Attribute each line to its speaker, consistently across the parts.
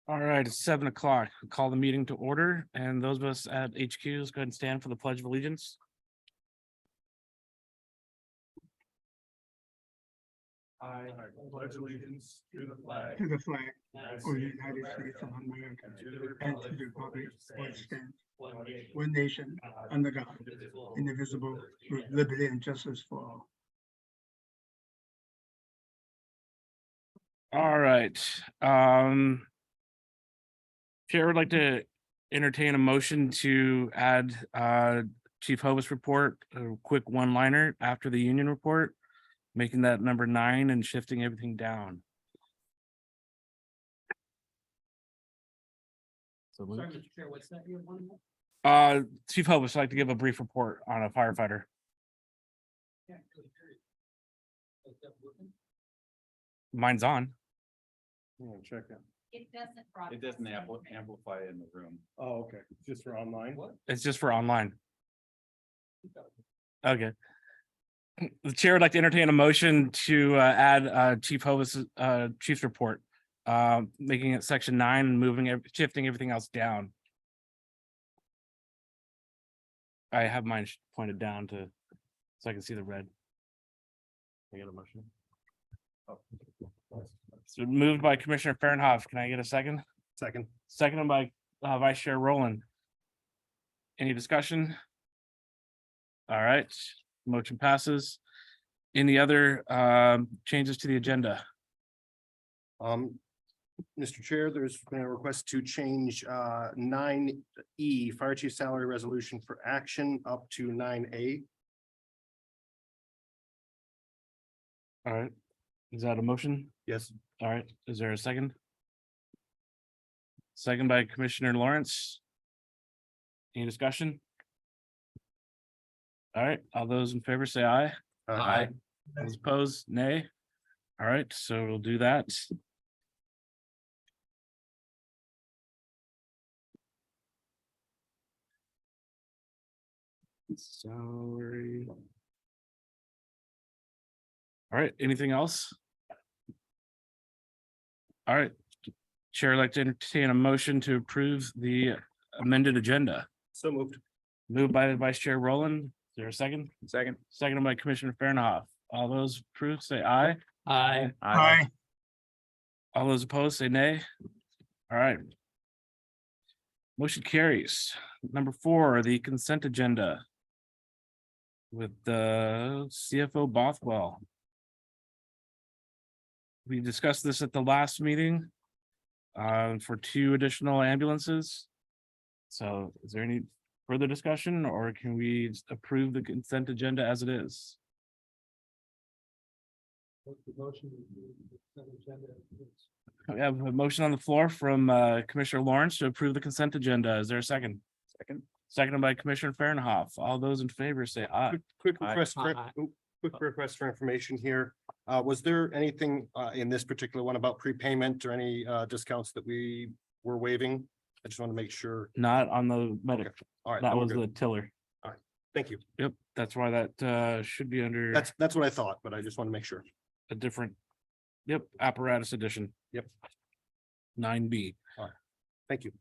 Speaker 1: All right, it's 7 o'clock. We'll call the meeting to order, and those of us at HQs, go ahead and stand for the Pledge of Allegiance. I pledge allegiance to the flag
Speaker 2: of the United
Speaker 1: States
Speaker 2: of America
Speaker 1: and to the
Speaker 2: and to the republic for which stands one nation under God, indivisible, with liberty and justice for all.
Speaker 1: All right. Chair would like to entertain a motion to add Chief Hovis report, a quick one-liner after the union report, making that number 9 and shifting everything down. So
Speaker 3: Sorry, Mr. Chair, what's that you want?
Speaker 1: Chief Hovis would like to give a brief report on a firefighter.
Speaker 3: Yeah, really curious. Is that working?
Speaker 1: Mine's on.
Speaker 4: Check it.
Speaker 5: It doesn't.
Speaker 4: It doesn't amplify in the room.
Speaker 2: Oh, okay. Just for online?
Speaker 3: What?
Speaker 1: It's just for online. Okay. The chair would like to entertain a motion to add Chief Hovis chief's report, making it section 9 and shifting everything else down. I have mine pointed down so I can see the red. I get a motion. So moved by Commissioner Fahrenhoff. Can I get a second?
Speaker 2: Second.
Speaker 1: Seconded by Vice Chair Rowland. Any discussion? All right, motion passes. Any other changes to the agenda?
Speaker 6: Mr. Chair, there's been a request to change 9E Fire Chief Salary Resolution for action up to 9A.
Speaker 1: All right, is that a motion?
Speaker 6: Yes.
Speaker 1: All right, is there a second? Second by Commissioner Lawrence. Any discussion? All right, all those in favor say aye.
Speaker 6: Aye.
Speaker 1: Those opposed, nay. All right, so we'll do that. Salary. All right, anything else? All right, Chair, I'd like to entertain a motion to approve the amended agenda.
Speaker 6: So moved.
Speaker 1: Moved by Vice Chair Rowland. Is there a second?
Speaker 4: Second.
Speaker 1: Seconded by Commissioner Fahrenhoff. All those approved, say aye.
Speaker 3: Aye.
Speaker 2: Aye.
Speaker 1: All those opposed, say nay. All right. Motion carries. Number 4, the consent agenda. With the CFO Bothwell. We discussed this at the last meeting. For 2 additional ambulances. So is there any further discussion, or can we approve the consent agenda as it is?
Speaker 3: What's the motion?
Speaker 1: We have a motion on the floor from Commissioner Lawrence to approve the consent agenda. Is there a second?
Speaker 4: Second.
Speaker 1: Seconded by Commissioner Fahrenhoff. All those in favor say aye.
Speaker 6: Quick
Speaker 4: Aye.
Speaker 6: request for,
Speaker 3: Aye.
Speaker 6: quick request for information here. Was there anything in this particular one about prepayment or any discounts that we were waiving? I just want to make sure.
Speaker 1: Not on the medic.
Speaker 6: All right.
Speaker 1: That
Speaker 6: then we're
Speaker 1: was
Speaker 6: good.
Speaker 1: the tiller.
Speaker 6: Thank you.
Speaker 1: Yep, that's why that should be under
Speaker 6: That's what I thought, but I just want to make sure.
Speaker 1: a different. Yep, apparatus edition.
Speaker 6: Yep.
Speaker 1: 9B.
Speaker 6: Thank you.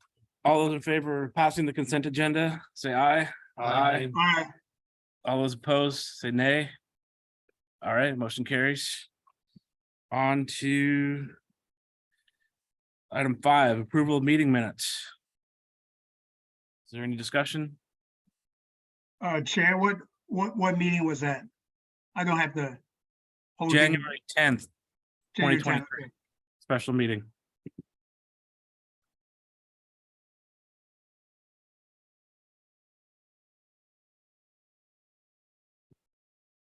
Speaker 1: All those in favor of passing the consent agenda, say aye.
Speaker 6: Aye.
Speaker 2: Aye.
Speaker 1: All those opposed, say nay. All right, motion carries. On to item 5, approval of meeting minutes. Is there any discussion?
Speaker 2: Chair, what meeting was that? I don't have the. holding-
Speaker 1: January 10th,
Speaker 2: January
Speaker 1: 2023.
Speaker 2: 10th.
Speaker 1: special meeting.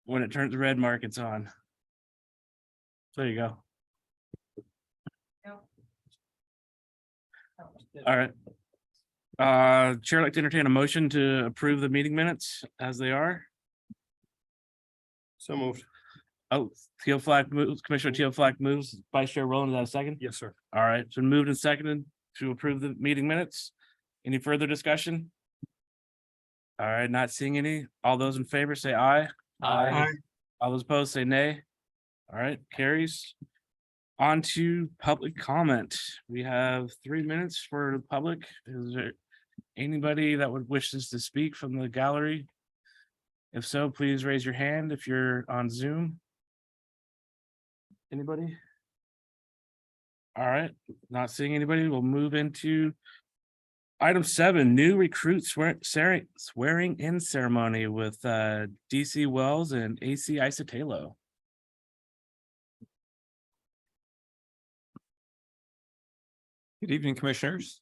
Speaker 1: When it turns red, mark it's on. There you go. All right. Chair, I'd like to entertain a motion to approve the meeting minutes as they are.
Speaker 6: So moved.
Speaker 1: Oh, Teal Flag moves, Commissioner Teal Flag moves, Vice Chair Rowland, is that a second?
Speaker 6: Yes, sir.
Speaker 1: All right, it's been moved and seconded to approve the meeting minutes. Any further discussion? All right, not seeing any. All those in favor say aye.
Speaker 2: Aye.
Speaker 1: All those opposed say nay. All right, carries. On to public comment. We have 3 minutes for the public. Is there anybody that would wishes to speak from the gallery? If so, please raise your hand if you're on Zoom. Anybody? All right, not seeing anybody. We'll move into item 7, new recruit swearing in ceremony with DC Wells and AC Isotalo.
Speaker 5: Good evening, Commissioners.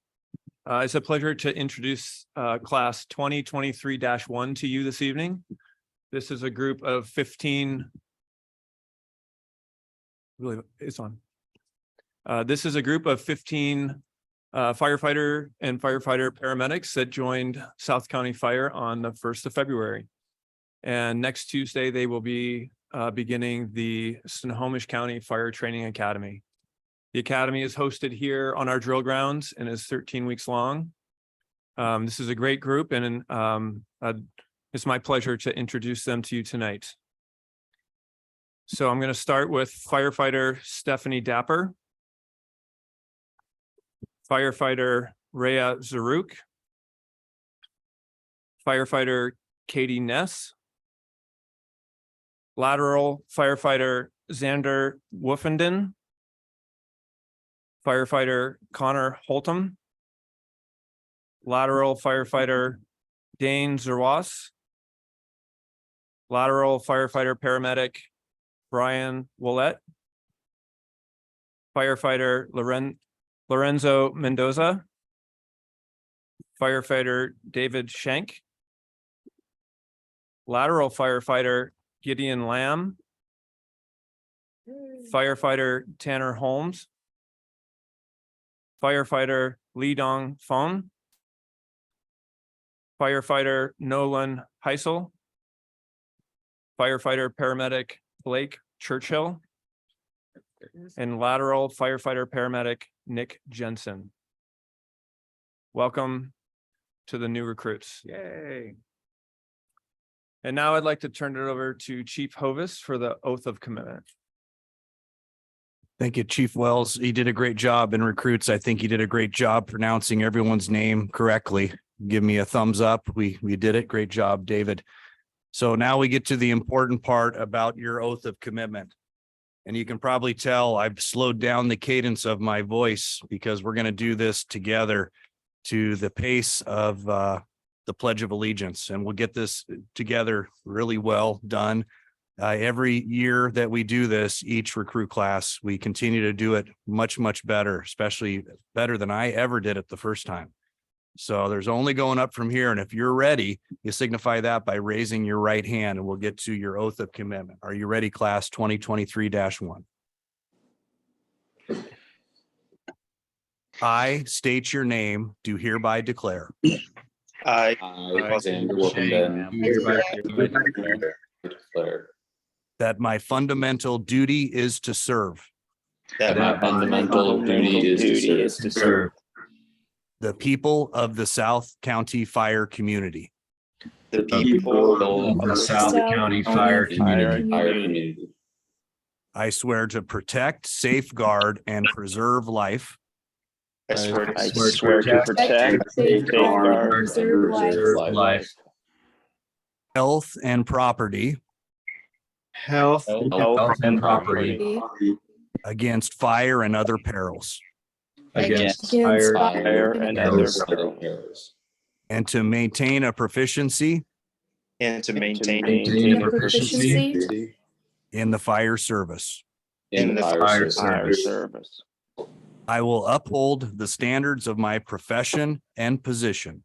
Speaker 5: It's a pleasure to introduce Class 2023-1 to you this evening. This is a group of 15. I believe it's on. This is a group of 15 firefighter and firefighter paramedics that joined South County Fire on the 1st of February. And next Tuesday, they will be beginning the Snohomish County Fire Training Academy. The academy is hosted here on our drill grounds and is 13 weeks long. This is a great group, and it's my pleasure to introduce them to you tonight. So I'm going to start with firefighter Stephanie Dapper, firefighter Rhea Zaruk, firefighter Katie Ness, lateral firefighter Xander Woofenden, firefighter Connor Holtum, lateral firefighter Dane Zerwas, lateral firefighter paramedic Brian Willett, firefighter Lorenzo Mendoza, firefighter David Schenk, lateral firefighter Gideon Lamb, firefighter Tanner Holmes, firefighter Lee Dong Fong, firefighter Nolan Heisel, firefighter paramedic Blake Churchill, and lateral firefighter paramedic Nick Jensen. Welcome to the new recruits. Yay. And now I'd like to turn it over to Chief Hovis for the oath of commitment.
Speaker 7: Thank you, Chief Wells. He did a great job in recruits. I think he did a great job pronouncing everyone's name correctly. Give me a thumbs up. We did it. Great job, David. So now we get to the important part about your oath of commitment. And you can probably tell I've slowed down the cadence of my voice because we're going to do this together to the pace of the Pledge of Allegiance. And we'll get this together really well done. Every year that we do this, each recruit class, we continue to do it much, much better, especially better than I ever did it the first time. So there's only going up from here. And if you're ready, you signify that by raising your right hand and we'll get to your oath of commitment. Are you ready, class 2023-1? I state your name, do hereby declare.
Speaker 8: I,
Speaker 4: Xander Woofenden, hereby declare
Speaker 7: That my fundamental duty is to serve
Speaker 8: that
Speaker 4: my fundamental duty is to serve
Speaker 7: the people of the South County Fire community.
Speaker 8: the people
Speaker 4: of the South County Fire community.
Speaker 7: I swear to protect, safeguard, and preserve life,
Speaker 8: I swear
Speaker 4: to protect, safeguard, and preserve life,
Speaker 7: health, and property
Speaker 4: health and property
Speaker 7: against fire and other perils,
Speaker 4: against fire and other perils,
Speaker 7: and to maintain a proficiency
Speaker 8: and to maintain
Speaker 4: a proficiency
Speaker 7: in the fire service.
Speaker 8: in the
Speaker 4: fire
Speaker 8: service.
Speaker 7: I will uphold the standards of my profession and position,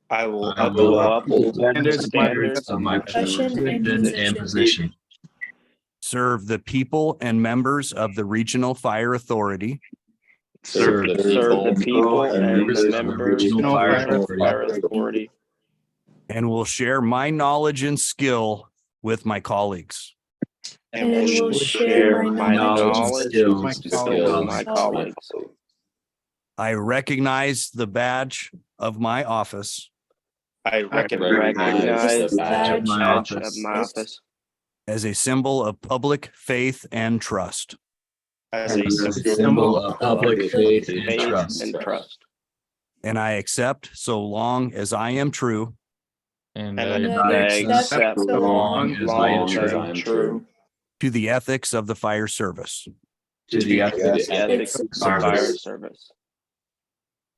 Speaker 8: I will
Speaker 4: uphold
Speaker 8: the
Speaker 4: standards of my profession and position,
Speaker 7: serve the people and members of the Regional Fire Authority,
Speaker 4: serve the people and members of the Regional Fire Authority,
Speaker 7: and will share my knowledge and skill with my colleagues.
Speaker 8: and will share my knowledge
Speaker 4: skills
Speaker 8: with my colleagues.
Speaker 7: I recognize the badge of my office
Speaker 8: I recognize the badge of my office
Speaker 7: as a symbol of public faith and trust.
Speaker 4: as
Speaker 3: as
Speaker 4: a
Speaker 3: a symbol of public faith and
Speaker 4: faith
Speaker 3: trust.
Speaker 4: and trust.
Speaker 7: And I accept so long as I am true
Speaker 4: And
Speaker 3: I
Speaker 4: I accept
Speaker 8: so long
Speaker 3: as I am
Speaker 4: as
Speaker 3: true
Speaker 4: I'm true
Speaker 7: to the ethics of the fire service.
Speaker 3: to the
Speaker 4: to
Speaker 3: ethics
Speaker 4: the ethics of
Speaker 3: service.
Speaker 4: fire service.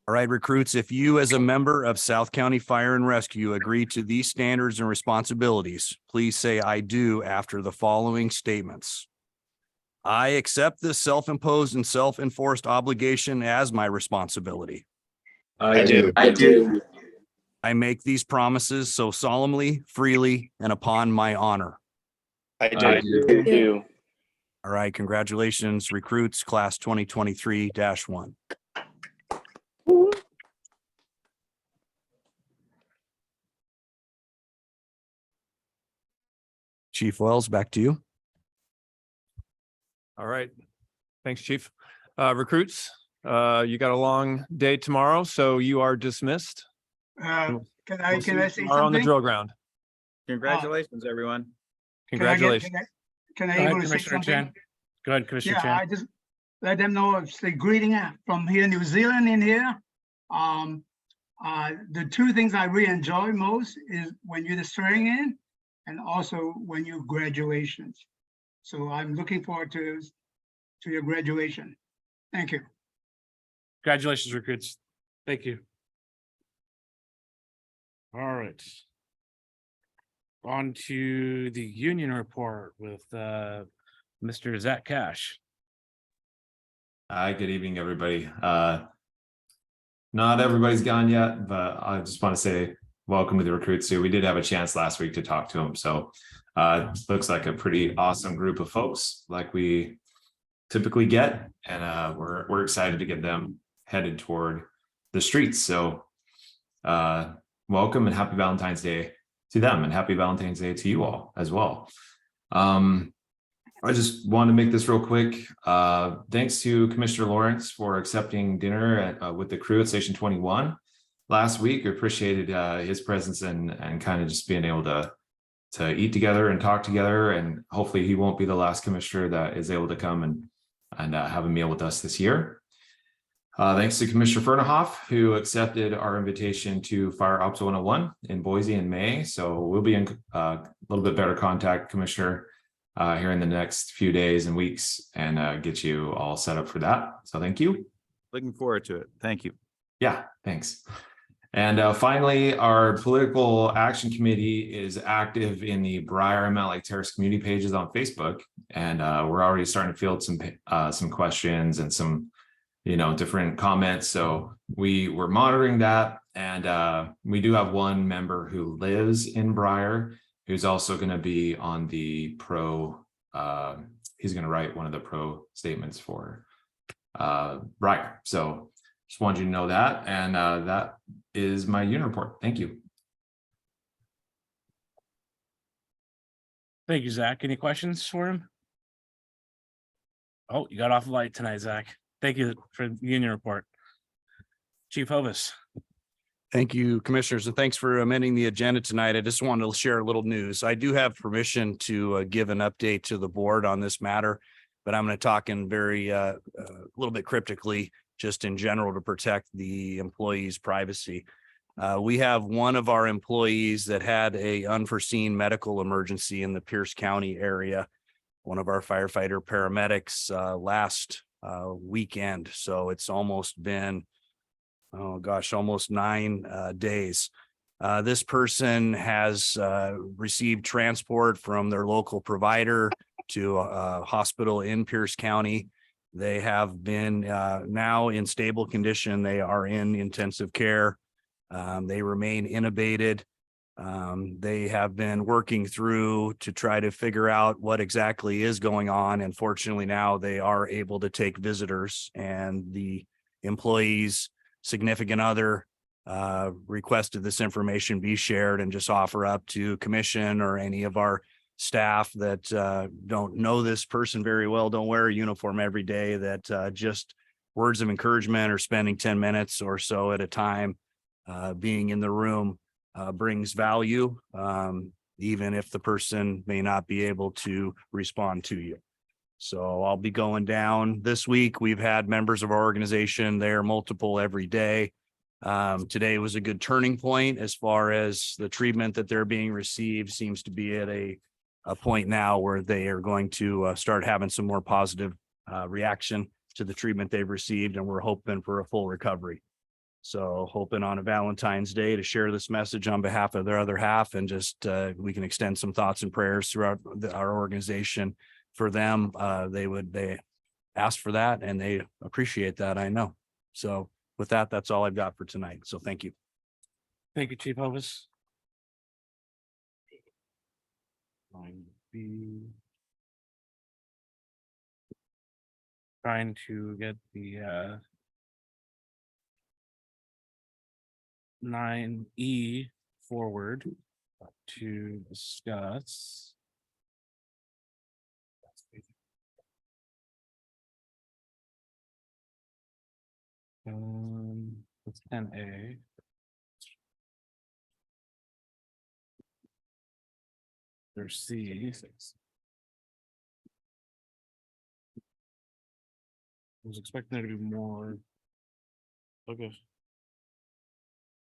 Speaker 7: All right, recruits, if you as a member of South County Fire and Rescue agree to these standards and responsibilities, please say I do after the following statements. I accept this self-imposed and self-enforced obligation as my responsibility.
Speaker 3: I do.
Speaker 8: I do.
Speaker 7: I make these promises so solemnly, freely, and upon my honor.
Speaker 4: I
Speaker 3: I
Speaker 4: do.
Speaker 8: do.
Speaker 7: All right, congratulations, recruits, class 2023-1. Chief Wells, back to you.
Speaker 5: All right. Thanks, Chief. Recruits, you got a long day tomorrow, so you are dismissed.
Speaker 2: Can
Speaker 5: We'll
Speaker 2: I
Speaker 5: see you
Speaker 2: say
Speaker 5: tomorrow on the
Speaker 2: something?
Speaker 5: drill ground.
Speaker 1: Congratulations,
Speaker 5: everyone.
Speaker 2: Can I get-
Speaker 5: Congratulations.
Speaker 2: Can I
Speaker 1: Go ahead,
Speaker 2: able to say
Speaker 1: Commissioner
Speaker 2: something?
Speaker 1: Chan. Go ahead, Commissioner
Speaker 2: Yeah, I
Speaker 1: Chan.
Speaker 2: just let them know it's the greeting from here, New Zealand in here. The two things I really enjoy most is when you're the swearing in and also when you graduations. So I'm looking forward to your graduation. Thank you.
Speaker 1: Congratulations, recruits. Thank you. All right. On to the union report with Mr. Zach Cash.
Speaker 9: Hi, good evening, everybody. Not everybody's gone yet, but I just want to say welcome to the recruits too. We did have a chance last week to talk to them. So looks like a pretty awesome group of folks like we typically get. And we're excited to get them headed toward the streets. So welcome and happy Valentine's Day to them, and happy Valentine's Day to you all as well. I just want to make this real quick. Thanks to Commissioner Lawrence for accepting dinner with the crew at Station 21 last week. I appreciated his presence and kind of just being able to eat together and talk together. And hopefully he won't be the last commissioner that is able to come and have a meal with us this year. Thanks to Commissioner Fernahoff, who accepted our invitation to Fire Ops 101 in Boise in May. So we'll be in a little bit better contact, Commissioner, here in the next few days and weeks, and get you all set up for that. So thank you.
Speaker 3: Looking forward to it. Thank you.
Speaker 9: Yeah, thanks. And finally, our political action committee is active in the Briar and Mount Lake Terrace community pages on Facebook. And we're already starting to field some questions and some different comments. So we're monitoring that. And we do have one member who lives in Briar, who's also going to be on the he's going to write one of the pro statements for Briar. So just wanted you to know that. And that is my unit report. Thank you.
Speaker 1: Thank you, Zach. Any questions for him? Oh, you got off light tonight, Zach. Thank you for the union report. Chief Hovis.
Speaker 7: Thank you, commissioners, and thanks for amending the agenda tonight. I just wanted to share a little news. I do have permission to give an update to the board on this matter, but I'm going to talk in very a little bit cryptically, just in general, to protect the employees' privacy. We have one of our employees that had a unforeseen medical emergency in the Pierce County area. One of our firefighter paramedics last weekend. So it's almost been, oh gosh, almost 9 days. This person has received transport from their local provider to a hospital in Pierce County. They have been now in stable condition. They are in intensive care. They remain intubated. They have been working through to try to figure out what exactly is going on. And fortunately now they are able to take visitors, and the employees' significant other requested this information be shared and just offer up to commission or any of our staff that don't know this person very well, don't wear a uniform every day, that just words of encouragement or spending 10 minutes or so at a time being in the room brings value, even if the person may not be able to respond to you. So I'll be going down this week. We've had members of our organization there, multiple every day. Today was a good turning point as far as the treatment that they're being received seems to be at a point now where they are going to start having some more positive reaction to the treatment they've received, and we're hoping for a full recovery. So hoping on a Valentine's Day to share this message on behalf of their other half, and just we can extend some thoughts and prayers throughout our organization for them. They asked for that and they appreciate that, I know. So with that, that's all I've got for tonight. So thank you.
Speaker 1: Thank you, Chief Hovis. Line B. Trying to get the 9E forward to discuss. It's 10A. There's C. I was expecting there to be more. Okay.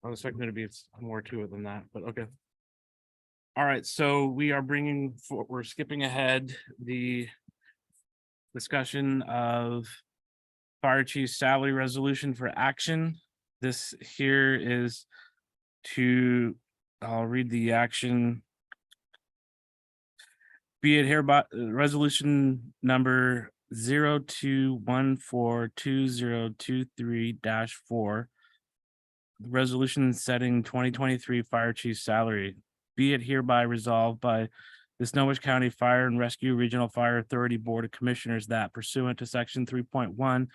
Speaker 1: I was expecting there to be more to it than that, but okay. All right, so we're skipping ahead the discussion of fire chief's salary resolution for action. This here is I'll read the action. Be it hereby resolution number 02142023-4. The resolution setting 2023 fire chief salary. Be it hereby resolved by the Snohomish County Fire and Rescue Regional Fire Authority Board of Commissioners that pursuant to section 3.1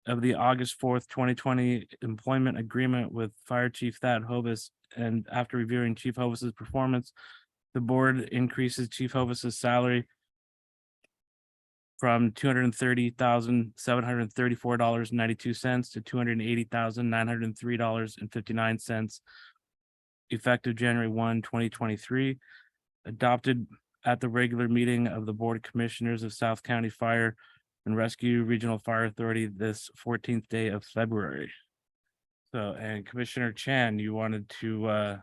Speaker 1: of the August 4th, 2020 employment agreement with Fire Chief Thad Hovis, and after reviewing Chief Hovis's performance, the board increases Chief Hovis's salary from $230,734.92 to $280,903.59, effective January 1, 2023, adopted at the regular meeting of the Board of Commissioners of South County Fire and Rescue Regional Fire Authority this 14th day of February. So, and Commissioner Chan, you wanted to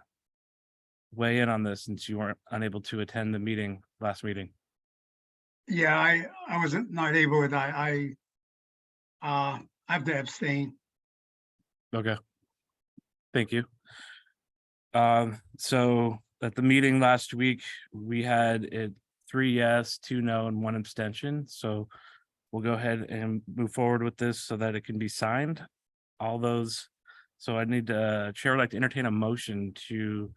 Speaker 1: weigh in on this since you weren't unable to attend the meeting last meeting.
Speaker 2: Yeah, I wasn't not able to, I have to abstain.
Speaker 1: Okay. Thank you. So at the meeting last week, we had 3 yes, 2 no, and 1 abstention. So we'll go ahead and move forward with this so that it can be signed. All those. So I need Chair would like to entertain a motion to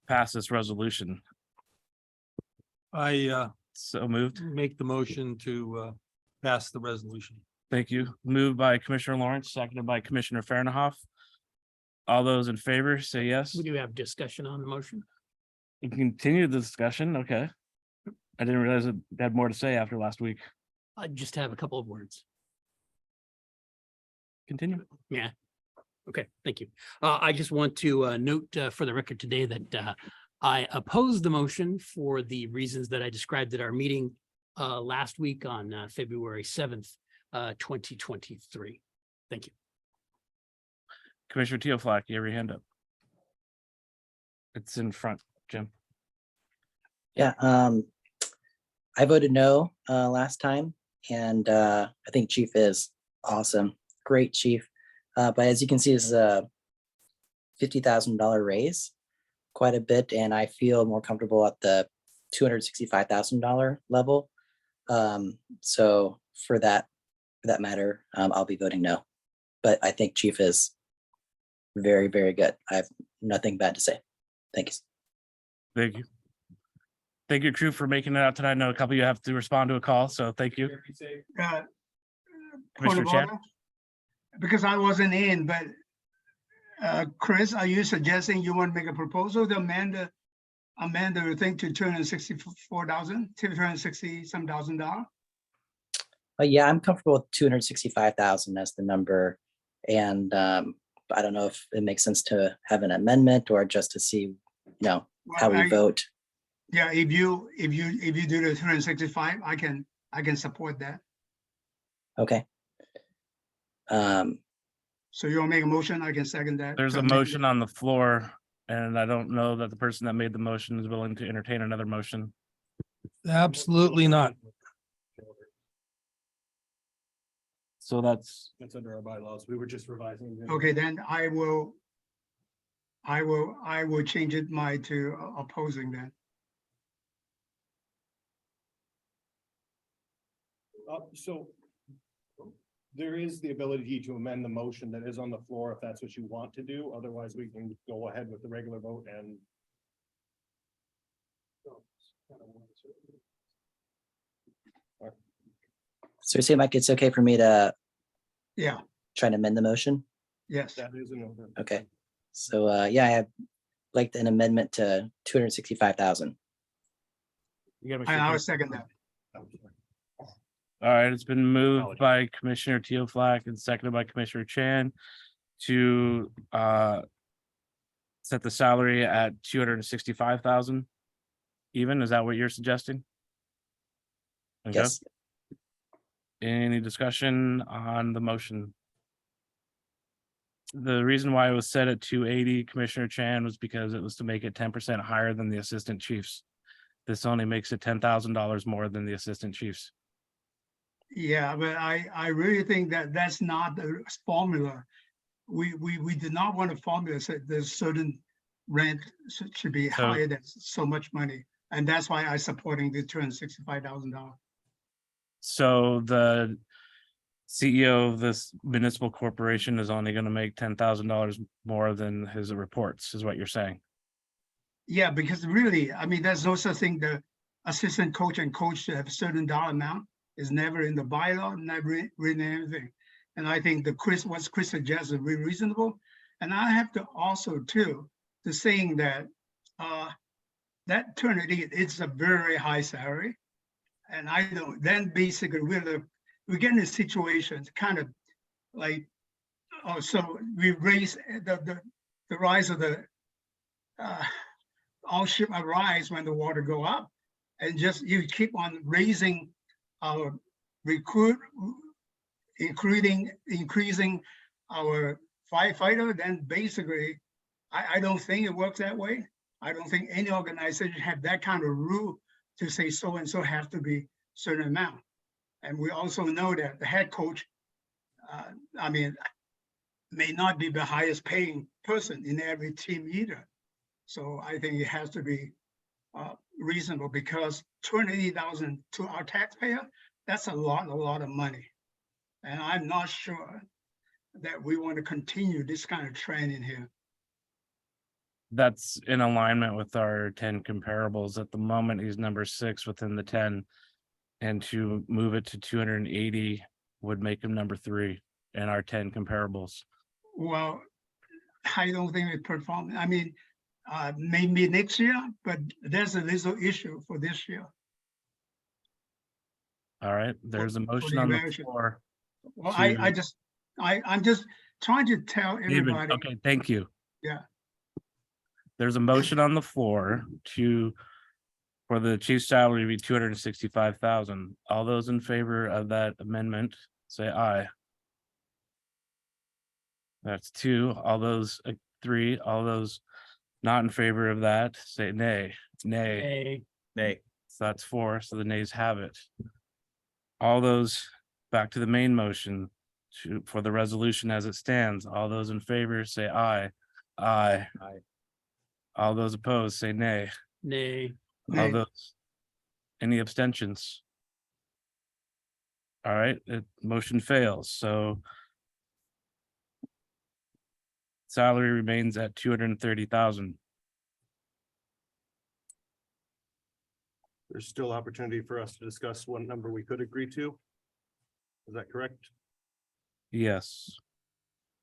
Speaker 1: pass this resolution.
Speaker 3: I
Speaker 1: So moved.
Speaker 3: make the motion to pass the resolution.
Speaker 1: Thank you. Moved by Commissioner Lawrence, seconded by Commissioner Farnahoff. All those in favor, say yes.
Speaker 3: We do have discussion on the motion.
Speaker 1: You can continue the discussion. Okay. I didn't realize it had more to say after last week.
Speaker 3: I just have a couple of words.
Speaker 1: Continue.
Speaker 3: Yeah. Okay, thank you. I just want to note for the record today that I oppose the motion for the reasons that I described at our meeting last week on February 7th, 2023. Thank you.
Speaker 1: Commissioner Teoflock, you have your hand up. It's in front, Jim.
Speaker 10: Yeah, I voted no last time, and I think Chief is awesome, great chief. But as you can see, it's a $50,000 raise, quite a bit, and I feel more comfortable at the $265,000 level. So for that matter, I'll be voting no. But I think Chief is very, very good. I have nothing bad to say. Thanks.
Speaker 1: Thank you. Thank you, crew, for making it out tonight. I know a couple of you have to respond to a call, so thank you.
Speaker 2: Point
Speaker 1: Commissioner
Speaker 2: of
Speaker 1: Chan?
Speaker 2: order, because I wasn't in, but Chris, are you suggesting you want to make a proposal to amend the thing to $260 some thousand?
Speaker 10: Yeah, I'm comfortable with 265,000 as the number, and I don't know if it makes sense to have an amendment or just to see, how we vote.
Speaker 2: Yeah, if you do the 265, I can support that.
Speaker 10: Okay.
Speaker 2: So you want to make a motion? I can second that.
Speaker 1: There's
Speaker 2: to
Speaker 1: a
Speaker 2: amend it.
Speaker 1: motion on the floor, and I don't know that the person that made the motion is willing to entertain another motion.
Speaker 11: Absolutely not.
Speaker 1: So that's,
Speaker 6: That's under our bylaws. We were just revising.
Speaker 2: Okay, then I will change it to opposing that.
Speaker 6: So there is the ability to amend the motion that is on the floor if that's what you want to do. Otherwise, we can go ahead with the regular vote and.
Speaker 10: So it seems like it's okay for me to
Speaker 2: Yeah,
Speaker 10: try and amend the motion.
Speaker 2: yes.
Speaker 6: That is an order.
Speaker 10: Okay. So yeah, I have like an amendment to 265,000.
Speaker 1: you gotta make
Speaker 2: I
Speaker 1: sure-
Speaker 2: will second that.
Speaker 1: All right, it's been moved by Commissioner Teoflack and seconded by Commissioner Chan to set the salary at 265,000. Even, is that what you're suggesting? Okay.
Speaker 10: Yes.
Speaker 1: Any discussion on the motion? The reason why it was set at 280, Commissioner Chan, was because it was to make it 10% higher than the assistant chiefs. This only makes it $10,000 more than the assistant chiefs.
Speaker 2: Yeah, but I really think that that's not the formula. We did not want a formula that there's certain rent should be
Speaker 1: So-
Speaker 2: higher than so much money. And that's why I'm supporting the $265,000.
Speaker 1: So the CEO of this municipal corporation is only gonna make $10,000 more than his reports, is what you're saying.
Speaker 2: Yeah, because really, I mean, there's no such thing, the assistant coach and coach should have a certain dollar amount. Is never in the bylaw, never written anything. And I think what Chris suggests is very reasonable. And I have to also too, to saying that that eternity, it's a very high salary. And I don't, then basically we get in a situation kind of like, oh, so we raise the rise of the all ship rise when the water go up. And just you keep on raising our increasing our firefighter, then basically, I don't think it works that way. I don't think any organization have that kind of rule to say so and so have to be certain amount. And we also know that the head coach, I mean, may not be the highest paying person in every team either. So I think it has to be reasonable, because 280,000 to our taxpayer, that's a lot of money. And I'm not sure that we want to continue this kind of trend in here.
Speaker 1: That's in alignment with our 10 comparables. At the moment, he's number 6 within the 10. And to move it to 280 would make him number 3 in our 10 comparables.
Speaker 2: Well, I don't think it performed. I mean, maybe next year, but there's a little issue for this year.
Speaker 1: All right, there's a
Speaker 2: For
Speaker 1: motion
Speaker 2: the
Speaker 1: on the
Speaker 2: evaluation.
Speaker 1: floor.
Speaker 2: Well,
Speaker 1: To-
Speaker 2: I'm just trying to tell
Speaker 1: David,
Speaker 2: everybody.
Speaker 1: okay, thank you.
Speaker 2: Yeah.
Speaker 1: There's a motion on the floor for the chief's salary to be 265,000. All those in favor of that amendment, say aye. That's 2. All those 3, all those not in favor of that, say nay. Nay.
Speaker 3: Hey,
Speaker 1: So that's 4, so the nays have it. All those, back to the main motion for the resolution as it stands, all those in favor say aye. Aye.
Speaker 7: Aye.
Speaker 1: All those opposed say nay.
Speaker 3: nay,
Speaker 1: All
Speaker 2: Nay.
Speaker 1: those, any abstentions? All right, motion fails, so salary remains at 230,000.
Speaker 6: There's still opportunity for us to discuss what number we could agree to. Is that correct?
Speaker 1: Yes,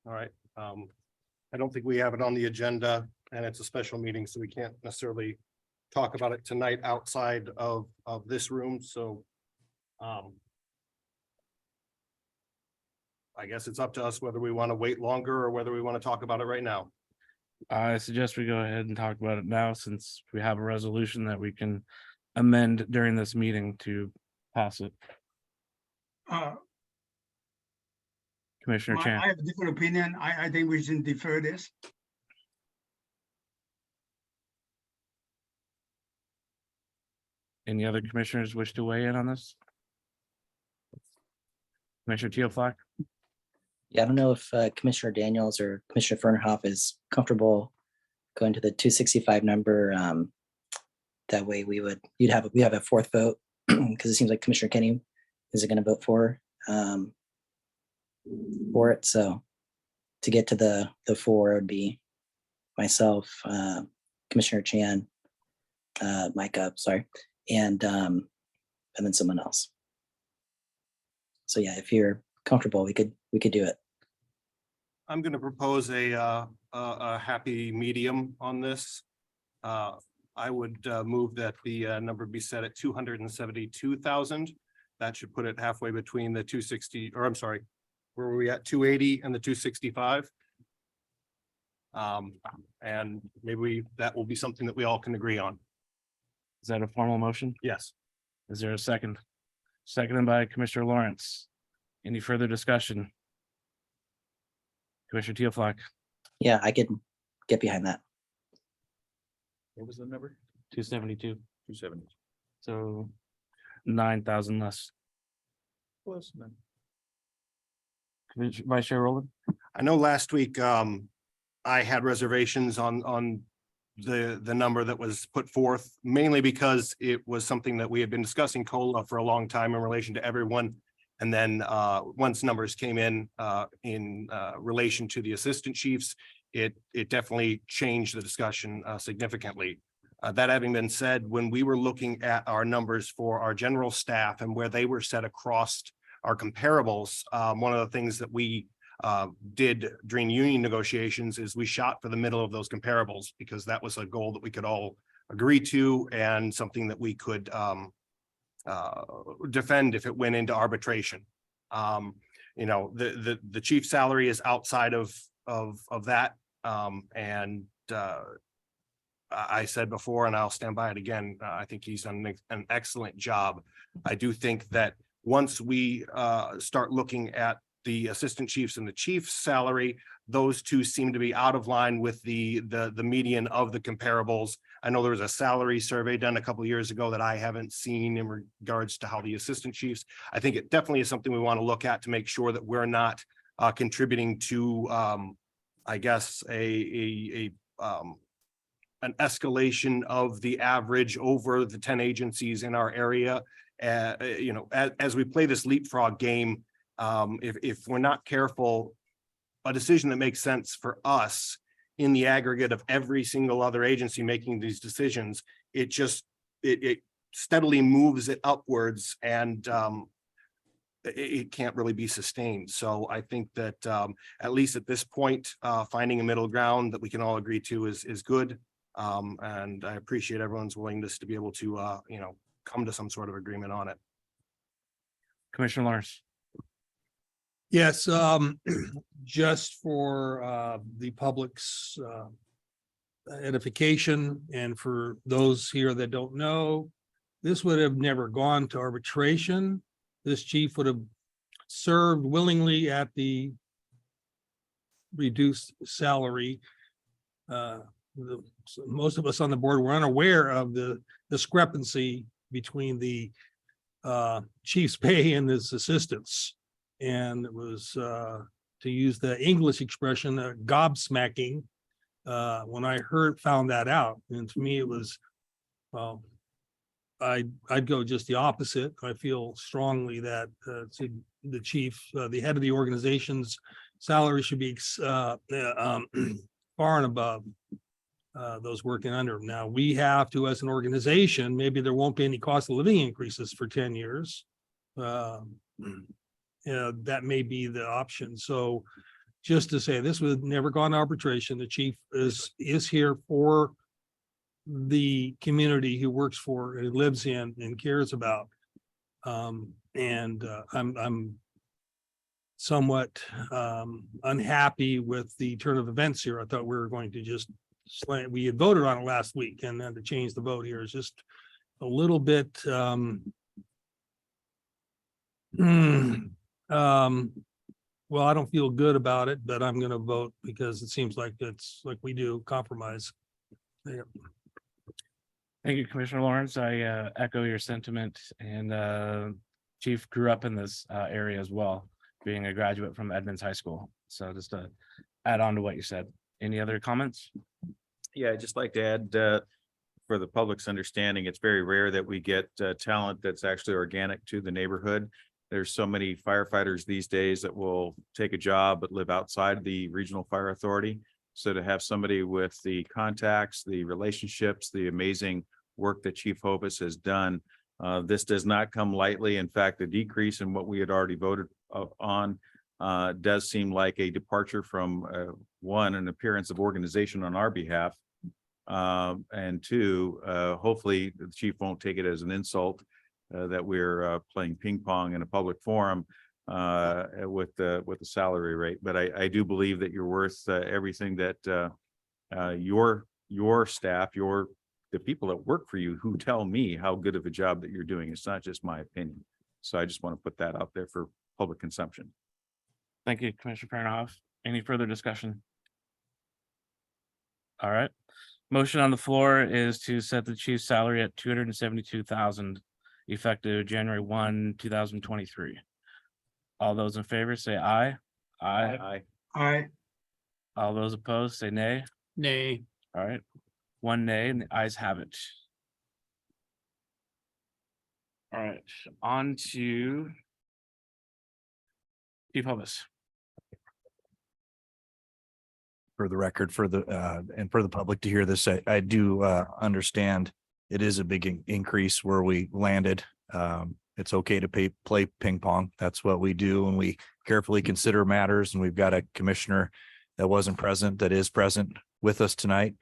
Speaker 6: All right. I don't think we have it on the agenda, and it's a special meeting, so we can't necessarily talk about it tonight outside of this room, so. I guess it's up to us whether we want to wait longer or whether we want to talk about it right now.
Speaker 1: I suggest we go ahead and talk about it now, since we have a resolution that we can amend during this meeting to pass it. Commissioner
Speaker 2: I
Speaker 1: Chan,
Speaker 2: have a different opinion. I think we should defer this.
Speaker 1: any other commissioners wish to weigh in on this? Commissioner Teoflock?
Speaker 10: Yeah, I don't know if Commissioner Daniels or Commissioner Fernhoff is comfortable going to the 265 number. That way we have a fourth vote, because it seems like Commissioner Kenny isn't going to vote for it. So to get to the four would be myself, Commissioner Chan, Micah, sorry, and then someone else. So yeah, if you're comfortable, we could do it.
Speaker 6: I'm going to propose a happy medium on this. I would move that the number be set at 272,000. That should put it halfway between the 260, or I'm sorry, where were we at, 280 and the 265? And maybe that will be something that we all can agree on.
Speaker 1: Is that a formal motion?
Speaker 6: Yes.
Speaker 1: Is there a second? Seconded by Commissioner Lawrence. Any further discussion? Commissioner Teoflock?
Speaker 10: Yeah, I could get behind that.
Speaker 5: What was the number?
Speaker 1: 272.
Speaker 5: 270.
Speaker 1: So 9,000 less.
Speaker 5: Close then.
Speaker 1: Vice Chair Rowland?
Speaker 6: I know last week, I had reservations on the number that was put forth, mainly because it was something that we had been discussing COLA for a long time in relation to everyone. And then once numbers came in relation to the assistant chiefs, it definitely changed the discussion significantly. That having been said, when we were looking at our numbers for our general staff and where they were set across our comparables, one of the things that we did during union negotiations is we shot for the middle of those comparables, because that was a goal that we could all agree to and something that we could defend if it went into arbitration. You know, the chief salary is outside of that. And I said before, and I'll stand by it again, I think he's done an excellent job. I do think that once we start looking at the assistant chiefs and the chief's salary, those two seem to be out of line with the median of the comparables. I know there was a salary survey done a couple of years ago that I haven't seen in regards to how the assistant chiefs. I think it definitely is something we want to look at to make sure that we're not contributing to, I guess, an escalation of the average over the 10 agencies in our area. You know, as we play this leapfrog game, if we're not careful, a decision that makes sense for us in the aggregate of every single other agency making these decisions, it steadily moves it upwards, and it can't really be sustained. So I think that at least at this point, finding a middle ground that we can all agree to is good. And I appreciate everyone's willingness to be able to you know, come to some sort of agreement on it.
Speaker 1: Commissioner Lawrence?
Speaker 11: Yes, just for the public's edification, and for those here that don't know, this would have never gone to arbitration. This chief would have served willingly at the reduced salary. Most of us on the board were unaware of the discrepancy between the chief's pay and his assistants. And it was, to use the English expression, gobsmacking when I found that out. And to me, it was, well, I'd go just the opposite. I feel strongly that the chief, the head of the organization's salary should be far and above those working under him. Now, we have to, as an organization, maybe there won't be any cost of living increases for 10 years. That may be the option. So just to say, this would never gone to arbitration. The chief is here for the community he works for and lives in and cares about. I'm somewhat unhappy with the turn of events here. I thought we were going to just we had voted on it last week, and then to change the vote here is just a little bit well, I don't feel good about it, but I'm gonna vote because it seems like it's like we do compromise. Yeah.
Speaker 1: Thank you, Commissioner Lawrence. I echo your sentiment, and Chief grew up in this area as well, being a graduate from Edmonds High School. So just to add on to what you said. Any other comments?
Speaker 12: Yeah, I'd just like to add, for the public's understanding, it's very rare that we get talent that's actually organic to the neighborhood. There's so many firefighters these days that will take a job but live outside the regional fire authority. So to have somebody with the contacts, the relationships, the amazing work that Chief Hovis has done, this does not come lightly. In fact, the decrease in what we had already voted on does seem like a departure from one, an appearance of organization on our behalf, and two, hopefully the chief won't take it as an insult that we're playing ping pong in a public forum with the salary rate. But I do believe that you're worth everything that your staff, the people that work for you, who tell me how good of a job that you're doing. It's not just my opinion. So I just want to put that out there for public consumption.
Speaker 1: Thank you, Commissioner Pernoff. Any further discussion? All right. Motion on the floor is to set the chief's salary at $272,000 effective January 1, 2023. All those in favor say aye.
Speaker 12: Aye.
Speaker 2: Aye.
Speaker 1: All those opposed say nay.
Speaker 3: Nay.
Speaker 1: All right. One nay, and the ayes have it. All right, on to Chief Hovis.
Speaker 7: For the record, for the and for the public to hear this, I do understand it is a big increase where we landed. It's okay to play ping pong. That's what we do, and we carefully consider matters. And we've got a commissioner that wasn't present that is present with us tonight.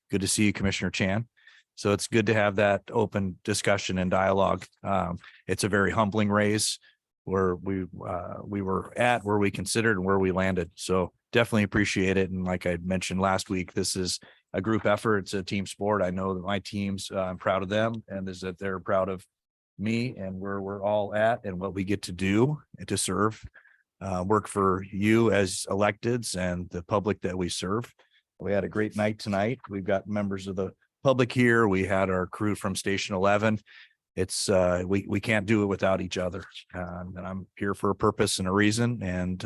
Speaker 7: Good to see you, Commissioner Chan. So it's good to have that open discussion and dialogue. It's a very humbling raise where we were at, where we considered, and where we landed. So definitely appreciate it. And like I mentioned last week, this is a group effort. It's a team sport. I know that my teams, I'm proud of them, and is that they're proud of me and where we're all at and what we get to do and to serve, work for you as electeds and the public that we serve. We had a great night tonight. We've got members of the public here. We had our crew from Station 11. It's we can't do it without each other. And I'm here for a purpose and a reason. And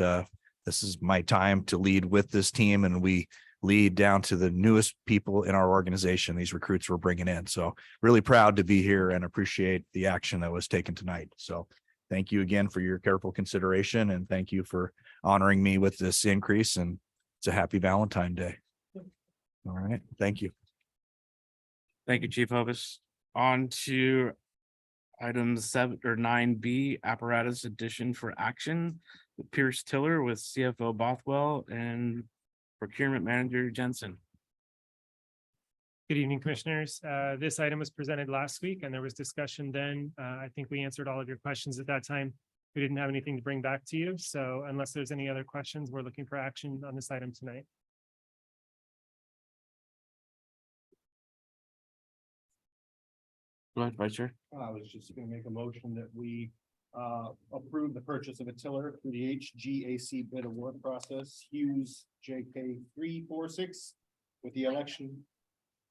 Speaker 7: this is my time to lead with this team. And we lead down to the newest people in our organization, these recruits we're bringing in. So really proud to be here and appreciate the action that was taken tonight. So thank you again for your careful consideration, and thank you for honoring me with this increase. And it's a happy Valentine's Day. All right. Thank you.
Speaker 1: Thank you, Chief Hovis. On to item 7 or 9B, apparatus addition for action. Pierce Tiller with CFO Bothwell and Procurement Manager Jensen.
Speaker 13: Good evening, Commissioners. This item was presented last week and there was discussion then. I think we answered all of your questions at that time. We didn't have anything to bring back to you. So unless there's any other questions, we're looking for action on this item tonight.
Speaker 1: Go ahead, Vice Chair.
Speaker 6: I was just going to make a motion that we approve the purchase of a tiller through the HGAC bid award process, Hughes JK 346 with the election.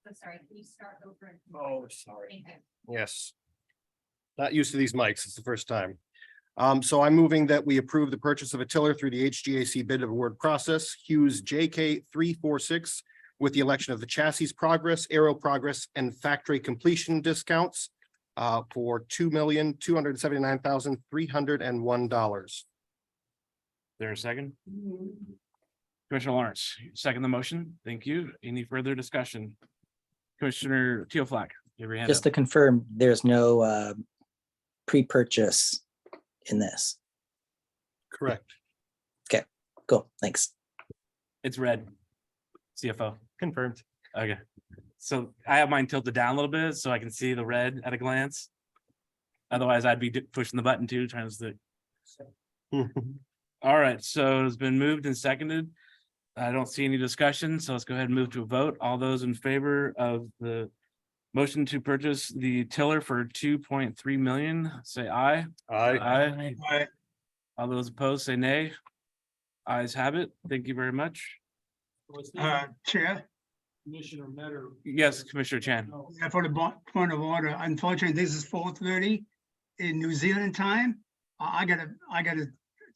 Speaker 8: I'm sorry, can you start over?
Speaker 6: Oh, sorry. Yes. Not used to these mics. It's the first time. So I'm moving that we approve the purchase of a tiller through the HGAC bid award process, Hughes JK 346 with the election of the chassis progress, aero progress, and factory completion discounts for $2,279,301.
Speaker 1: There a second? Commissioner Lawrence, second the motion. Thank you. Any further discussion? Commissioner Teoflack, you have your hand
Speaker 10: Just
Speaker 1: up.
Speaker 10: to confirm, there's no pre-purchase in this.
Speaker 6: Correct.
Speaker 10: Okay, cool. Thanks.
Speaker 1: It's red. CFO.
Speaker 13: Confirmed.
Speaker 1: Okay. So I have mine tilted down a little bit so I can see the red at a glance. Otherwise, I'd be pushing the button too, trying to see. All right, so it's been moved and seconded. I don't see any discussion, so let's go ahead and move to a vote. All those in favor of the motion to purchase the tiller for 2.3 million, say aye.
Speaker 6: Aye.
Speaker 1: Aye.
Speaker 2: All right,
Speaker 1: All those opposed, say nay. Ayes have it. Thank you very much.
Speaker 2: Chair,
Speaker 3: Commissioner Metter.
Speaker 1: Yes, Commissioner Chan.
Speaker 2: yeah, for the point of order, unfortunately, this is 4:30 in New Zealand time. I gotta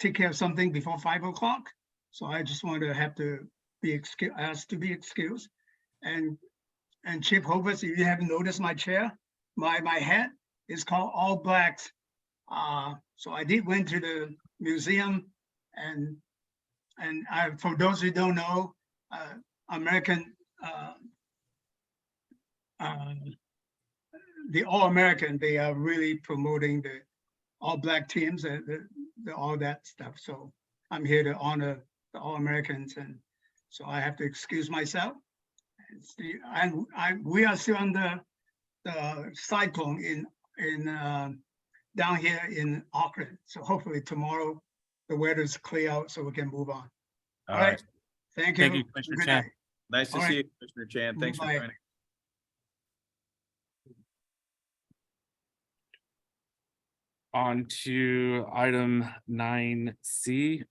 Speaker 2: take care of something before 5 o'clock. So I just want to have to be asked to be excused. And Chief Hovis, if you haven't noticed my chair, my hat is called All Blacks. So I did went to the museum and for those who don't know, American, the All-American, they are really promoting the All Black teams, the all that stuff. So I'm here to honor the All-Americans, and so I have to excuse myself. And we are still under the cyclone in down here in Auckland. So hopefully tomorrow the weather's clear out so we can move on. All right. Thank you.
Speaker 1: Thank you, Commissioner
Speaker 2: Good
Speaker 1: Chan.
Speaker 2: night.
Speaker 12: Nice to
Speaker 2: All
Speaker 12: see
Speaker 2: right.
Speaker 12: you, Commissioner Chan. Thanks for
Speaker 2: Bye.
Speaker 12: joining.
Speaker 1: On to item 9C.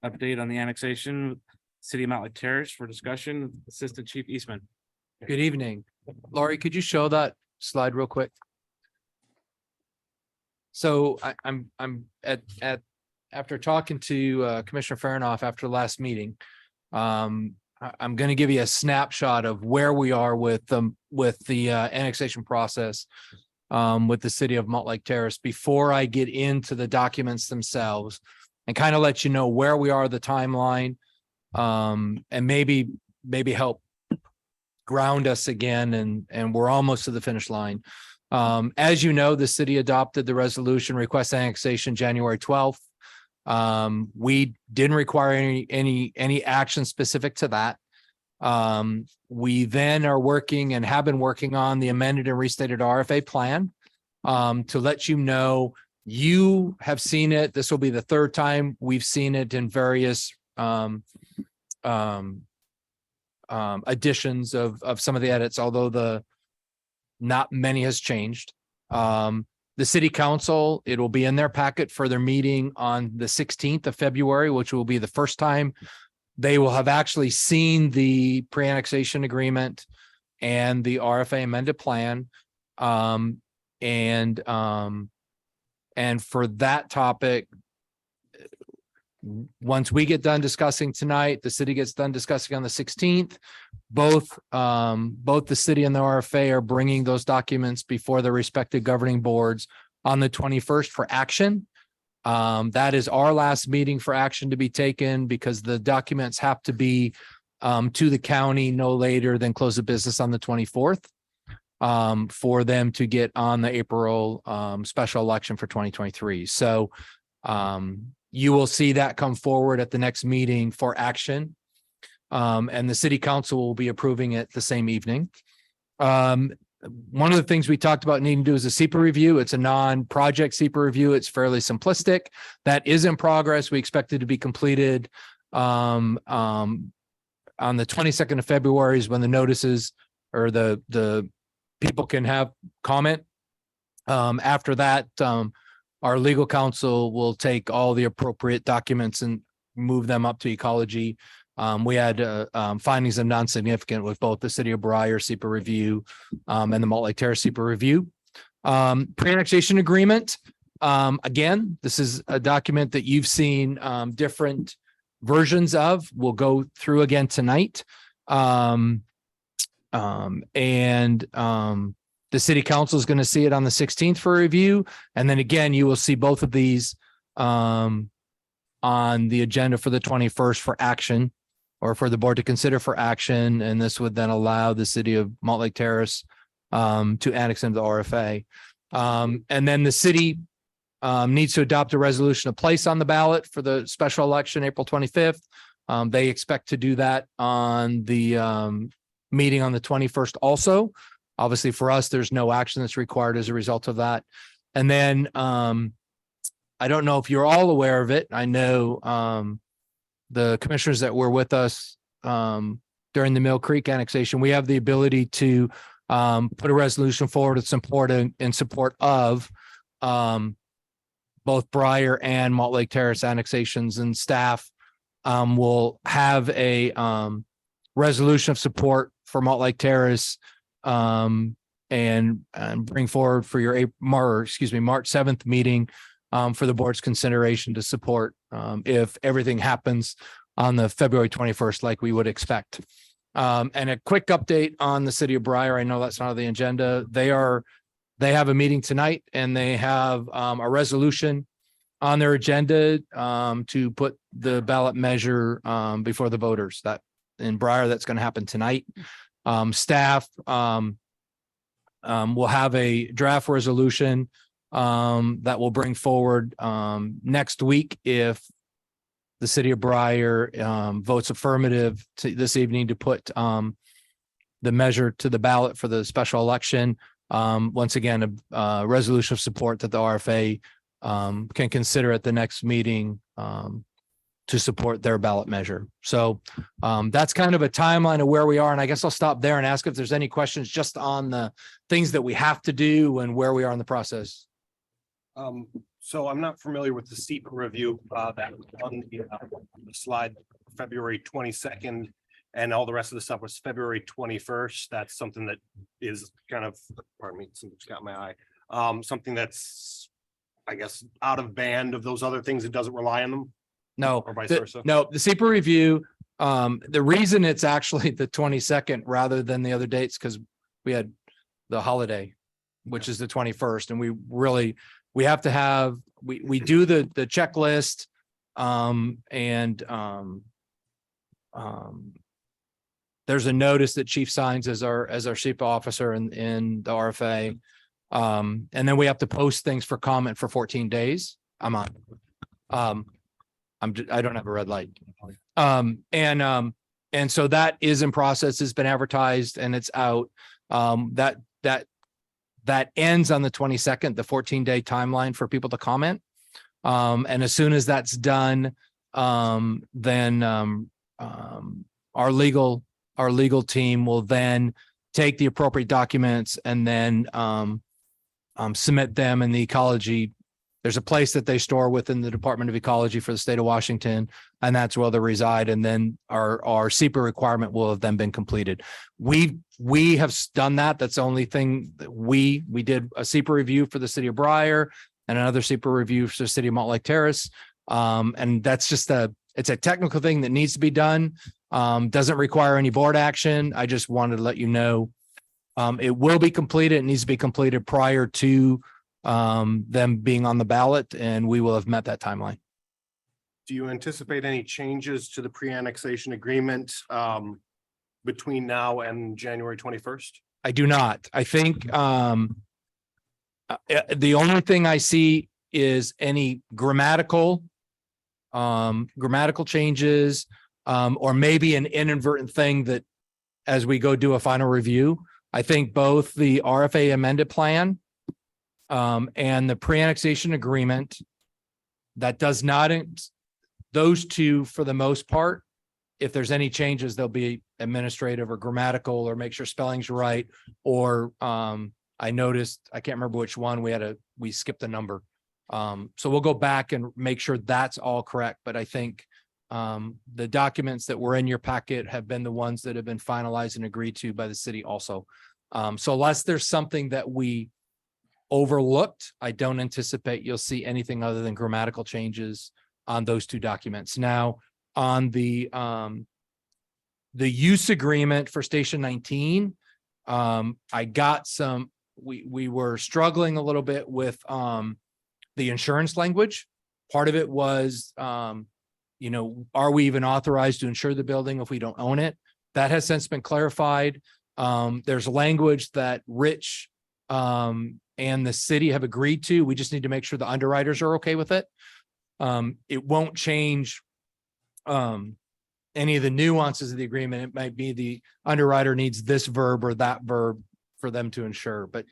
Speaker 1: Update on the annexation, City of Mountlake Terrace for discussion, Assistant Chief Eastman.
Speaker 14: Good evening. Laurie, could you show that slide real quick? So I'm after talking to Commissioner Farinoff after the last meeting, I'm going to give you a snapshot of where we are with the annexation process with the City of Mountlake Terrace before I get into the documents themselves, and kind of let you know where we are, the timeline, and maybe help ground us again, and we're almost to the finish line. As you know, the city adopted the resolution request annexation January 12th. We didn't require any action specific to that. We then are working and have been working on the amended and restated RFA plan to let you know. You have seen it. This will be the third time we've seen it in various additions of some of the edits, although not many has changed. The city council, it will be in their packet for their meeting on the 16th of February, which will be the first time they will have actually seen the pre-annexation agreement and the RFA amended plan. And for that topic, once we get done discussing tonight, the city gets done discussing on the 16th. Both the city and the RFA are bringing those documents before their respective governing boards on the 21st for action. That is our last meeting for action to be taken, because the documents have to be to the county no later than close of business on the 24th for them to get on the April special election for 2023. So you will see that come forward at the next meeting for action. And the city council will be approving it the same evening. One of the things we talked about needing to do is a SEPA review. It's a non-project SEPA review. It's fairly simplistic. That is in progress. We expect it to be completed on the 22nd of February is when the notices or the people can have comment. After that, our legal counsel will take all the appropriate documents and move them up to ecology. We had findings of non-significant with both the City of Briar SEPA review and the Mountlake Terrace SEPA review. Pre-annexation agreement. Again, this is a document that you've seen different versions of. We'll go through again tonight. The city council is going to see it on the 16th for review. And then again, you will see both of these on the agenda for the 21st for action, or for the board to consider for action. And this would then allow the City of Mountlake Terrace to annex into the RFA. And then the city needs to adopt a resolution to place on the ballot for the special election, April 25th. They expect to do that on the meeting on the 21st also. Obviously for us, there's no action that's required as a result of that. And then I don't know if you're all aware of it. I know the commissioners that were with us during the Mill Creek annexation, we have the ability to put a resolution forward in support of both Briar and Malt Lake Terrace annexations, and staff will have a resolution of support for Malt Lake Terrace and bring forward for your March 7th meeting for the board's consideration to support if everything happens on the February 21st, like we would expect. And a quick update on the city of Briar. I know that's not on the agenda. They have a meeting tonight, and they have a resolution on their agenda to put the ballot measure before the voters. That in Briar, that's going to happen tonight. Staff will have a draft resolution that will bring forward next week if the city of Briar votes affirmative this evening to put the measure to the ballot for the special election. Once again, a resolution of support that the RFA can consider at the next meeting to support their ballot measure. So that's kind of a timeline of where we are. And I guess I'll stop there and ask if there's any questions just on the things that we have to do and where we are in the process.
Speaker 6: So I'm not familiar with the SEPA review that was on the slide, February 22nd, and all the rest of the stuff was February 21st. That's something that is kind of, pardon me, something's got my eye. Something that's, I guess, out of band of those other things. It doesn't rely on them.
Speaker 14: No,
Speaker 6: or vice versa.
Speaker 14: No, the SEPA review, the reason it's actually the 22nd rather than the other dates, because we had the holiday, which is the 21st, and we have to have, we do the checklist and there's a notice that chief signs as our SEPA officer in the RFA. And then we have to post things for comment for 14 days. I don't have a red light. And so that is in process, it's been advertised and it's out. That ends on the 22nd, the 14-day timeline for people to comment. And as soon as that's done, then our legal team will then take the appropriate documents and then submit them in the ecology. There's a place that they store within the Department of Ecology for the state of Washington, and that's where they reside. And then our SEPA requirement will have then been completed. We have done that. That's the only thing that we did a SEPA review for the city of Briar and another SEPA review for the city of Malt Lake Terrace. And that's just it's a technical thing that needs to be done. Doesn't require any board action. I just wanted to let you know it will be completed. It needs to be completed prior to them being on the ballot, and we will have met that timeline.
Speaker 6: Do you anticipate any changes to the pre-annexation agreement between now and January 21st?
Speaker 14: I do not. I think the only thing I see is any grammatical changes or maybe an inadvertent thing that as we go do a final review. I think both the RFA amended plan and the pre-annexation agreement that does not, those two for the most part, if there's any changes, they'll be administrative or grammatical or make sure spelling's right. Or I noticed, I can't remember which one we skipped a number. So we'll go back and make sure that's all correct. But I think the documents that were in your packet have been the ones that have been finalized and agreed to by the city also. So unless there's something that we overlooked, I don't anticipate you'll see anything other than grammatical changes on those two documents. Now, on the use agreement for Station 19, I got some, we were struggling a little bit with the insurance language. Part of it was, are we even authorized to insure the building if we don't own it? That has since been clarified. There's language that Rich and the city have agreed to. We just need to make sure the underwriters are okay with it. It won't change any of the nuances of the agreement. It might be the underwriter needs this verb or that verb for them to insure. But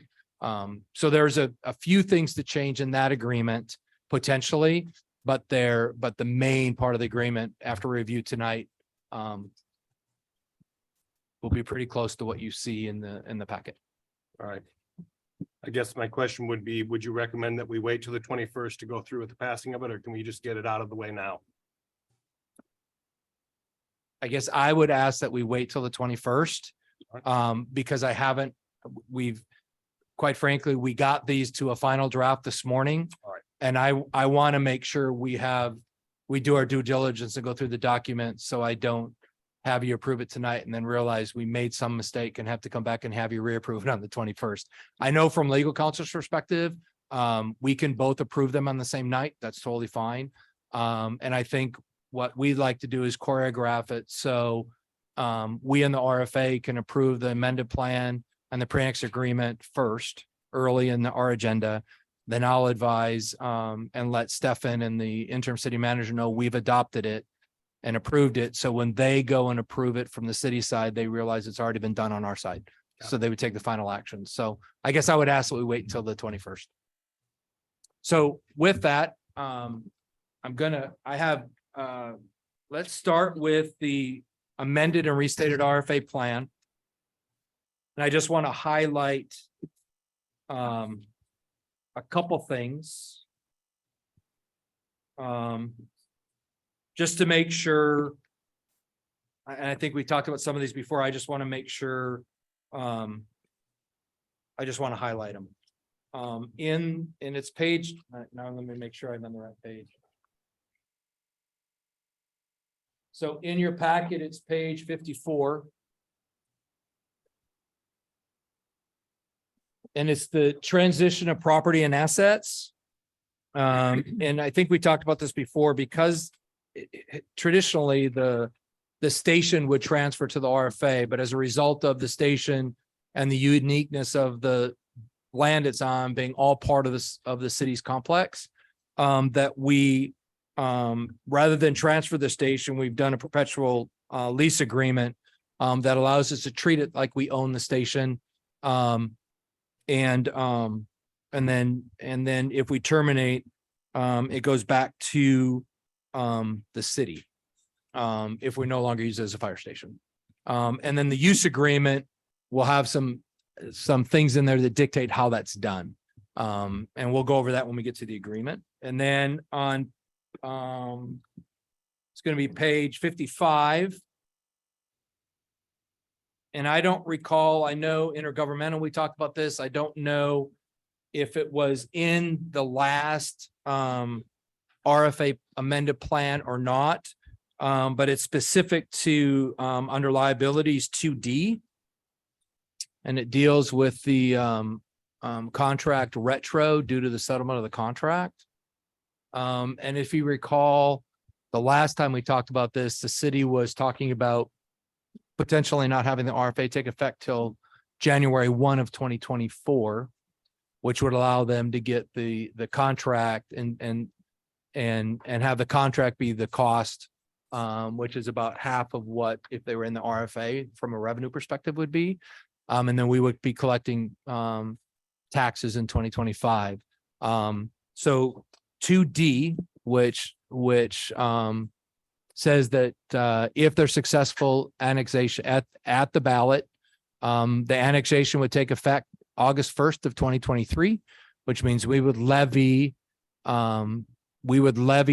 Speaker 14: so there's a few things to change in that agreement. potentially, but the main part of the agreement after review tonight will be pretty close to what you see in the packet.
Speaker 6: All right. I guess my question would be, would you recommend that we wait till the 21st to go through with the passing of it, or can we just get it out of the way now?
Speaker 14: I guess I would ask that we wait till the 21st. Because we've, quite frankly, we got these to a final draft this morning.
Speaker 6: All right.
Speaker 14: And I want to make sure we do our due diligence and go through the documents, so I don't have you approve it tonight and then realize we made some mistake and have to come back and have you reapprove it on the 21st. I know from legal counsel's perspective, we can both approve them on the same night. That's totally fine. And I think what we'd like to do is choreograph it so we in the RFA can approve the amended plan and the pre-annex agreement first, early in our agenda. Then I'll advise and let Stefan and the interim city manager know we've adopted it and approved it. So when they go and approve it from the city side, they realize it's already been done on our side. So they would take the final action. So I guess I would ask that we wait until the 21st. So with that, let's start with the amended and restated RFA plan. And I just want to highlight a couple things. Just to make sure, and I think we talked about some of these before, I just want to make sure, I just want to highlight them. In its page, now let me make sure I'm on the right page. So in your packet, it's page 54. And it's the transition of property and assets. And I think we talked about this before, because traditionally the station would transfer to the RFA, but as a result of the station and the uniqueness of the land it's on being all part of the city's complex, that we, rather than transfer the station, we've done a perpetual lease agreement that allows us to treat it like we own the station. And then if we terminate, it goes back to the city, if we no longer use it as a fire station. And then the use agreement will have some things in there that dictate how that's done. And we'll go over that when we get to the agreement. And then on it's going to be page 55. And I don't recall, I know intergovernmental, we talked about this. I don't know if it was in the last RFA amended plan or not, but it's specific to under liabilities 2D. And it deals with the contract retro due to the settlement of the contract. And if you recall, the last time we talked about this, the city was talking about potentially not having the RFA take effect till January 1 of 2024, which would allow them to get the contract and have the contract be the cost, which is about half of what if they were in the RFA from a revenue perspective would be. And then we would be collecting taxes in 2025. So 2D, which says that if they're successful annexation at the ballot, the annexation would take effect August 1st of 2023, which means we would levy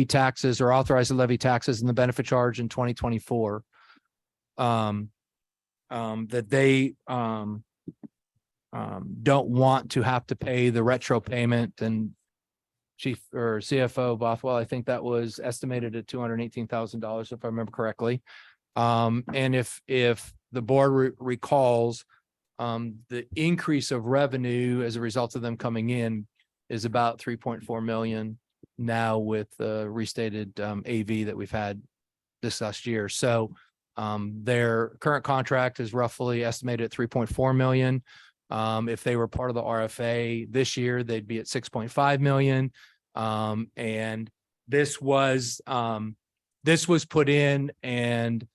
Speaker 14: taxes or authorize to levy taxes in the benefit charge in 2024. That they don't want to have to pay the retro payment, and Chief or CFO Bothwell, I think that was estimated at $218,000 if I remember correctly. And if the board recalls, the increase of revenue as a result of them coming in is about 3.4 million now with the restated AV that we've had this last year. So their current contract is roughly estimated at 3.4 million. If they were part of the RFA this year, they'd be at 6.5 million. And this was put in and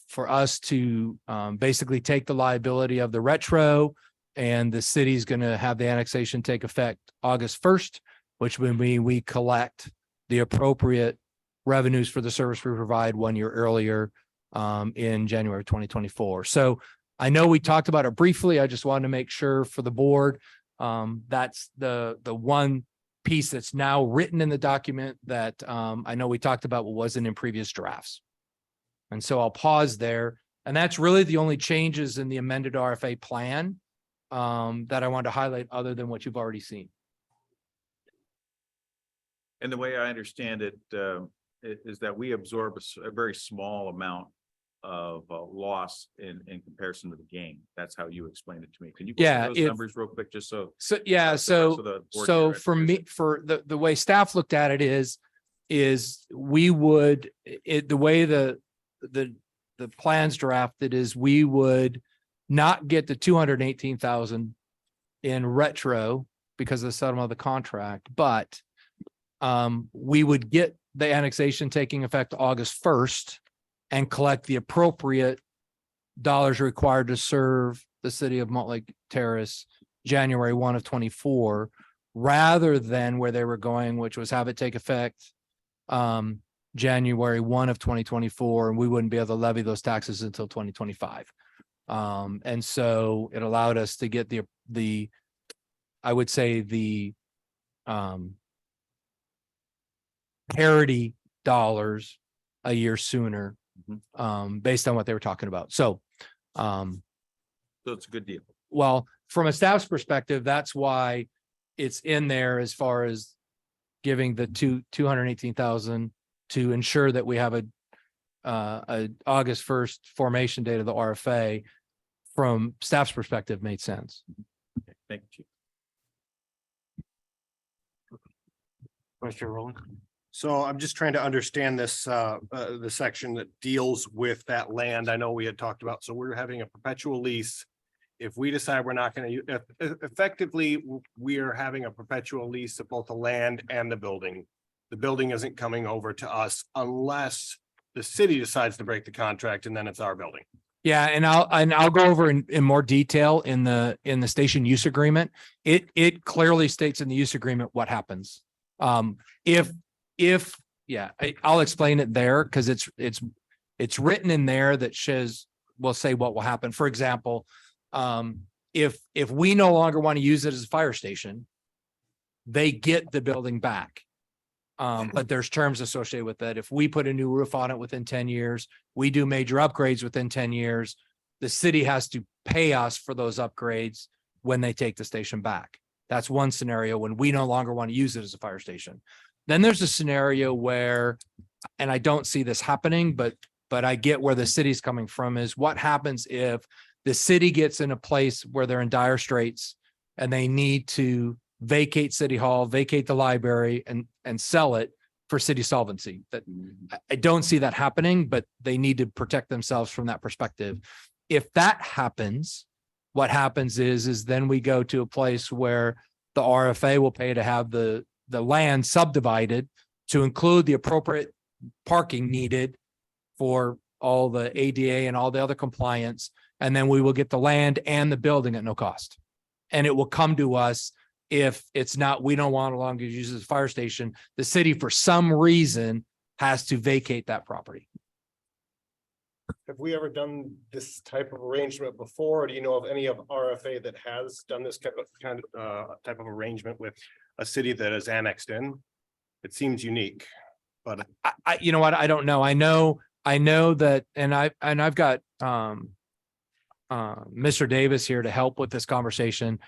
Speaker 14: for us to basically take the liability of the retro, and the city's going to have the annexation take effect August 1st. which would mean we collect the appropriate revenues for the service we provide 1 year earlier in January 2024. So I know we talked about it briefly. I just wanted to make sure for the board, that's the one piece that's now written in the document that I know we talked about what wasn't in previous drafts. And so I'll pause there. And that's really the only changes in the amended RFA plan that I wanted to highlight other than what you've already seen.
Speaker 12: And the way I understand it, is that we absorb a very small amount of loss in comparison to the gain. That's how you explained it to me. Can you go
Speaker 14: Yeah,
Speaker 12: through those numbers real quick, just so?
Speaker 14: So, yeah,
Speaker 12: the board
Speaker 14: for me, for the way staff looked at it is we would, the way the plans drafted is we would not get the 218,000 in retro because of the settlement of the contract, but we would get the annexation taking effect August 1st and collect the appropriate dollars required to serve the city of Montlake Terrace January 1 of 24, rather than where they were going, which was have it take effect January 1 of 2024, and we wouldn't be able to levy those taxes until 2025. And so it allowed us to get the I would say the parity dollars a year sooner, based on what they were talking about. So
Speaker 12: it's a good deal.
Speaker 14: well, from a staff's perspective, that's why it's in there as far as giving the 218,000 to ensure that we have a August 1st formation date of the RFA. From staff's perspective, made sense.
Speaker 12: Okay, thank you.
Speaker 1: Commissioner Rowland?
Speaker 6: So I'm just trying to understand this, the section that deals with that land. I know we had talked about, so we're having a perpetual lease. If we decide we're not going to, effectively, we are having a perpetual lease of both the land and the building. The building isn't coming over to us unless the city decides to break the contract, and then it's our building.
Speaker 14: Yeah, and I'll go over in more detail in the station use agreement. It clearly states in the use agreement what happens. I'll explain it there because it's written in there that says we'll say what will happen. For example, if we no longer want to use it as a fire station, they get the building back. But there's terms associated with that. If we put a new roof on it within 10 years, we do major upgrades within 10 years, the city has to pay us for those upgrades when they take the station back. That's one scenario when we no longer want to use it as a fire station. Then there's a scenario where, and I don't see this happening, but I get where the city's coming from, is what happens if the city gets in a place where they're in dire straits and they need to vacate City Hall, vacate the library and sell it for city solvency. That I don't see that happening, but they need to protect themselves from that perspective. If that happens, what happens is then we go to a place where the RFA will pay to have the land subdivided to include the appropriate parking needed for all the ADA and all the other compliance. And then we will get the land and the building at no cost. And it will come to us if it's not, we don't want to longer use it as a fire station. The city, for some reason, has to vacate that property.
Speaker 6: Have we ever done this type of arrangement before? Or do you know of any of RFA that has done this type of arrangement with a city that is annexed in? It seems unique, but
Speaker 14: I you know what? I don't know. I know that, and I've got Mr. Davis here to help with this conversation.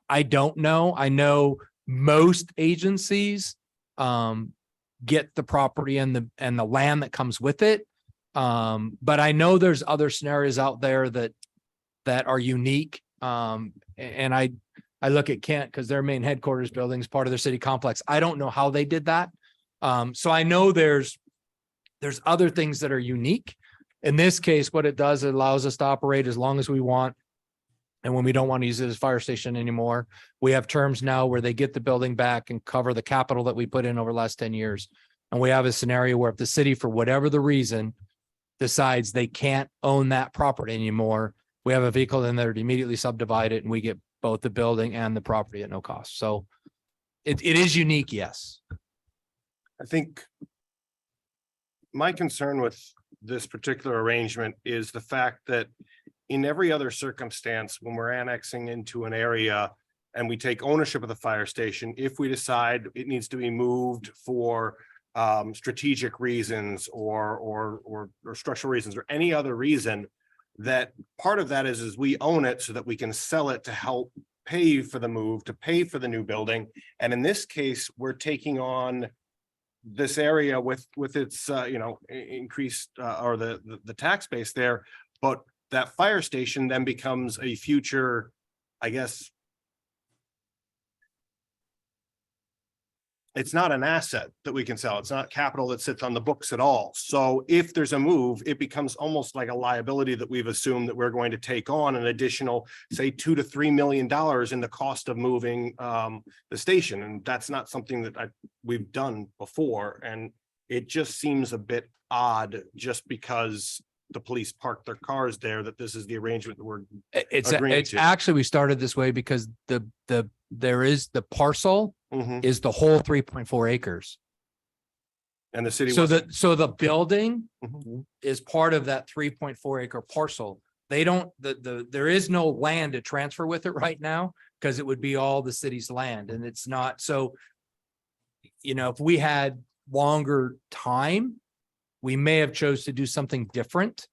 Speaker 14: I don't know. I know most agencies get the property and the land that comes with it. But I know there's other scenarios out there that are unique. And I look at Kent because their main headquarters building is part of their city complex. I don't know how they did that. So I know there's other things that are unique. In this case, what it does, it allows us to operate as long as we want. And when we don't want to use it as a fire station anymore, we have terms now where they get the building back and cover the capital that we put in over the last 10 years. And we have a scenario where if the city, for whatever the reason, decides they can't own that property anymore, we have a vehicle in there to immediately subdivide it and we get both the building and the property at no cost. So it is unique, yes.
Speaker 6: I think my concern with this particular arrangement is the fact that in every other circumstance, when we're annexing into an area and we take ownership of the fire station, if we decide it needs to be moved for strategic reasons or structural reasons or any other reason, that part of that is we own it so that we can sell it to help pay for the move, to pay for the new building. And in this case, we're taking on this area with its increased or the tax base there, but that fire station then becomes a future, I guess. It's not an asset that we can sell. It's not capital that sits on the books at all. So if there's a move, it becomes almost like a liability that we've assumed that we're going to take on an additional, say, $2 to $3 million in the cost of moving the station. And that's not something that we've done before. And it just seems a bit odd just because the police park their cars there, that this is the arrangement that we're
Speaker 14: It's
Speaker 6: agreeing to.
Speaker 14: actually, we started this way because there is the parcel
Speaker 6: Mhm.
Speaker 14: is the whole 3.4 acres.
Speaker 6: And the city.
Speaker 14: So
Speaker 6: wasn't-
Speaker 14: so the building
Speaker 6: Mhm.
Speaker 14: is part of that 3.4 acre parcel. They don't, there is no land to transfer with it right now because it would be all the city's land and it's not. So, if we had longer time, we may have chose to do something different.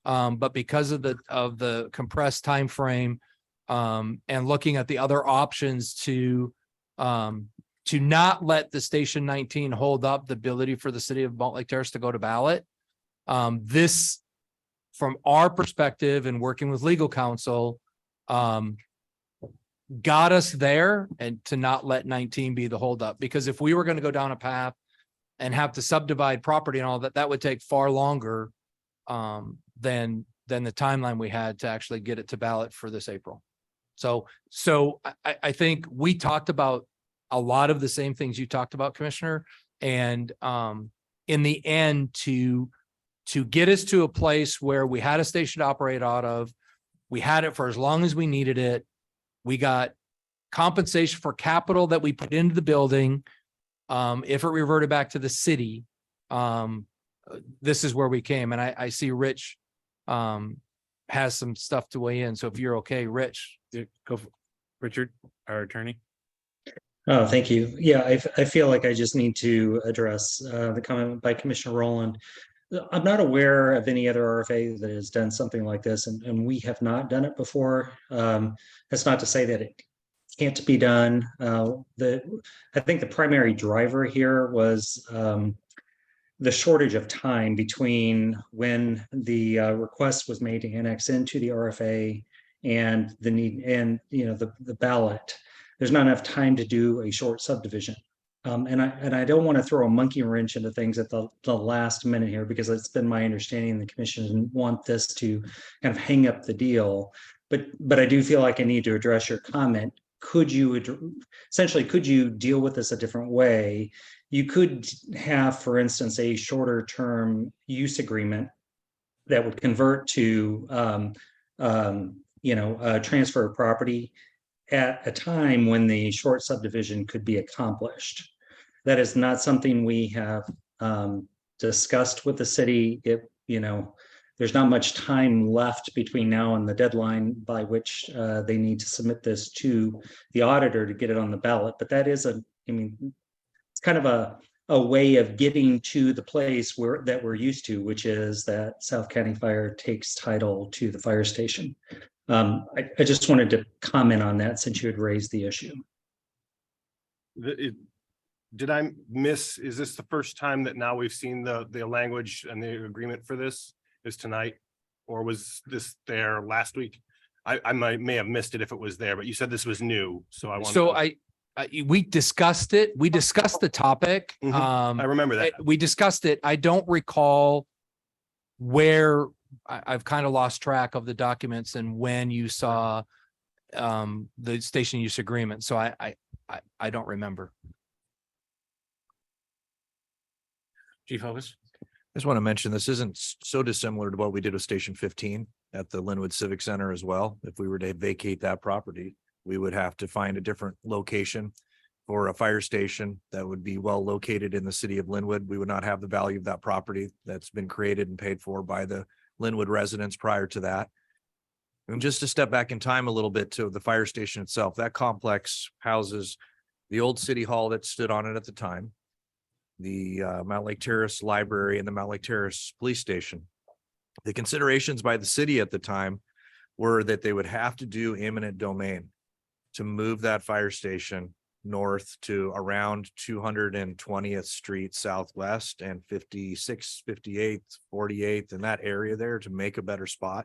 Speaker 14: But because of the compressed time frame, and looking at the other options to not let the Station 19 hold up the ability for the city of Montlake Terrace to go to ballot. This, from our perspective and working with legal counsel, got us there and to not let 19 be the holdup. Because if we were going to go down a path and have to subdivide property and all that, that would take far longer than the timeline we had to actually get it to ballot for this April. So I think we talked about a lot of the same things you talked about, Commissioner, and in the end, to get us to a place where we had a station to operate out of, we had it for as long as we needed it. We got compensation for capital that we put into the building. If it reverted back to the city, this is where we came. And I see Rich has some stuff to weigh in. So if you're okay, Rich.
Speaker 1: Go for Richard, our attorney.
Speaker 15: Oh, thank you. Yeah, I feel like I just need to address the comment by Commissioner Rowland. I'm not aware of any other RFA that has done something like this, and we have not done it before. That's not to say that it can't be done. I think the primary driver here was the shortage of time between when the request was made to annex into the RFA and the need and the ballot. There's not enough time to do a short subdivision. And I don't want to throw a monkey wrench into things at the last minute here, because it's been my understanding the commission didn't want this to kind of hang up the deal. But I do feel like I need to address your comment. Could you deal with this a different way? You could have, for instance, a shorter term use agreement that would convert to transfer of property at a time when the short subdivision could be accomplished. That is not something we have discussed with the city. There's not much time left between now and the deadline by which they need to submit this to the auditor to get it on the ballot. But that is it's kind of a way of getting to the place that we're used to, which is that South County Fire takes title to the fire station. I just wanted to comment on that since you had raised the issue.
Speaker 6: Did I miss, is this the first time that now we've seen the language and the agreement for this is tonight? Or was this there last week? I may have missed it if it was there, but you said this was new, so I wanted.
Speaker 14: So we discussed it. We discussed the topic.
Speaker 6: I remember that.
Speaker 14: We discussed it. I don't recall where I've kind of lost track of the documents and when you saw the station use agreement. So I don't remember.
Speaker 1: Chief Hovis.
Speaker 7: I just want to mention, this isn't so dissimilar to what we did with Station 15 at the Linwood Civic Center as well. If we were to vacate that property, we would have to find a different location for a fire station that would be well located in the city of Linwood. We would not have the value of that property that's been created and paid for by the Linwood residents prior to that. And just to step back in time a little bit to the fire station itself, that complex houses the old city hall that stood on it at the time, the Mount Lake Terrace Library and the Mount Lake Terrace Police Station. The considerations by the city at the time were that they would have to do eminent domain to move that fire station north to around 220th Street Southwest and 56th, 58th, 48th, in that area there to make a better spot.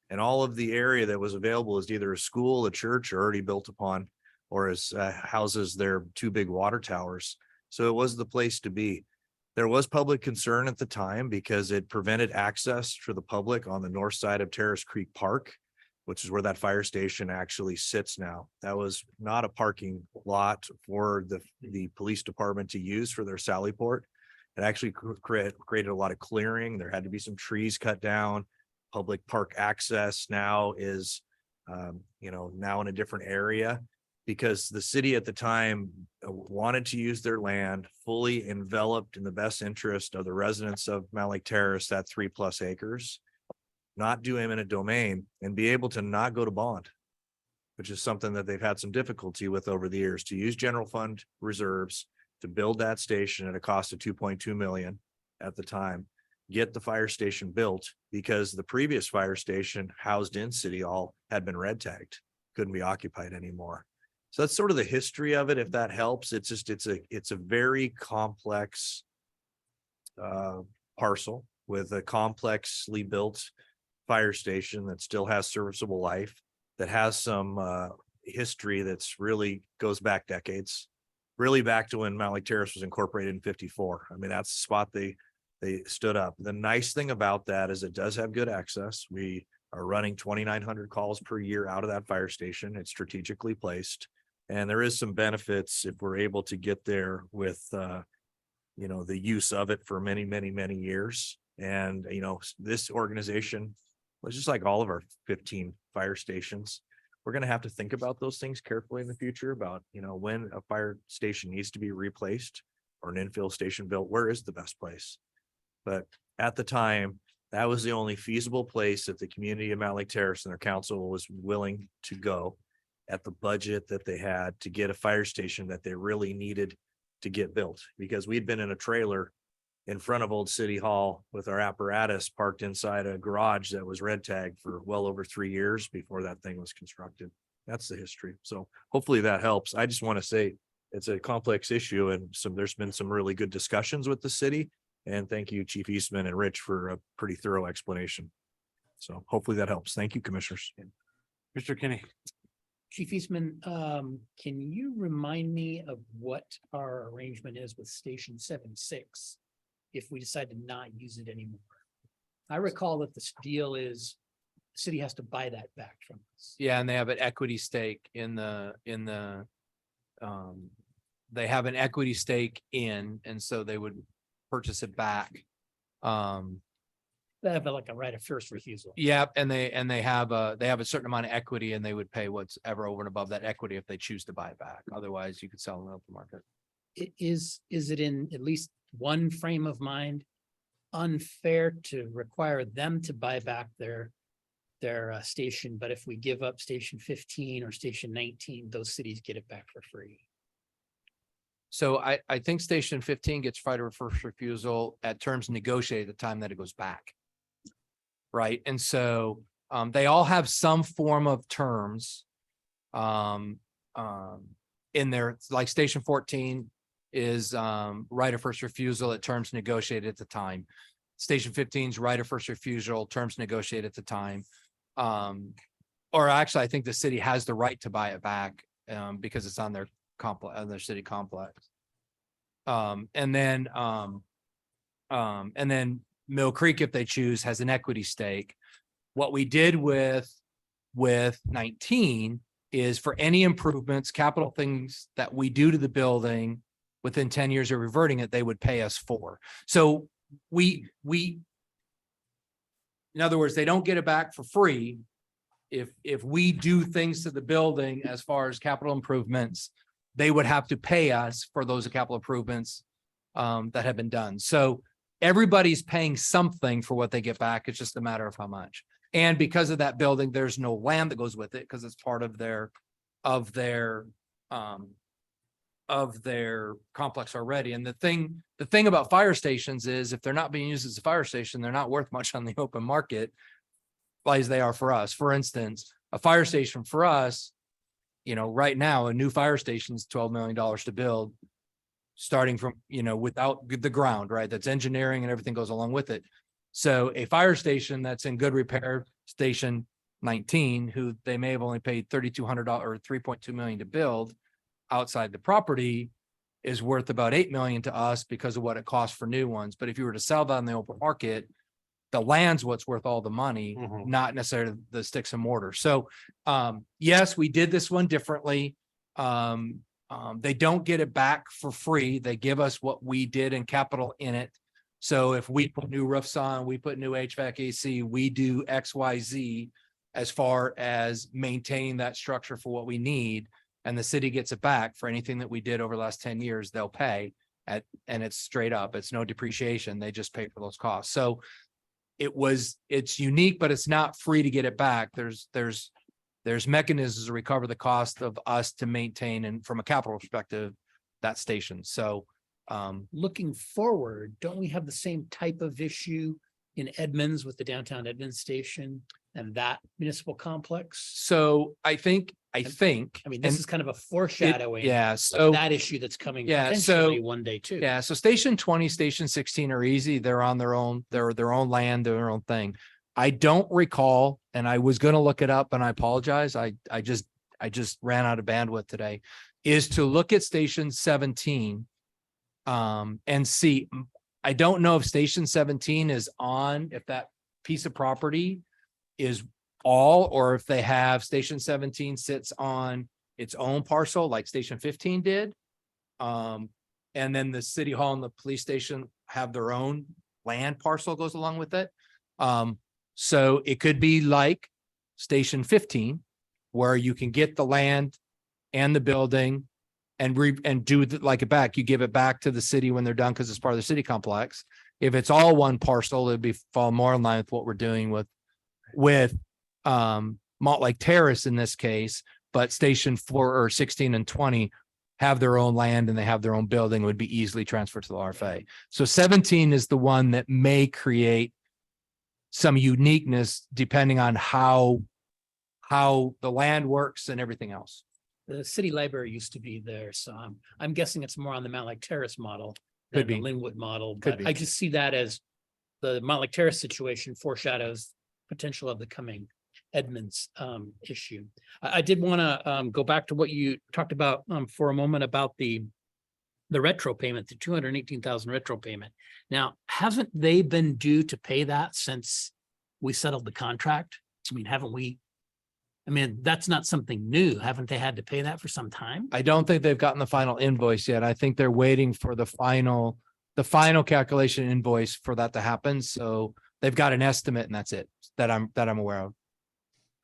Speaker 7: And all of the area that was available is either a school, a church already built upon, or as houses their two big water towers. So it was the place to be. There was public concern at the time because it prevented access for the public on the north side of Terrace Creek Park, which is where that fire station actually sits now. That was not a parking lot for the police department to use for their Sally Port. It actually created a lot of clearing. There had to be some trees cut down. Public park access now is, now in a different area, because the city at the time wanted to use their land fully enveloped in the best interest of the residents of Mount Lake Terrace, that 3+ acres, not do eminent domain, and be able to not go to bond, which is something that they've had some difficulty with over the years, to use general fund reserves to build that station at a cost of 2.2 million at the time, get the fire station built, because the previous fire station housed in City Hall had been red tagged, couldn't be occupied anymore. So that's sort of the history of it. If that helps, it's a very complex parcel with a complexly built fire station that still has serviceable life, that has some history that's really goes back decades, really back to when Mount Lake Terrace was incorporated in 54. I mean, that's the spot they stood up. The nice thing about that is it does have good access. We are running 2,900 calls per year out of that fire station. It's strategically placed. And there is some benefits if we're able to get there with, the use of it for many, many, many years. And, this organization was just like all of our 15 fire stations. We're going to have to think about those things carefully in the future about, when a fire station needs to be replaced or an infill station built, where is the best place? But at the time, that was the only feasible place that the community of Mount Lake Terrace and their council was willing to go at the budget that they had to get a fire station that they really needed to get built, because we'd been in a trailer in front of Old City Hall with our apparatus parked inside a garage that was red tagged for well over 3 years before that thing was constructed. That's the history. So hopefully that helps. I just want to say it's a complex issue, and there's been some really good discussions with the city. And thank you, Chief Eastman and Rich, for a pretty thorough explanation. So hopefully that helps. Thank you, commissioners.
Speaker 1: Mr. Kinney.
Speaker 3: Chief Eastman, can you remind me of what our arrangement is with Station 76 if we decide to not use it anymore? I recall that the deal is the city has to buy that back from us.
Speaker 14: Yeah, and they have an equity stake they have an equity stake and so they would purchase it back.
Speaker 3: They have like a right of first refusal.
Speaker 14: Yep, and they have a certain amount of equity, and they would pay what's ever over and above that equity if they choose to buy it back. Otherwise, you could sell in the open market.
Speaker 3: Is it in at least one frame of mind unfair to require them to buy back their station, but if we give up Station 15 or Station 19, those cities get it back for free?
Speaker 14: So I think Station 15 gets right of first refusal at terms negotiated at the time that it goes back. Right, and so they all have some form of terms in there, like Station 14 is right of first refusal at terms negotiated at the time. Station 15's right of first refusal, terms negotiated at the time. Or actually, I think the city has the right to buy it back because it's on their complex, on their city complex. And then Mill Creek, if they choose, has an equity stake. What we did with 19 is for any improvements, capital things that we do to the building within 10 years of reverting it, they would pay us for. So we, in other words, they don't get it back for free. If we do things to the building as far as capital improvements, they would have to pay us for those capital improvements that have been done. So everybody's paying something for what they get back. It's just a matter of how much. And because of that building, there's no land that goes with it because it's part of their complex already. And the thing about fire stations is if they're not being used as a fire station, they're not worth much on the open market as they are for us. For instance, a fire station for us, right now, a new fire station is $12 million to build, starting from, without the ground, right? That's engineering and everything goes along with it. So a fire station that's in good repair, station 19, who they may have only paid $3,200 or $3.2 million to build outside the property, is worth about $8 million to us because of what it costs for new ones. But if you were to sell that in the open market, the land's what's worth all the money, not necessarily the sticks and mortar. So yes, we did this one differently. They don't get it back for free. They give us what we did in capital in it. So if we put new roofs on, we put new HVAC AC, we do XYZ as far as maintaining that structure for what we need. And the city gets it back for anything that we did over the last 10 years, they'll pay and it's straight up. It's no depreciation. They just pay for those costs. So it's unique, but it's not free to get it back. There's mechanisms to recover the cost of us to maintain, and from a capital perspective, that station. So
Speaker 3: looking forward, don't we have the same type of issue in Edmonds with the downtown Edmonds station and that municipal complex?
Speaker 14: So I think,
Speaker 3: this is kind of a foreshadowing.
Speaker 14: So
Speaker 3: of that issue that's coming potentially one day too.
Speaker 14: Yeah. So station 20, station 16 are easy. They're on their own, they're their own land, their own thing. I don't recall, and I was going to look it up and I apologize. I just ran out of bandwidth today, is to look at station 17 and see. I don't know if station 17 is on, if that piece of property is all, or if they have station 17 sits on its own parcel like station 15 did. And then the city hall and the police station have their own land parcel goes along with it. So it could be like station 15, where you can get the land and the building and do like it back. You give it back to the city when they're done because it's part of the city complex. If it's all one parcel, it'd be fall more in line with what we're doing with Montlake Terrace in this case, but station 4 or 16 and 20 have their own land and they have their own building, would be easily transferred to the RFA. So 17 is the one that may create some uniqueness depending on how the land works and everything else.
Speaker 3: The city library used to be there, so I'm guessing it's more on the Montlake Terrace model
Speaker 14: Could
Speaker 3: than the
Speaker 14: be.
Speaker 3: Linwood model.
Speaker 14: Could
Speaker 3: But
Speaker 14: be.
Speaker 3: I just see that as the Montlake Terrace situation foreshadows potential of the coming Edmonds issue. I did want to go back to what you talked about for a moment about the retro payment, the 218,000 retro payment. Now, haven't they been due to pay that since we settled the contract? I mean, haven't we? I mean, that's not something new. Haven't they had to pay that for some time?
Speaker 14: I don't think they've gotten the final invoice yet. I think they're waiting for the final calculation invoice for that to happen. So they've got an estimate and that's it that I'm aware of.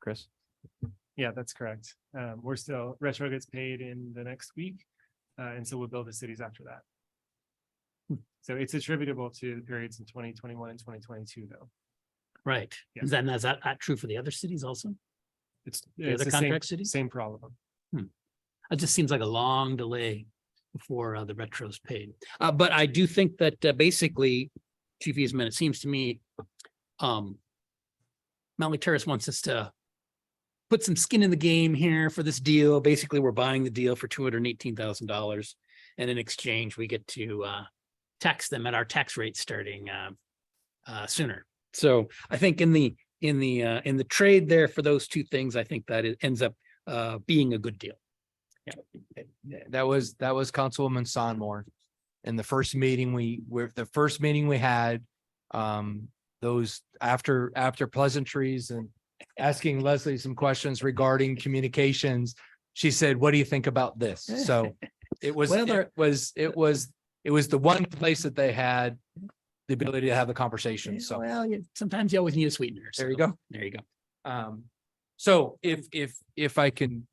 Speaker 14: Chris?
Speaker 13: Yeah, that's correct. Retro gets paid in the next week. And so we'll bill the cities after that. So it's attributable to the periods in 2021 and 2022 though.
Speaker 3: Right.
Speaker 13: Yeah.
Speaker 3: Is that true for the other cities also?
Speaker 13: It's
Speaker 3: other
Speaker 13: the
Speaker 3: contract cities?
Speaker 13: same problem.
Speaker 3: It just seems like a long delay before the retro's paid. But I do think that basically, Chief Eastman, it seems to me, Montlake Terrace wants us to put some skin in the game here for this deal. Basically, we're buying the deal for $218,000. And in exchange, we get to tax them at our tax rate starting sooner. So I think in the trade there for those two things, I think that it ends up being a good deal.
Speaker 14: Yeah. That was Councilwoman Sonmore. In the first meeting we had, those after pleasantries and asking Leslie some questions regarding communications, she said, "What do you think about this?" So it was the one place that they had the ability to have the conversation. So
Speaker 3: Sometimes you always need a sweetener.
Speaker 14: There you go.
Speaker 3: There you go.
Speaker 14: So if I can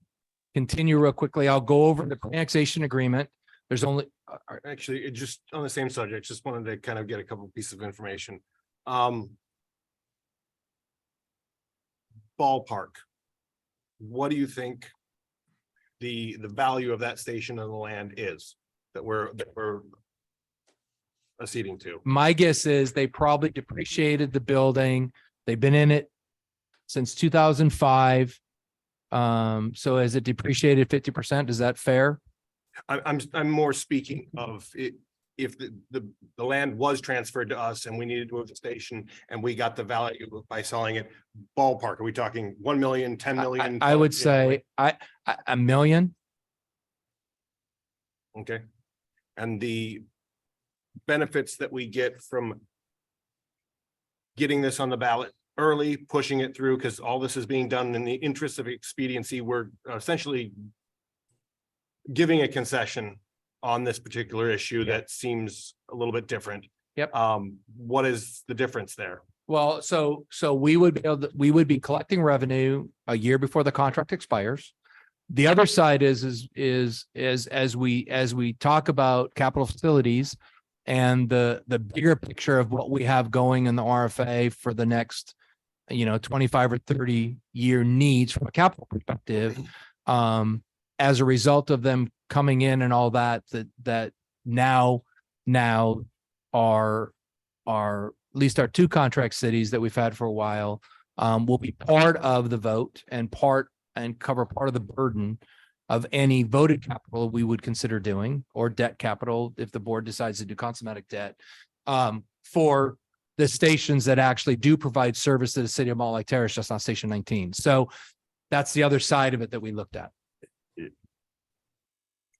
Speaker 14: continue real quickly. I'll go over the annexation agreement. There's only,
Speaker 6: Actually, it just on the same subject, just wanted to kind of get a couple pieces of information. Ballpark. What do you think the value of that station on the land is that we're acceding to?
Speaker 14: my guess is they probably depreciated the building. They've been in it since 2005. So has it depreciated 50%? Is that fair?
Speaker 6: I'm more speaking of it. If the land was transferred to us and we needed to move the station and we got the value by selling it, ballpark, are we talking 1 million, 10 million?
Speaker 14: I would say a million.
Speaker 6: Okay. And the benefits that we get from getting this on the ballot early, pushing it through, because all this is being done in the interest of expediency, we're essentially giving a concession on this particular issue that seems a little bit different.
Speaker 14: Yep.
Speaker 6: What is the difference there?
Speaker 14: Well, so we would be able to, we would be collecting revenue a year before the contract expires. The other side is as we talk about capital facilities and the bigger picture of what we have going in the RFA for the next, 25 or 30 year needs from a capital perspective. As a result of them coming in and all that now are at least our two contract cities that we've had for a while, will be part of the vote and cover part of the burden of any voted capital we would consider doing, or debt capital if the board decides to do consummate debt, for the stations that actually do provide service to the city of Malt Lake Terrace, just not Station 19. So that's the other side of it that we looked at.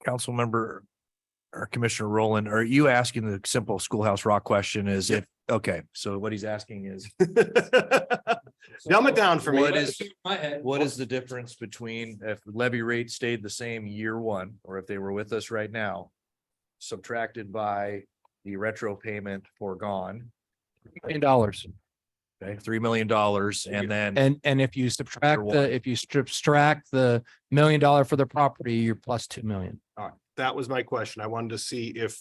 Speaker 7: Council member or Commissioner Rowland, are you asking the simple Schoolhouse Rock question is if, okay, so what he's asking is.
Speaker 6: Dumb it down for me.
Speaker 7: What is the difference between if levy rate stayed the same year one, or if they were with us right now, subtracted by the retro payment foregone?
Speaker 14: $1 million.
Speaker 7: Okay, $3 million, and then.
Speaker 14: And if you subtract the $1 million for the property, you're plus 2 million.
Speaker 6: All right, that was my question. I wanted to see if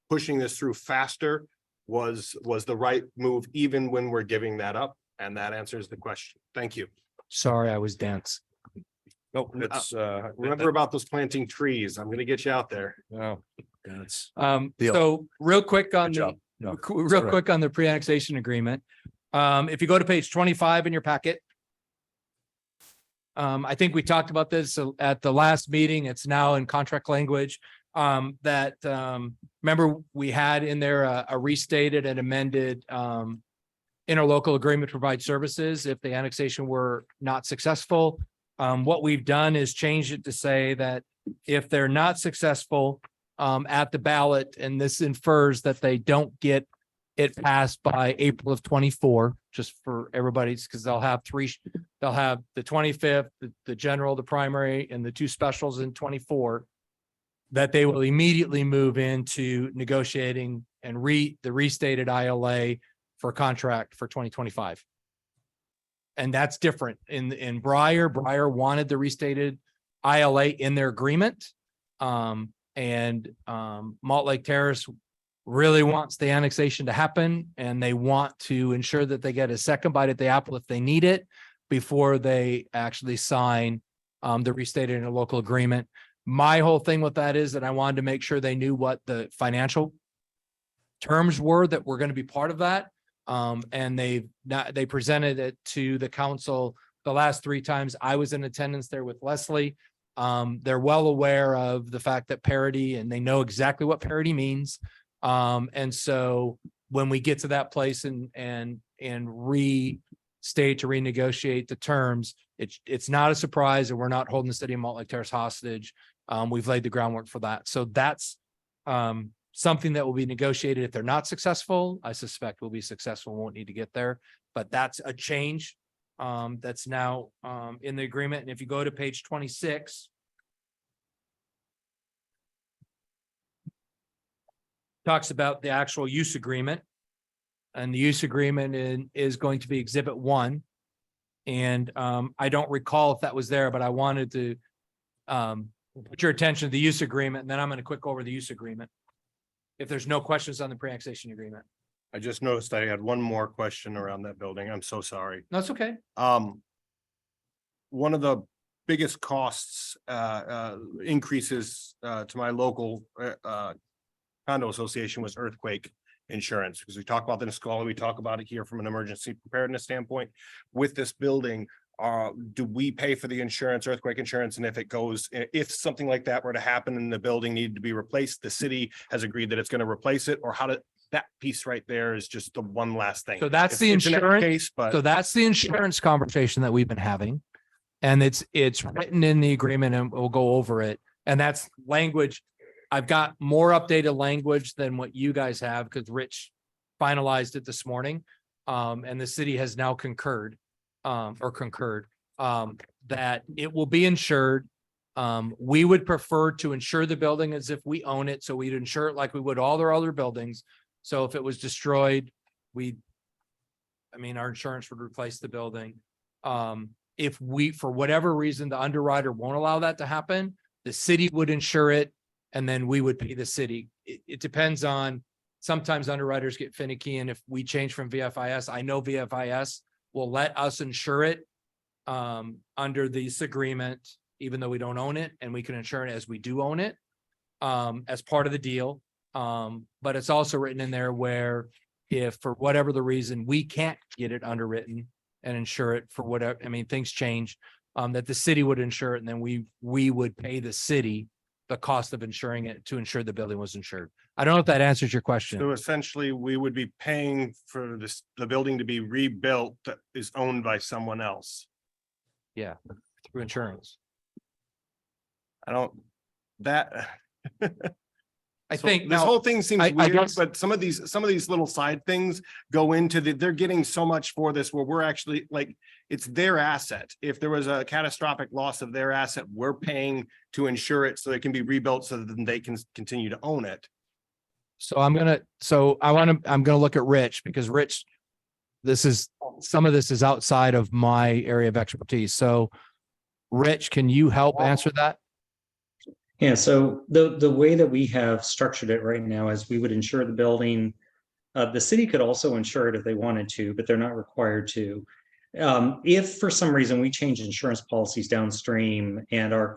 Speaker 6: pushing this through faster was the right move, even when we're giving that up. And that answers the question. Thank you.
Speaker 14: Sorry, I was dense.
Speaker 7: No, it's
Speaker 6: remember about those planting trees. I'm gonna get you out there.
Speaker 7: No, that's
Speaker 14: So real quick on
Speaker 7: job.
Speaker 14: quick on the pre-annexation agreement. If you go to page 25 in your packet. I think we talked about this at the last meeting. It's now in contract language. Remember we had in there a restated and amended interlocal agreement to provide services if the annexation were not successful. What we've done is change it to say that if they're not successful at the ballot, and this infers that they don't get it passed by April of 24, just for everybody's, because they'll have the 25th, the general, the primary, and the two specials in 24, that they will immediately move into negotiating and the restated ILA for contract for 2025. And that's different in Breyer wanted the restated ILA in their agreement. And Malt Lake Terrace really wants the annexation to happen, and they want to ensure that they get a second bite at the apple if they need it before they actually sign the restated interlocal agreement. My whole thing with that is that I wanted to make sure they knew what the financial terms were that were going to be part of that. And they presented it to the council the last 3 times I was in attendance there with Leslie. They're well aware of the fact that parity, and they know exactly what parity means. And so when we get to that place and restate to renegotiate the terms, it's not a surprise, and we're not holding the city of Malt Lake Terrace hostage. We've laid the groundwork for that. So that's something that will be negotiated. If they're not successful, I suspect we'll be successful, won't need to get there, but that's a change that's now in the agreement. And if you go to page 26, talks about the actual use agreement, and the use agreement is going to be Exhibit 1. And I don't recall if that was there, but I wanted to put your attention to the use agreement, and then I'm going to quick over the use agreement. If there's no questions on the pre-annexation agreement.
Speaker 6: I just noticed I had one more question around that building. I'm so sorry.
Speaker 14: No, it's okay.
Speaker 6: One of the biggest costs, increases, to my local, condo association was earthquake insurance, because we talk about that in Scholar, we talk about it here from an emergency preparedness standpoint. With this building, do we pay for the insurance, earthquake insurance? And if it goes, if something like that were to happen and the building needed to be replaced, the city has agreed that it's going to replace it, or how to, that piece right there is just the one last thing.
Speaker 14: So that's the
Speaker 6: It's an
Speaker 14: insurance.
Speaker 6: case, but
Speaker 14: So that's the insurance conversation that we've been having. And it's written in the agreement, and we'll go over it. And that's language. I've got more updated language than what you guys have, because Rich finalized it this morning. And the city has now concurred that it will be insured. We would prefer to insure the building as if we own it. So we'd insure it like we would all their other buildings. So if it was destroyed, our insurance would replace the building. If we, for whatever reason, the underwriter won't allow that to happen, the city would insure it, and then we would pay the city. It depends on, sometimes underwriters get finicky, and if we change from VFIS, I know VFIS will let us insure it under this agreement, even though we don't own it, and we can insure it as we do own it as part of the deal. But it's also written in there where if for whatever the reason we can't get it underwritten and insure it for whatever, things change, that the city would insure it, and then we would pay the city the cost of insuring it to ensure the building was insured. I don't know if that answers your question.
Speaker 6: so essentially we would be paying for this, the building to be rebuilt that is owned by someone else.
Speaker 14: Yeah, through insurance.
Speaker 6: I don't, that.
Speaker 14: I think
Speaker 6: this
Speaker 14: now,
Speaker 6: whole thing seems
Speaker 14: I
Speaker 6: weird,
Speaker 14: guess-
Speaker 6: but some of these little side things go into they're getting so much for this, where we're actually like, it's their asset. If there was a catastrophic loss of their asset, we're paying to insure it so it can be rebuilt so that they can continue to own it.
Speaker 14: So I'm gonna look at Rich, because Rich, some of this is outside of my area of expertise. So Rich, can you help answer that?
Speaker 15: Yeah, so the way that we have structured it right now is we would insure the building. The city could also insure it if they wanted to, but they're not required to. If for some reason we change insurance policies downstream and our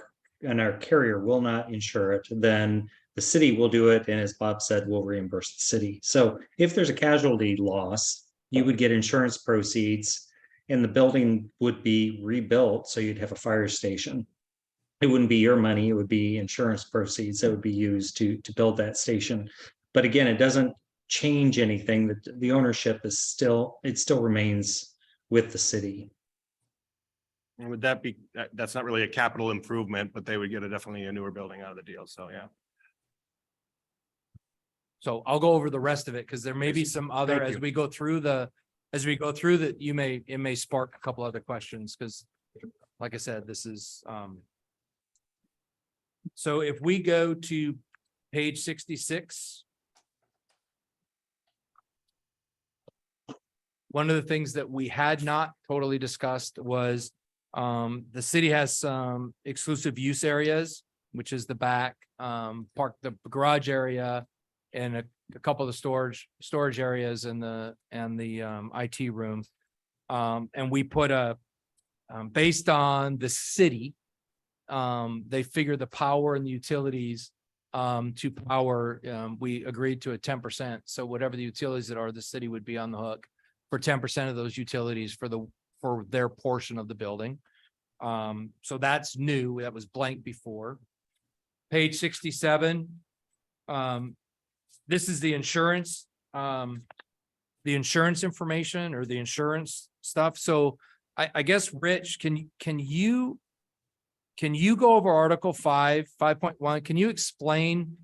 Speaker 15: carrier will not insure it, then the city will do it, and as Bob said, we'll reimburse the city. So if there's a casualty loss, you would get insurance proceeds, and the building would be rebuilt, so you'd have a fire station. It wouldn't be your money, it would be insurance proceeds that would be used to build that station. But again, it doesn't change anything. That the ownership is still remains with the city.
Speaker 6: And would that be, that's not really a capital improvement, but they would get definitely a newer building out of the deal. So, yeah.
Speaker 14: So I'll go over the rest of it, because there may be some other,
Speaker 6: Thank
Speaker 14: as
Speaker 6: you.
Speaker 14: we go through that, it may spark a couple other questions, because like I said, this is, so if we go to page 66. One of the things that we had not totally discussed was the city has some exclusive use areas, which is the back, the garage area, and a couple of the storage areas and the IT room. And we put based on the city, they figure the power and the utilities to power, we agreed to a 10%. So whatever the utilities that are, the city would be on the hook for 10% of those utilities for their portion of the building. So that's new. That was blank before. Page 67. This is the insurance information, or the insurance stuff. So I guess, Rich, can you go over Article 5.1? Can you explain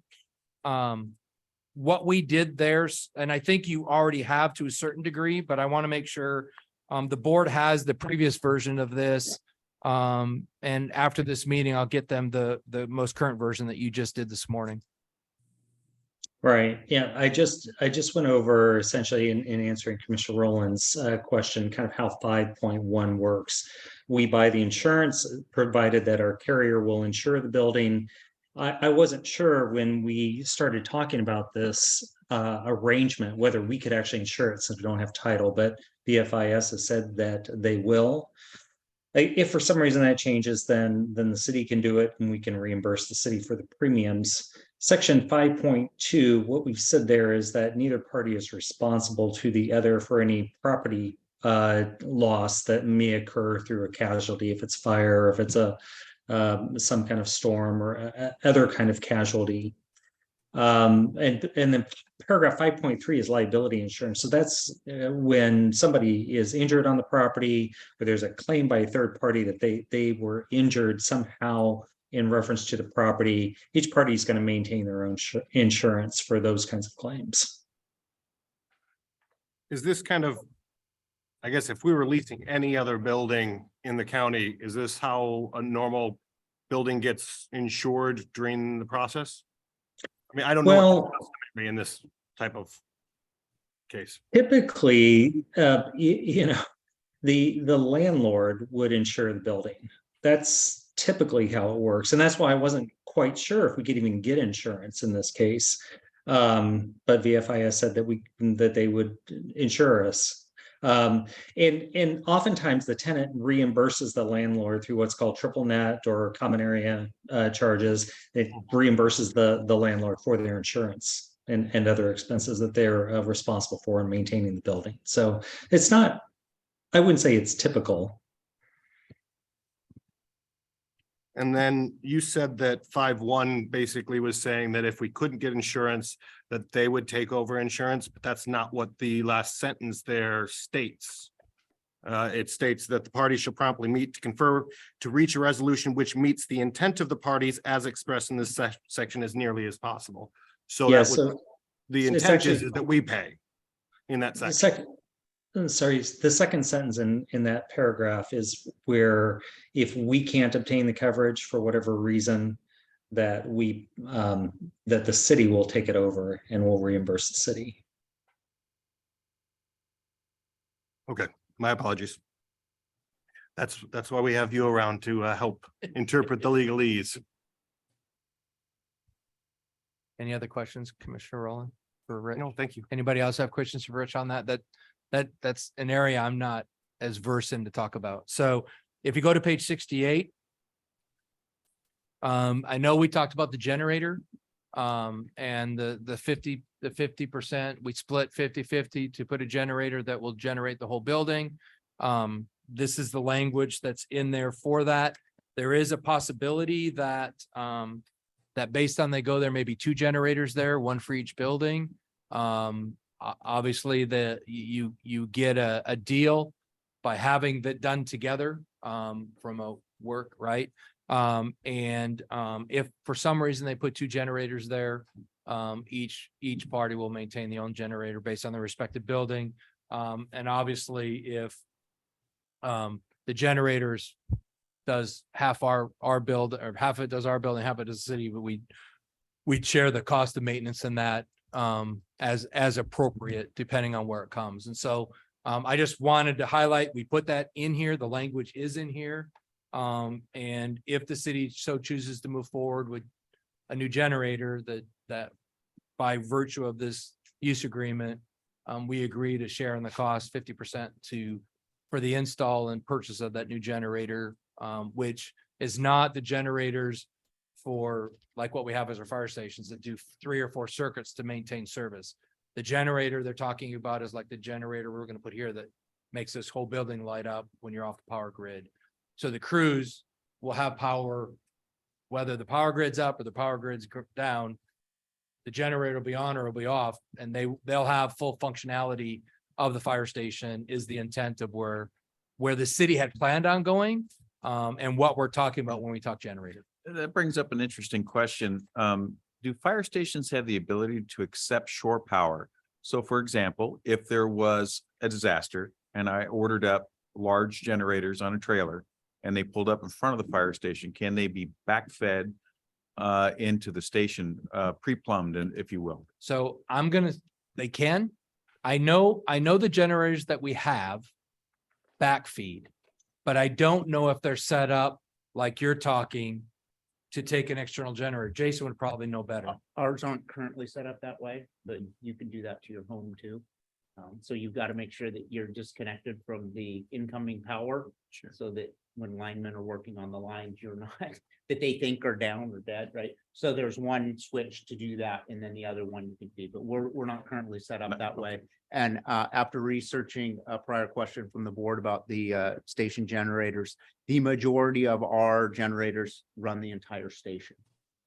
Speaker 14: what we did there? And I think you already have to a certain degree, but I want to make sure the board has the previous version of this. And after this meeting, I'll get them the most current version that you just did this morning.
Speaker 15: Right, yeah, I just went over essentially in answering Commissioner Rowland's question, kind of how 5.1 works. We buy the insurance, provided that our carrier will insure the building. I wasn't sure when we started talking about this arrangement, whether we could actually insure it since we don't have title, but BFIS has said that they will. If for some reason that changes, then the city can do it and we can reimburse the city for the premiums. Section 5.2, what we've said there is that neither party is responsible to the other for any property loss that may occur through a casualty, if it's fire, if it's a some kind of storm or other kind of casualty. And then paragraph 5.3 is liability insurance. So that's when somebody is injured on the property, or there's a claim by a third party that they were injured somehow in reference to the property. Each party is going to maintain their own insurance for those kinds of claims.
Speaker 6: Is this kind of, I guess, if we were leasing any other building in the county, is this how a normal building gets insured during the process? I mean, I don't know
Speaker 15: Well,
Speaker 6: what the in this type of case.
Speaker 15: typically, you know, the landlord would insure the building. That's typically how it works, and that's why I wasn't quite sure if we could even get insurance in this case. But VFIS said that they would insure us. And oftentimes the tenant reimburses the landlord through what's called triple net or common area charges. It reimburses the landlord for their insurance and other expenses that they're responsible for in maintaining the building. So it's not, I wouldn't say it's typical.
Speaker 6: And then you said that 5.1 basically was saying that if we couldn't get insurance, that they would take over insurance, but that's not what the last sentence there states. It states that the parties shall promptly meet to confer to reach a resolution which meets the intent of the parties as expressed in this section as nearly as possible. So
Speaker 15: Yeah,
Speaker 6: that would, the intent is that we pay in that section.
Speaker 15: The second sentence in that paragraph is where if we can't obtain the coverage for whatever reason, that that the city will take it over and will reimburse the city.
Speaker 6: Okay, my apologies. That's why we have you around to help interpret the legalese.
Speaker 14: Any other questions, Commissioner Rowland? For Rich?
Speaker 6: No, thank you.
Speaker 14: Anybody else have questions for Rich on that? That's an area I'm not as versed in to talk about. So if you go to page 68, I know we talked about the generator and the 50%, we split 50-50 to put a generator that will generate the whole building. This is the language that's in there for that. There is a possibility that that based on they go, there may be 2 generators there, 1 for each building. Obviously you get a deal by having that done together from a work, right? If for some reason they put 2 generators there, each party will maintain their own generator based on the respective building. And obviously if the generators does half our build, or half of it does our building, half of it does the city, but we share the cost of maintenance in that as appropriate, depending on where it comes. And so I just wanted to highlight, we put that in here, the language is in here. And if the city so chooses to move forward with a new generator that by virtue of this use agreement, we agree to share in the cost 50% for the install and purchase of that new generator, which is not the generators for like what we have as our fire stations that do 3 or 4 circuits to maintain service. The generator they're talking about is like the generator we're going to put here that makes this whole building light up when you're off the power grid. So the crews will have power, whether the power grid's up or the power grid's down, the generator will be on or will be off, and they'll have full functionality of the fire station is the intent of where the city had planned on going, and what we're talking about when we talk generator.
Speaker 12: That brings up an interesting question. Do fire stations have the ability to accept shore power? So for example, if there was a disaster and I ordered up large generators on a trailer and they pulled up in front of the fire station, can they be backfed into the station, pre-plumbed, and if you will.
Speaker 14: So they can. I know the generators that we have backfeed, but I don't know if they're set up like you're talking to take an external generator. Jason would probably know better.
Speaker 16: Ours aren't currently set up that way, but you can do that to your home too. So you've got to make sure that you're disconnected from the incoming power. So that when linemen are working on the lines, you're not, that they think are down or dead, right? So there's one switch to do that, and then the other one you can do, but we're not currently set up that way. And after researching a prior question from the board about the station generators, the majority of our generators run the entire station.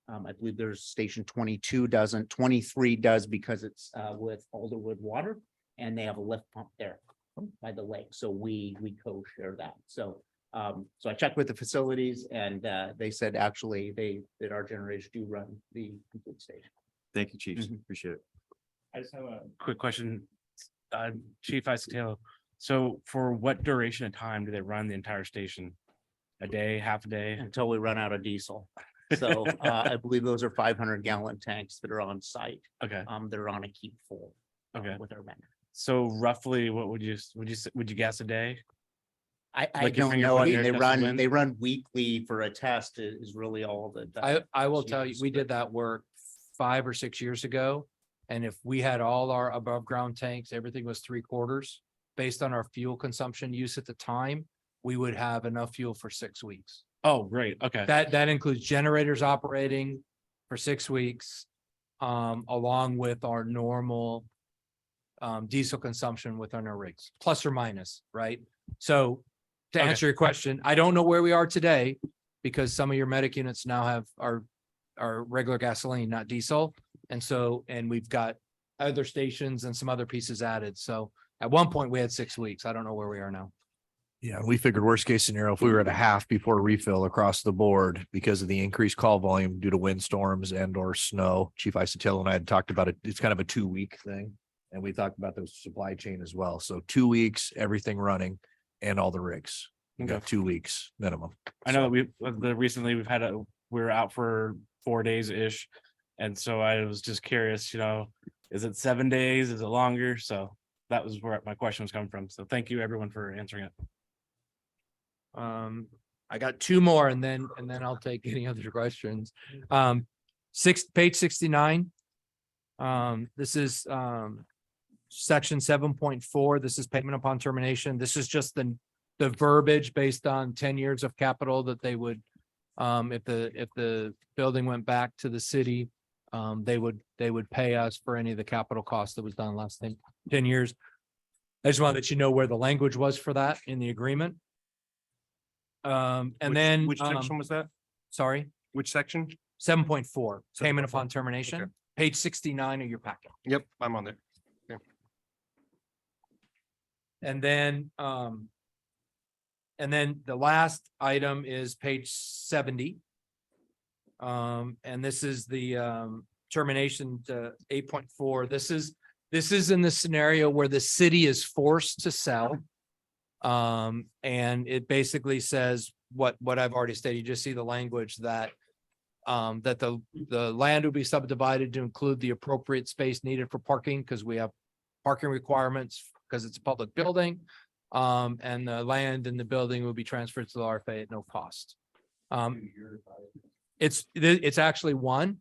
Speaker 16: I believe there's station 22 doesn't, 23 does because it's with Alderwood Water, and they have a lift pump there by the lake. So we co-share that. So I checked with the facilities, and they said actually that our generators do run the complete station.
Speaker 12: Thank you, Chiefs. Appreciate it.
Speaker 1: I just have a quick question. Chief Isatelo, so for what duration of time do they run the entire station? A day, half a day?
Speaker 16: Until we run out of diesel. So I believe those are 500-gallon tanks that are on site.
Speaker 1: Okay.
Speaker 16: They're on a keep full.
Speaker 1: Okay.
Speaker 16: With our vendor.
Speaker 1: So roughly, what would you guess a day?
Speaker 16: I
Speaker 1: Like your
Speaker 16: don't know. I mean,
Speaker 1: fingertips
Speaker 16: they run weekly for a test is really all that.
Speaker 14: I will tell you, we did that work 5 or 6 years ago. And if we had all our above ground tanks, everything was 3/4 based on our fuel consumption use at the time, we would have enough fuel for 6 weeks.
Speaker 1: Oh, great. Okay.
Speaker 14: That includes generators operating for 6 weeks, along with our normal diesel consumption within our rigs, plus or minus, right? So to
Speaker 1: Okay.
Speaker 14: answer your question, I don't know where we are today because some of your medic units now have our regular gasoline, not diesel. And we've got other stations and some other pieces added. So at one point we had 6 weeks. I don't know where we are now.
Speaker 7: Yeah, we figured worst case scenario, if we were at a half before refill across the board because of the increased call volume due to windstorms and or snow. Chief Isatelo and I had talked about it. It's kind of a 2-week thing. And we talked about the supply chain as well. So 2 weeks, everything running and all the rigs. We got 2 weeks minimum.
Speaker 1: I know that recently we were out for 4 days ish. And so I was just curious, is it 7 days? Is it longer? So that was where my question was coming from. So thank you everyone for answering it.
Speaker 14: I got 2 more and then I'll take any other questions. Page 69. This is section 7.4. This is payment upon termination. This is just the verbiage based on 10 years of capital that they would, if the building went back to the city, they would pay us for any of the capital costs that was done last 10 years. I just wanted to let you know where the language was for that in the agreement.
Speaker 6: Which section was that?
Speaker 14: Sorry,
Speaker 6: Which section?
Speaker 14: 7.4, payment
Speaker 6: 7.4.
Speaker 14: upon termination,
Speaker 6: Okay.
Speaker 14: page 69 of your packet.
Speaker 6: Yep, I'm on there.
Speaker 14: And then the last item is page 70. And this is the termination to 8.4. This is in the scenario where the city is forced to sell. And it basically says what I've already stated. You just see the language that the land will be subdivided to include the appropriate space needed for parking, because we have parking requirements because it's a public building. And the land in the building will be transferred to the RFA at no cost. It's actually one.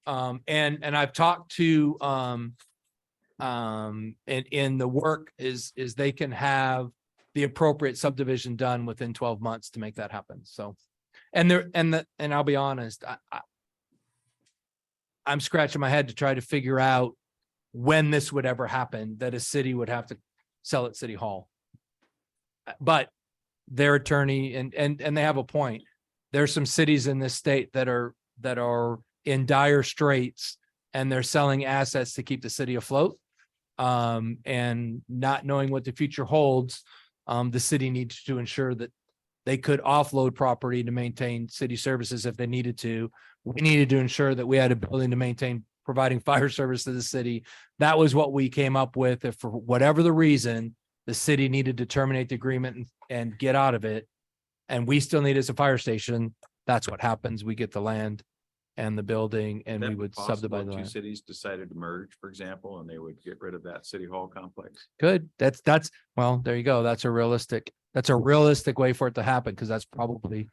Speaker 14: And I've talked to and the work is they can have the appropriate subdivision done within 12 months to make that happen. So, and I'll be honest, I'm scratching my head to try to figure out when this would ever happen, that a city would have to sell at City Hall. But their attorney and they have a point. There's some cities in this state that are in dire straits and they're selling assets to keep the city afloat. And not knowing what the future holds, the city needs to ensure that they could offload property to maintain city services if they needed to. We needed to ensure that we had a building to maintain providing fire service to the city. That was what we came up with. If for whatever the reason, the city needed to terminate the agreement and get out of it, and we still need it as a fire station, that's what happens. We get the land and the building, and we would subdivide the
Speaker 12: Two
Speaker 14: land.
Speaker 12: cities decided to merge, for example, and they would get rid of that city hall complex.
Speaker 14: Good. That's, well, there you go. That's a realistic way for it to happen, because that's probably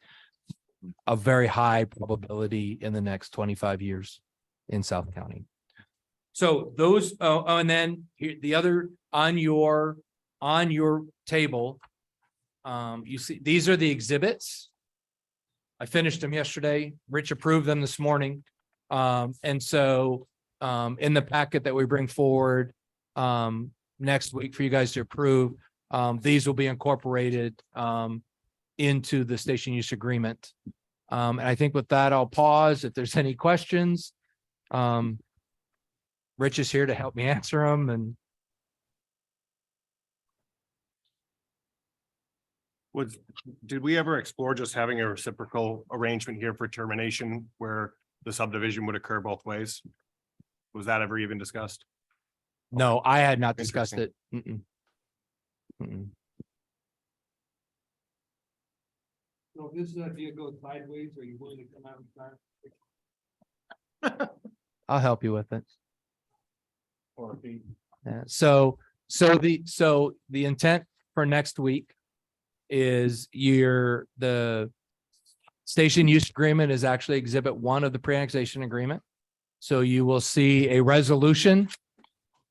Speaker 14: a very high probability in the next 25 years in South County. So those, and then here, the other on your table, you see, these are the exhibits. I finished them yesterday. Rich approved them this morning. And so, in the packet that we bring forward, next week for you guys to approve, these will be incorporated, into the station use agreement. And I think with that, I'll pause. If there's any questions, Rich is here to help me answer them, and
Speaker 6: Did we ever explore just having a reciprocal arrangement here for termination where the subdivision would occur both ways? Was that ever even discussed?
Speaker 14: no, I had not discussed it.
Speaker 6: Interesting.
Speaker 11: So if this idea goes sideways, are you willing to come out and
Speaker 14: I'll help you with it.
Speaker 11: or be?
Speaker 14: Yeah, so the intent for next week is the station use agreement is actually exhibit 1 of the pre-annexation agreement. So you will see a resolution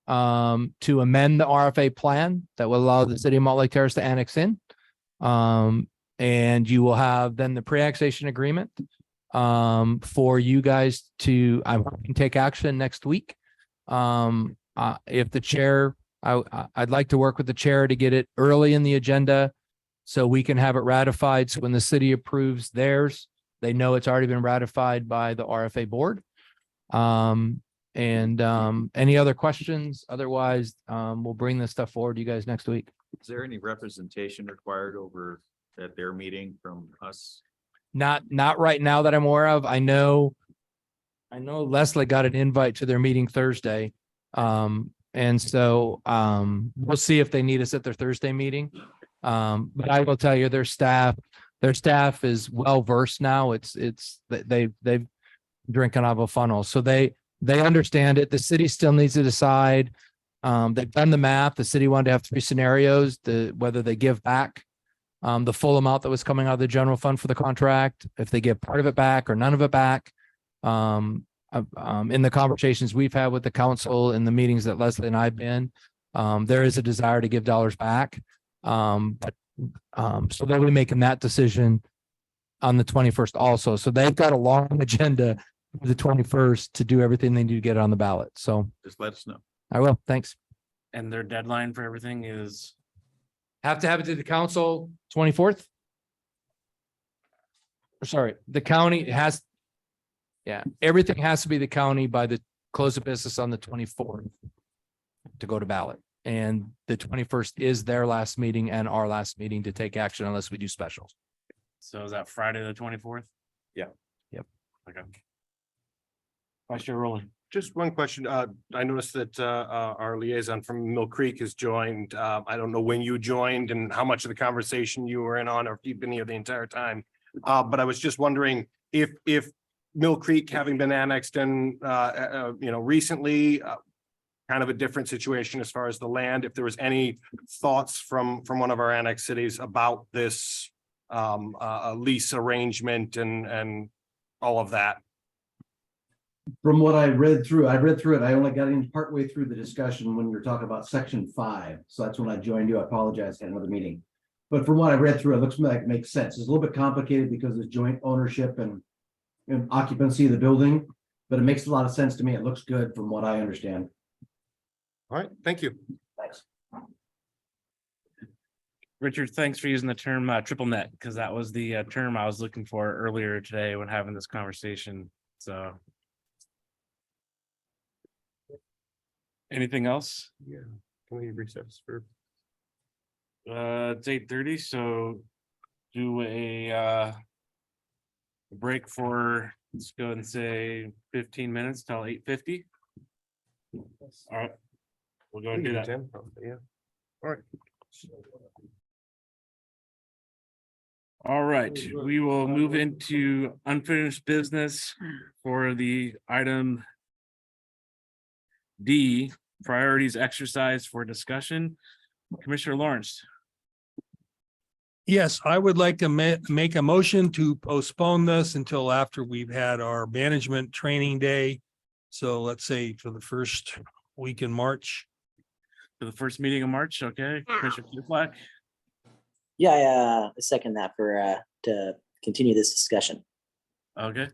Speaker 14: to amend the RFA plan that will allow the city of Montlake Terrace to annex in. And you will have then the pre-annexation agreement for you guys to, I'm hoping, take action next week. If the chair, I'd like to work with the chair to get it early in the agenda so we can have it ratified. So when the city approves theirs, they know it's already been ratified by the RFA board. Any other questions? Otherwise, we'll bring this stuff forward to you guys next week.
Speaker 12: Is there any representation required over at their meeting from us?
Speaker 14: Not right now that I'm aware of. I know Leslie got an invite to their meeting Thursday. And so, we'll see if they need us at their Thursday meeting. But I will tell you, their staff is well-versed now. They've drinking out of a funnel. So they understand it. The city still needs to decide. They've done the math. The city wanted to have 3 scenarios, whether they give back the full amount that was coming out of the general fund for the contract, if they give part of it back or none of it back. In the conversations we've had with the council, in the meetings that Leslie and I've been, there is a desire to give dollars back. So they'll be making that decision on the 21st also. So they've got a long agenda for the 21st to do everything they need to get on the ballot. So
Speaker 12: Just let us know.
Speaker 14: I will. Thanks.
Speaker 1: And their deadline for everything is,
Speaker 14: Have to have it to the council 24th. Sorry, the county has. Yeah, everything has to be the county by the close of business on the 24th to go to ballot. And the 21st is their last meeting and our last meeting to take action unless we do specials.
Speaker 1: so is that Friday, the 24th?
Speaker 12: Yeah.
Speaker 14: Yep.
Speaker 1: Okay. Vice Chair Rowland.
Speaker 6: Just one question. I noticed that our liaison from Mill Creek has joined. I don't know when you joined and how much of the conversation you were in on, or if you've been here the entire time. But I was just wondering if Mill Creek, having been annexed in, recently, kind of a different situation as far as the land, if there was any thoughts from one of our annex cities about this lease arrangement and all of that.
Speaker 17: From what I read through it. I only got in partway through the discussion when you were talking about section 5. So that's when I joined you. I apologize, had another meeting. But from what I read through, it looks like it makes sense. It's a little bit complicated because it's joint ownership and occupancy of the building, but it makes a lot of sense to me. It looks good from what I understand.
Speaker 6: All right, thank you.
Speaker 17: Thanks.
Speaker 1: Richard, thanks for using the term triple net, because that was the term I was looking for earlier today when having this conversation. So. Anything else?
Speaker 6: Yeah, can we recess for?
Speaker 1: It's 8:30, so do a break for, let's go and say 15 minutes till 8:50. All right, we'll go and do that.
Speaker 6: Yeah. All right.
Speaker 1: All right, we will move into unfinished business for the item D, priorities exercise for discussion. Commissioner Lawrence.
Speaker 11: Yes, I would like to make a motion to postpone this until after we've had our management training day. So let's say for the first week in March.
Speaker 1: For the first meeting of March, okay, Commissioner Flack.
Speaker 10: Yeah, I second that for to continue this discussion.
Speaker 1: Okay,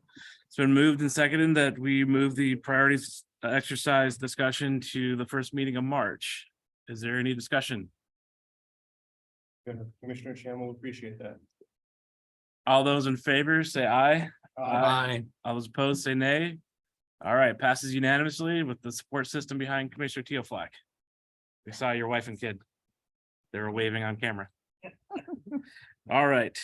Speaker 1: it's been moved and seconded that we move the priorities exercise discussion to the first meeting of March. Is there any discussion?
Speaker 5: Commissioner Chan will appreciate that.
Speaker 1: All those in favor, say aye.
Speaker 3: Aye.
Speaker 1: All those opposed, say nay. All right, passes unanimously with the support system behind Commissioner Teoflack. We saw your wife and kid. They were waving on camera. All right.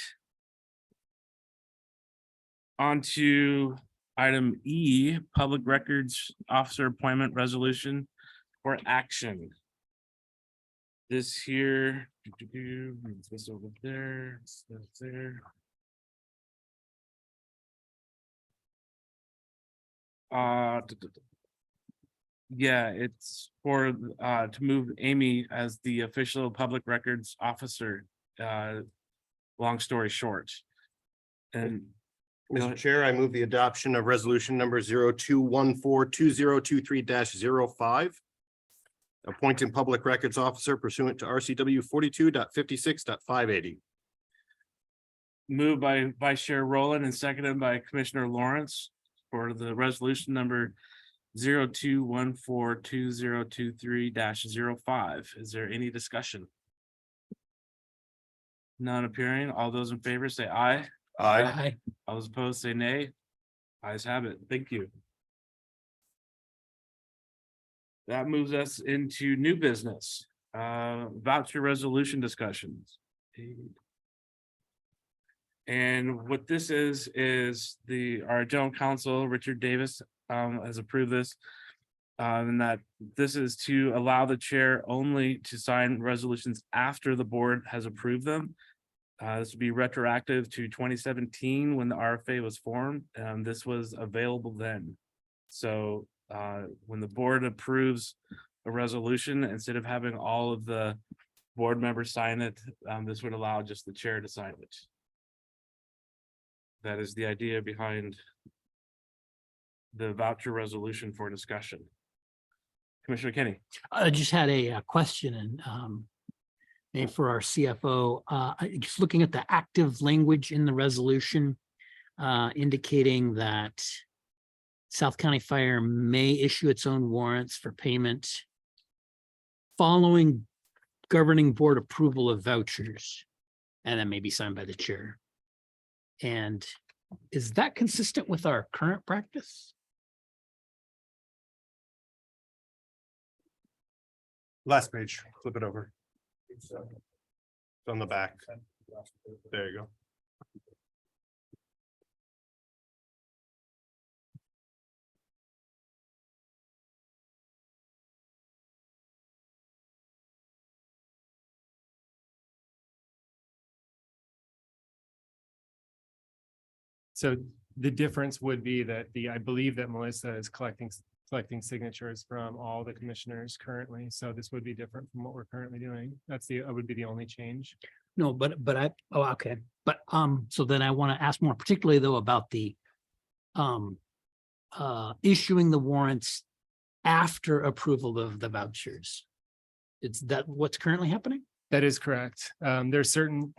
Speaker 1: On to item E, Public Records Officer Appointment Resolution for action. This here, move this over there, that's there. Yeah, it's for to move Amy as the official public records officer. Long story short. And
Speaker 6: Mr. Chair, I move the adoption of resolution number 02142023-05. Appointing public records officer pursuant to RCW 42.56.580.
Speaker 1: moved by Vice Chair Rowland and seconded by Commissioner Lawrence for the resolution number 02142023-05. Is there any discussion? None appearing. All those in favor say aye.
Speaker 3: Aye.
Speaker 1: All those opposed say nay. Ayes have it. Thank you. That moves us into new business, voucher resolution discussions. And what this is our general counsel, Richard Davis, has approved this. And that this is to allow the chair only to sign resolutions after the board has approved them. This would be retroactive to 2017 when the RFA was formed, and this was available then. So when the board approves a resolution, instead of having all of the board members sign it, this would allow just the chair to sign it. That is the idea behind the voucher resolution for discussion. Commissioner Kenny.
Speaker 3: I just had a question and maybe for our CFO, just looking at the active language in the resolution, indicating that South County Fire may issue its own warrants for payment following governing board approval of vouchers, and then may be signed by the chair. And is that consistent with our current practice?
Speaker 6: Last page, flip it over. It's on the back. There you go.
Speaker 13: So the difference would be that I believe that Melissa is collecting signatures from all the commissioners currently. So this would be different from what we're currently doing. Would be the only change.
Speaker 3: No, but okay. But so then I want to ask more particularly though about the issuing the warrants after approval of the vouchers. Is that what's currently happening?
Speaker 13: That is correct. There's certain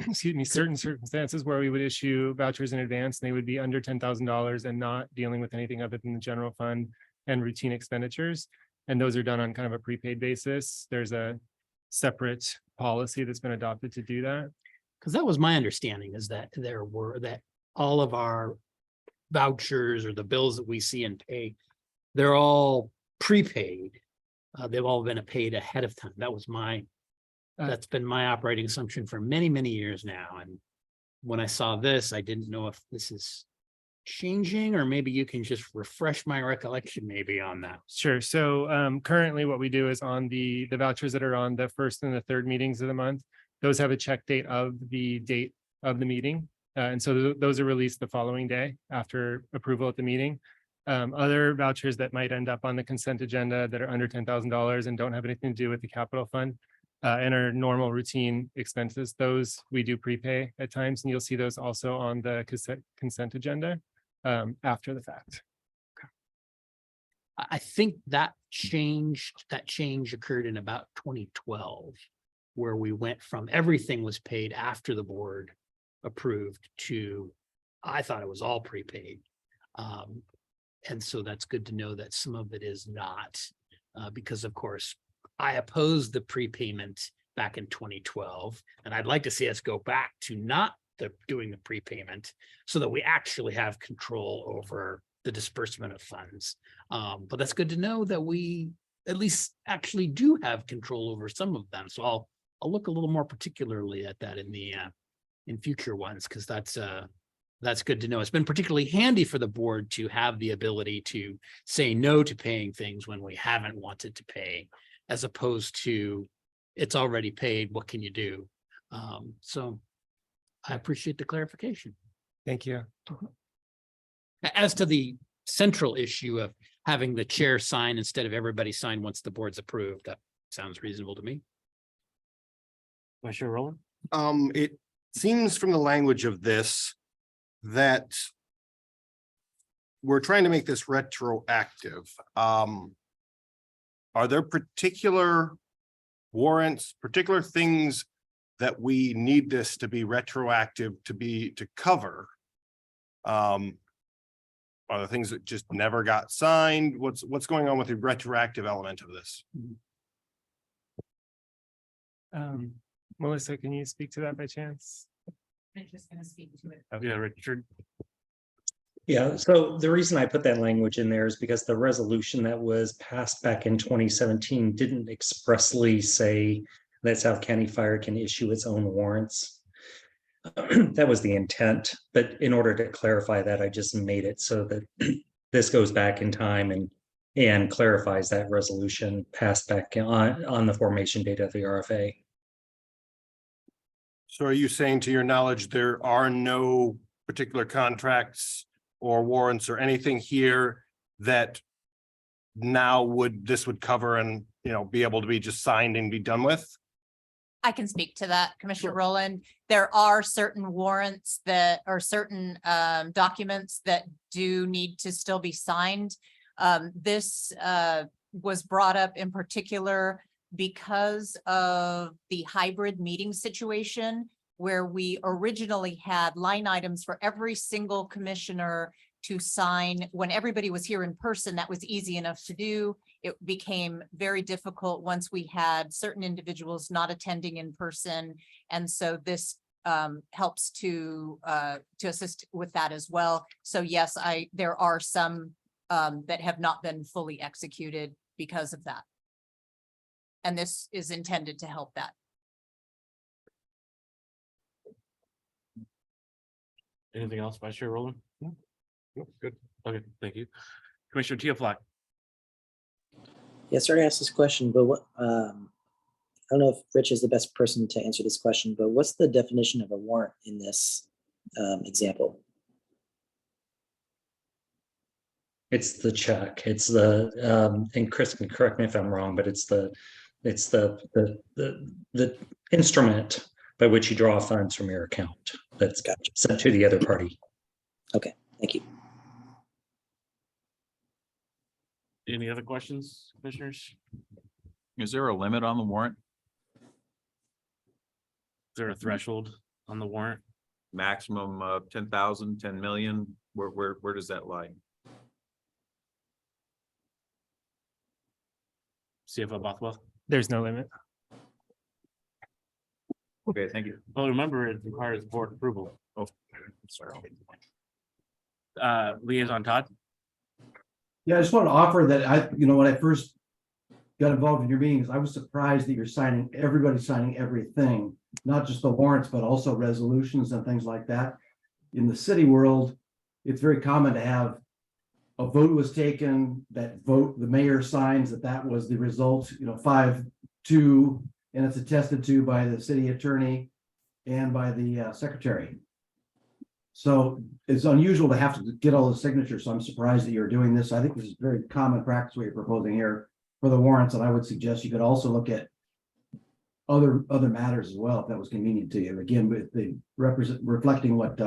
Speaker 13: circumstances where we would issue vouchers in advance and they would be under $10,000 and not dealing with anything other than the general fund and routine expenditures. And those are done on kind of a prepaid basis. There's a separate policy that's been adopted to do that.
Speaker 3: Because that was my understanding, is that all of our vouchers or the bills that we see and pay, they're all prepaid. They've all been paid ahead of time. That's been my operating assumption for many, many years now. And when I saw this, I didn't know if this is changing, or maybe you can just refresh my recollection maybe on that.
Speaker 13: Sure. So currently what we do is on the vouchers that are on the first and the third meetings of the month, those have a check date of the meeting. And so those are released the following day after approval at the meeting. Other vouchers that might end up on the consent agenda that are under $10,000 and don't have anything to do with the capital fund and are normal routine expenses, those we do prepay at times, and you'll see those also on the consent agenda after the fact.
Speaker 3: I think that change occurred in about 2012, where we went from everything was paid after the board approved to, I thought it was all prepaid. And so that's good to know that some of it is not, because of course, I opposed the prepayment back in 2012, and I'd like to see us go back to not doing the prepayment so that we actually have control over the disbursement of funds. But that's good to know that we at least actually do have control over some of them. So I'll look a little more particularly at that in future ones, because that's good to know. It's been particularly handy for the board to have the ability to say no to paying things when we haven't wanted to pay, as opposed to it's already paid, what can you do? So I appreciate the clarification.
Speaker 13: Thank you.
Speaker 3: As to the central issue of having the chair sign instead of everybody sign once the board's approved, that sounds reasonable to me.
Speaker 1: Commissioner Rowland?
Speaker 6: It seems from the language of this that we're trying to make this retroactive. Are there particular warrants, particular things that we need this to be retroactive to cover? Are there things that just never got signed? What's going on with the retroactive element of this?
Speaker 13: Melissa, can you speak to that by chance?
Speaker 8: I'm just gonna speak to it.
Speaker 1: Yeah, Richard.
Speaker 15: Yeah, so the reason I put that language in there is because the resolution that was passed back in 2017 didn't expressly say that South County Fire can issue its own warrants. That was the intent, but in order to clarify that, I just made it so that this goes back in time and clarifies that resolution passed back on the formation date of the RFA.
Speaker 6: So are you saying, to your knowledge, there are no particular contracts or warrants or anything here that now this would cover and, be able to be just signed and be done with?
Speaker 8: I can speak to that, Commissioner Rowland. There are certain warrants that are certain documents that do need to still be signed. This was brought up in particular because of the hybrid meeting situation, where we originally had line items for every single commissioner to sign. When everybody was here in person, that was easy enough to do. It became very difficult once we had certain individuals not attending in person. And so this helps to assist with that as well. So yes, there are some that have not been fully executed because of that. And this is intended to help that.
Speaker 1: Anything else, Vice Chair Rowland? No, good. Okay, thank you. Commissioner Teoflock.
Speaker 10: Yeah, sorry to ask this question, but what, I don't know if Rich is the best person to answer this question, but what's the definition of a warrant in this example?
Speaker 15: It's the check. It's the and Chris can correct me if I'm wrong, but it's the instrument by which you draw funds from your account that's sent to the other party.
Speaker 10: Okay, thank you.
Speaker 1: Any other questions, commissioners?
Speaker 12: Is there a limit on the warrant?
Speaker 1: Is there a threshold on the warrant?
Speaker 12: Maximum of 10,000, 10 million? Where does that lie?
Speaker 1: CFO Bothwell?
Speaker 13: There's no limit.
Speaker 12: Okay, thank you.
Speaker 1: Well, remember, it requires board approval.
Speaker 12: Oh, sorry.
Speaker 1: Liaison Todd?
Speaker 17: Yeah, I just want to offer that when I first got involved in your meetings, I was surprised that everybody's signing everything, not just the warrants, but also resolutions and things like that. In the city world, it's very common to have a vote was taken, that vote, the mayor signs that was the result, 5-2, and it's attested to by the city attorney and by the secretary. So it's unusual to have to get all the signatures, so I'm surprised that you're doing this. I think this is very common practice what you're proposing here for the warrants, and I would suggest you could also look at other matters as well, if that was convenient to you. Again, with the reflecting what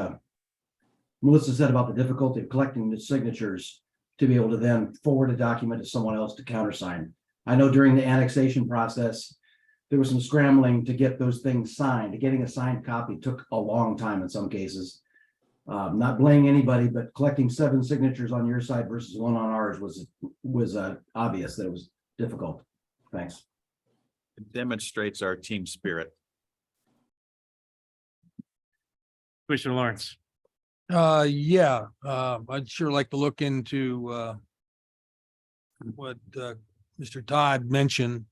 Speaker 17: Melissa said about the difficulty of collecting the signatures to be able to then forward a document to someone else to countersign. I know during the annexation process, there was some scrambling to get those things signed. Getting a signed copy took a long time in some cases. Not blaming anybody, but collecting 7 signatures on your side versus 1 on ours was obvious that it was difficult. Thanks.
Speaker 12: It demonstrates our team spirit.
Speaker 1: Commissioner Lawrence.
Speaker 11: Yeah, I'd sure like to look into what Mr. Todd mentioned,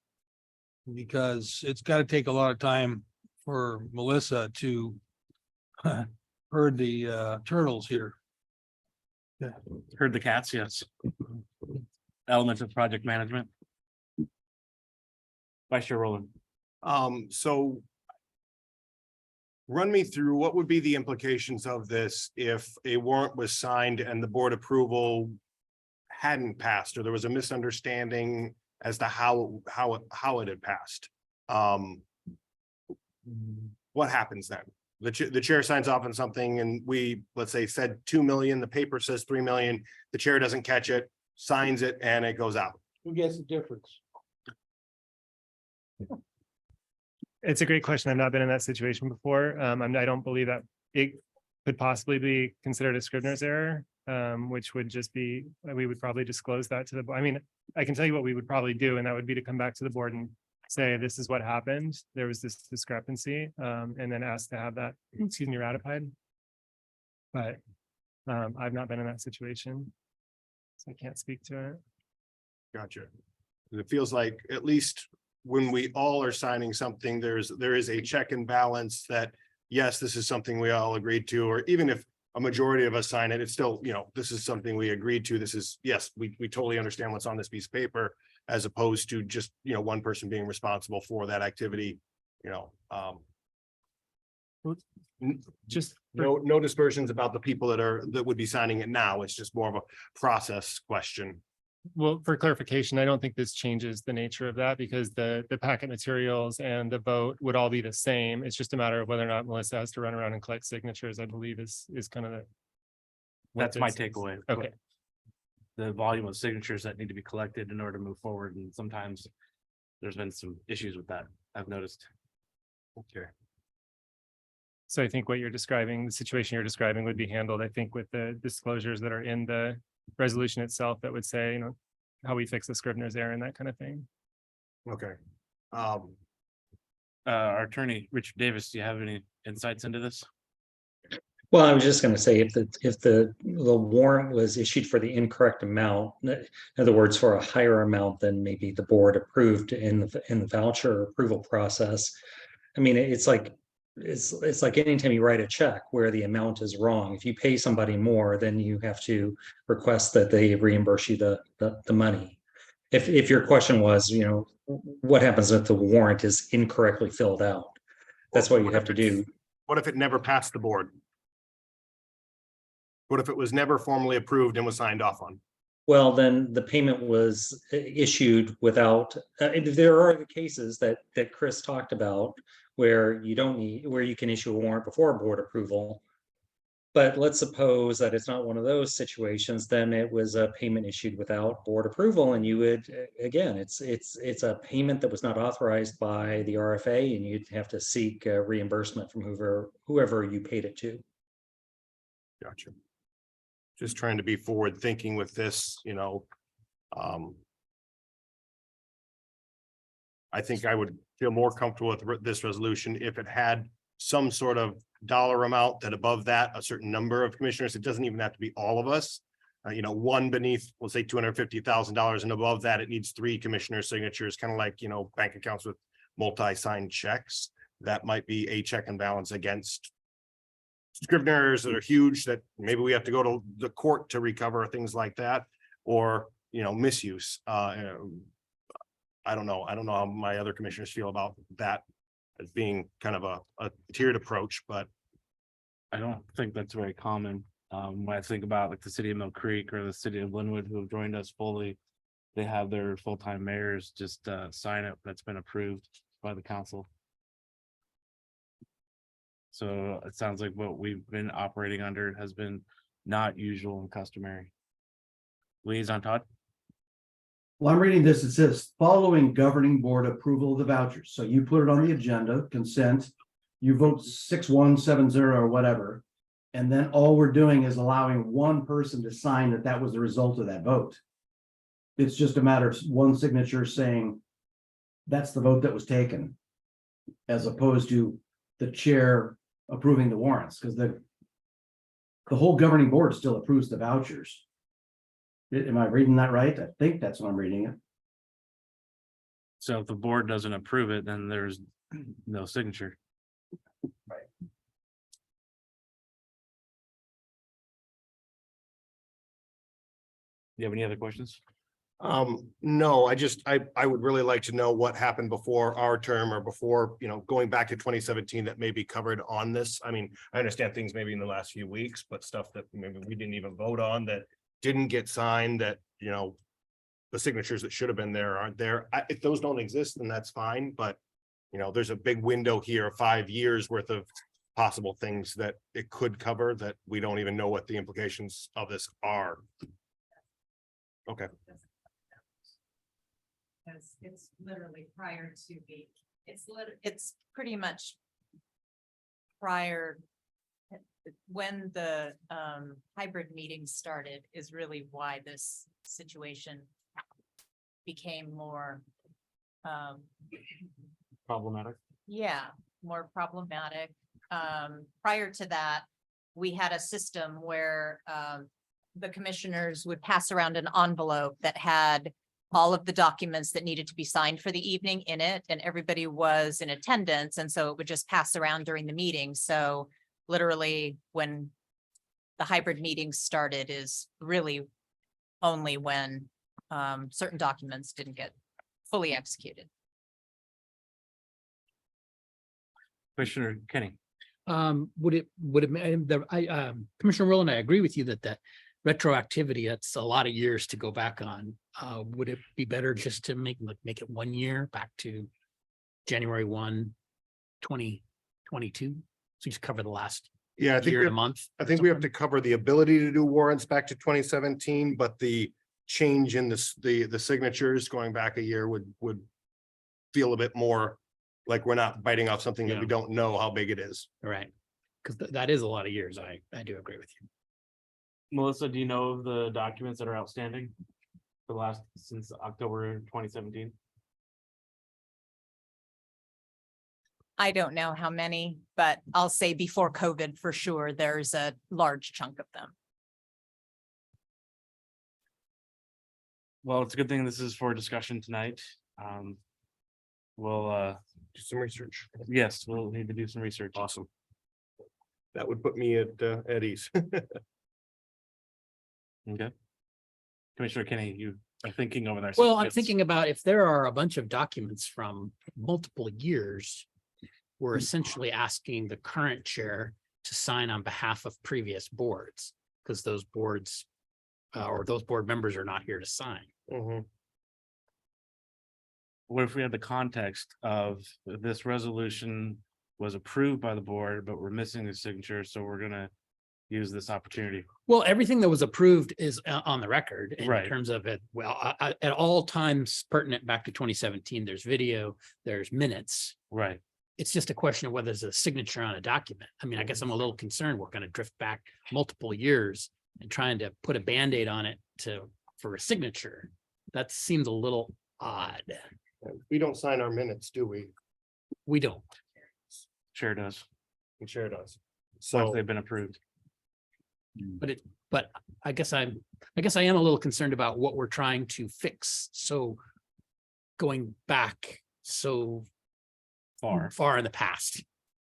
Speaker 11: because it's got to take a lot of time for Melissa to herd the turtles here.
Speaker 1: Heard the cats, yes. Elements of project management. Vice Chair Rowland.
Speaker 6: So run me through what would be the implications of this if a warrant was signed and the board approval hadn't passed, or there was a misunderstanding as to how it had passed. What happens then? The chair signs off on something and we, let's say, said 2 million, the paper says 3 million, the chair doesn't catch it, signs it, and it goes out.
Speaker 11: Who gets the difference?
Speaker 13: It's a great question. I've not been in that situation before. I don't believe that it could possibly be considered a Scrivener's error, which would just be, we would probably disclose that to the, I mean, I can tell you what we would probably do, and that would be to come back to the board and say, this is what happened. There was this discrepancy, and then ask to have that, excuse me, ratified. But I've not been in that situation, so I can't speak to it.
Speaker 6: Gotcha. It feels like at least when we all are signing something, there is a check and balance that, yes, this is something we all agreed to, or even if a majority of us sign it, it's still, this is something we agreed to. This is, yes, we totally understand what's on this piece of paper, as opposed to just, one person being responsible for that activity,
Speaker 13: just
Speaker 6: no dispersions about the people that would be signing it now. It's just more of a process question.
Speaker 13: Well, for clarification, I don't think this changes the nature of that, because the packet materials and the vote would all be the same. It's just a matter of whether or not Melissa has to run around and collect signatures, I believe is kind of the.
Speaker 1: That's my takeaway.
Speaker 13: Okay.
Speaker 1: The volume of signatures that need to be collected in order to move forward, and sometimes there's been some issues with that, I've noticed.
Speaker 6: Okay.
Speaker 13: So I think what you're describing, the situation you're describing would be handled, I think, with the disclosures that are in the resolution itself that would say, how we fix the Scrivener's error and that kind of thing.
Speaker 6: Okay.
Speaker 1: Our attorney, Richard Davis, do you have any insights into this?
Speaker 15: Well, I was just going to say, if the warrant was issued for the incorrect amount, in other words, for a higher amount than maybe the board approved in the voucher approval process, I mean, it's like anytime you write a check where the amount is wrong. If you pay somebody more, then you have to request that they reimburse you the money. If your question was, what happens if the warrant is incorrectly filled out? That's what you have to do.
Speaker 6: What if it never passed the board? What if it was never formally approved and was signed off on?
Speaker 15: Well, then the payment was issued without, there are the cases that Chris talked about where you can issue a warrant before board approval. But let's suppose that it's not one of those situations, then it was a payment issued without board approval, and you would, again, it's a payment that was not authorized by the RFA, and you'd have to seek reimbursement from whoever you paid it to.
Speaker 6: Gotcha. Just trying to be forward thinking with this, I think I would feel more comfortable with this resolution if it had some sort of dollar amount that above that, a certain number of commissioners, it doesn't even have to be all of us. One beneath, we'll say $250,000, and above that, it needs 3 commissioner signatures, kind of like, bank accounts with multi-signed checks. That might be a check and balance against Scriveners that are huge that maybe we have to go to the court to recover, things like that, or, misuse. I don't know. I don't know how my other commissioners feel about that as being kind of a tiered approach, but
Speaker 1: I don't think that's very common. When I think about like the city of Mill Creek or the city of Linwood who have joined us fully, they have their full-time mayors just sign it that's been approved by the council. So it sounds like what we've been operating under has been not usual and customary. Liaison Todd?
Speaker 17: Well, I'm reading this. It says following governing board approval of the vouchers. So you put it on the agenda, consent. You vote 6-1, 7-0 or whatever. And then all we're doing is allowing one person to sign that that was the result of that vote. It's just a matter of one signature saying that's the vote that was taken, as opposed to the chair approving the warrants, because the whole governing board still approves the vouchers. Am I reading that right? I think that's what I'm reading it.
Speaker 1: So if the board doesn't approve it, then there's no signature.
Speaker 17: Right.
Speaker 1: You have any other questions?
Speaker 6: No, I would really like to know what happened before our term or before, going back to 2017 that may be covered on this. I mean, I understand things maybe in the last few weeks, but stuff that maybe we didn't even vote on that didn't get signed that, the signatures that should have been there aren't there. If those don't exist, then that's fine. But, there's a big window here of 5 years worth of possible things that it could cover that we don't even know what the implications of this are. Okay.
Speaker 8: Because it's literally prior to the, it's pretty much prior, when the hybrid meeting started is really why this situation became more
Speaker 1: Problematic.
Speaker 8: yeah, more problematic. Prior to that, we had a system where the commissioners would pass around an envelope that had all of the documents that needed to be signed for the evening in it, and everybody was in attendance, and so it would just pass around during the meeting. So literally, when the hybrid meeting started is really only when certain documents didn't get fully executed.
Speaker 1: Commissioner Kenny?
Speaker 3: Would it, Commissioner Rowland, I agree with you that retroactivity, that's a lot of years to go back on. Would it be better just to make it 1 year back to January 1, 2022? So just cover the last
Speaker 6: Yeah, I think
Speaker 3: year and a month.
Speaker 6: I think we have to cover the ability to do warrants back to 2017, but the change in the signatures going back a year would feel a bit more like we're not biting off something that we don't know how big it is.
Speaker 3: Right. Because that is a lot of years. I do agree with you.
Speaker 1: Melissa, do you know of the documents that are outstanding since October 2017?
Speaker 8: I don't know how many, but I'll say before COVID for sure, there's a large chunk of them.
Speaker 1: Well, it's a good thing this is for discussion tonight. We'll
Speaker 6: do some research.
Speaker 1: Yes, we'll need to do some research.
Speaker 6: Awesome. That would put me at ease.
Speaker 1: Okay. Commissioner Kenny, you are thinking over there.
Speaker 3: Well, I'm thinking about if there are a bunch of documents from multiple years, we're essentially asking the current chair to sign on behalf of previous boards, because those boards or those board members are not here to sign.
Speaker 6: Mm-hmm.
Speaker 1: What if we had the context of this resolution was approved by the board, but we're missing the signature, so we're gonna use this opportunity?
Speaker 3: Well, everything that was approved is on the record in
Speaker 1: Right.
Speaker 3: terms of it. Well, at all times pertinent back to 2017, there's video, there's minutes.
Speaker 1: Right.
Speaker 3: It's just a question of whether there's a signature on a document. I mean, I guess I'm a little concerned. We're going to drift back multiple years and trying to put a Band-Aid on it for a signature. That seems a little odd.
Speaker 6: We don't sign our minutes, do we?
Speaker 3: We don't.
Speaker 1: Chair does.
Speaker 6: The chair does.
Speaker 1: Once
Speaker 6: So
Speaker 1: they've been approved.
Speaker 3: But I guess I am a little concerned about what we're trying to fix. So going back so far in the past,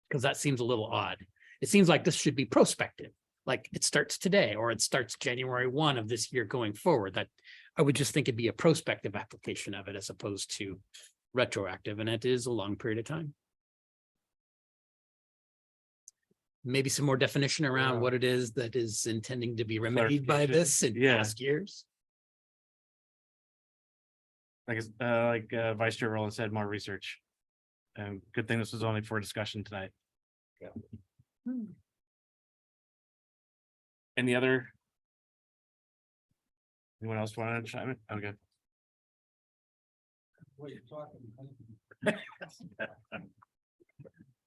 Speaker 3: because that seems a little odd. It seems like this should be prospective, like it starts today, or it starts January 1 of this year going forward. That I would just think it'd be a prospective application of it as opposed to retroactive, and it is a long period of time. maybe some more definition around
Speaker 1: Yeah.
Speaker 3: what it is that is intending to be remedied by
Speaker 1: Clarification.
Speaker 3: this in
Speaker 1: Yeah.
Speaker 3: past years.
Speaker 1: Like Vice Chair Rowland said, more research. And good thing this was only for discussion tonight. Any other? Anyone else want to chime in? Okay.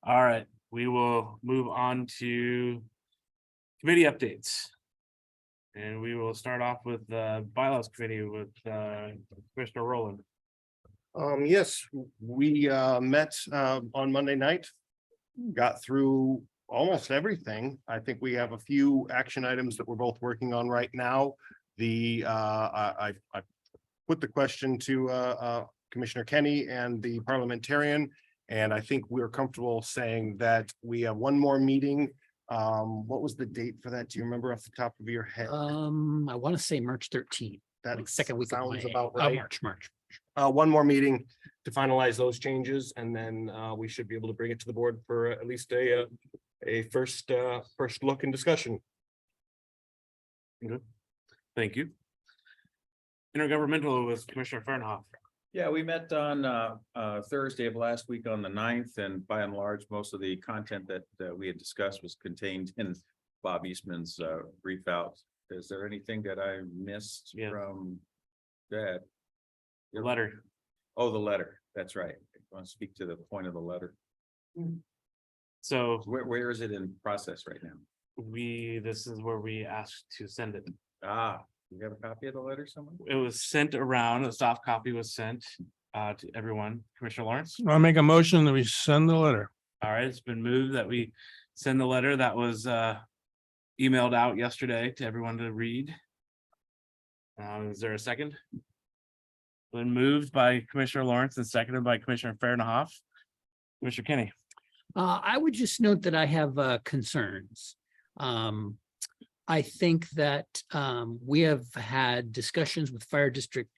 Speaker 1: All right, we will move on to committee updates. And we will start off with the bylaws committee with Commissioner Rowland.
Speaker 6: Yes, we met on Monday night. Got through almost everything. I think we have a few action items that we're both working on right now. I put the question to Commissioner Kenny and the parliamentarian, and I think we're comfortable saying that we have one more meeting. What was the date for that? Do you remember off the top of your head?
Speaker 3: I want to say March 13th.
Speaker 6: That
Speaker 3: like second week of
Speaker 6: sounds
Speaker 3: May.
Speaker 6: about right.
Speaker 3: March.
Speaker 6: One more meeting to finalize those changes, and then we should be able to bring it to the board for at least a first look and discussion.
Speaker 1: Good. Thank you. Intergovernmental with Commissioner Fernhoff.
Speaker 12: Yeah, we met on Thursday of last week on the 9th, and by and large, most of the content that we had discussed was contained in Bob Eastman's brief out. Is there anything that I missed from that?
Speaker 1: Your letter.
Speaker 12: Oh, the letter. That's right. I want to speak to the point of the letter.
Speaker 1: So
Speaker 12: Where is it in process right now?
Speaker 1: this is where we asked to send it.
Speaker 12: Ah, you have a copy of the letter somewhere?
Speaker 1: It was sent around, a soft copy was sent to everyone. Commissioner Lawrence.
Speaker 11: I'll make a motion that we send the letter.
Speaker 1: All right, it's been moved that we send the letter that was emailed out yesterday to everyone to read. Is there a second? Been moved by Commissioner Lawrence and seconded by Commissioner Fahrenhoff. Commissioner Kenny.
Speaker 3: I would just note that I have concerns. I think that we have had discussions with Fire District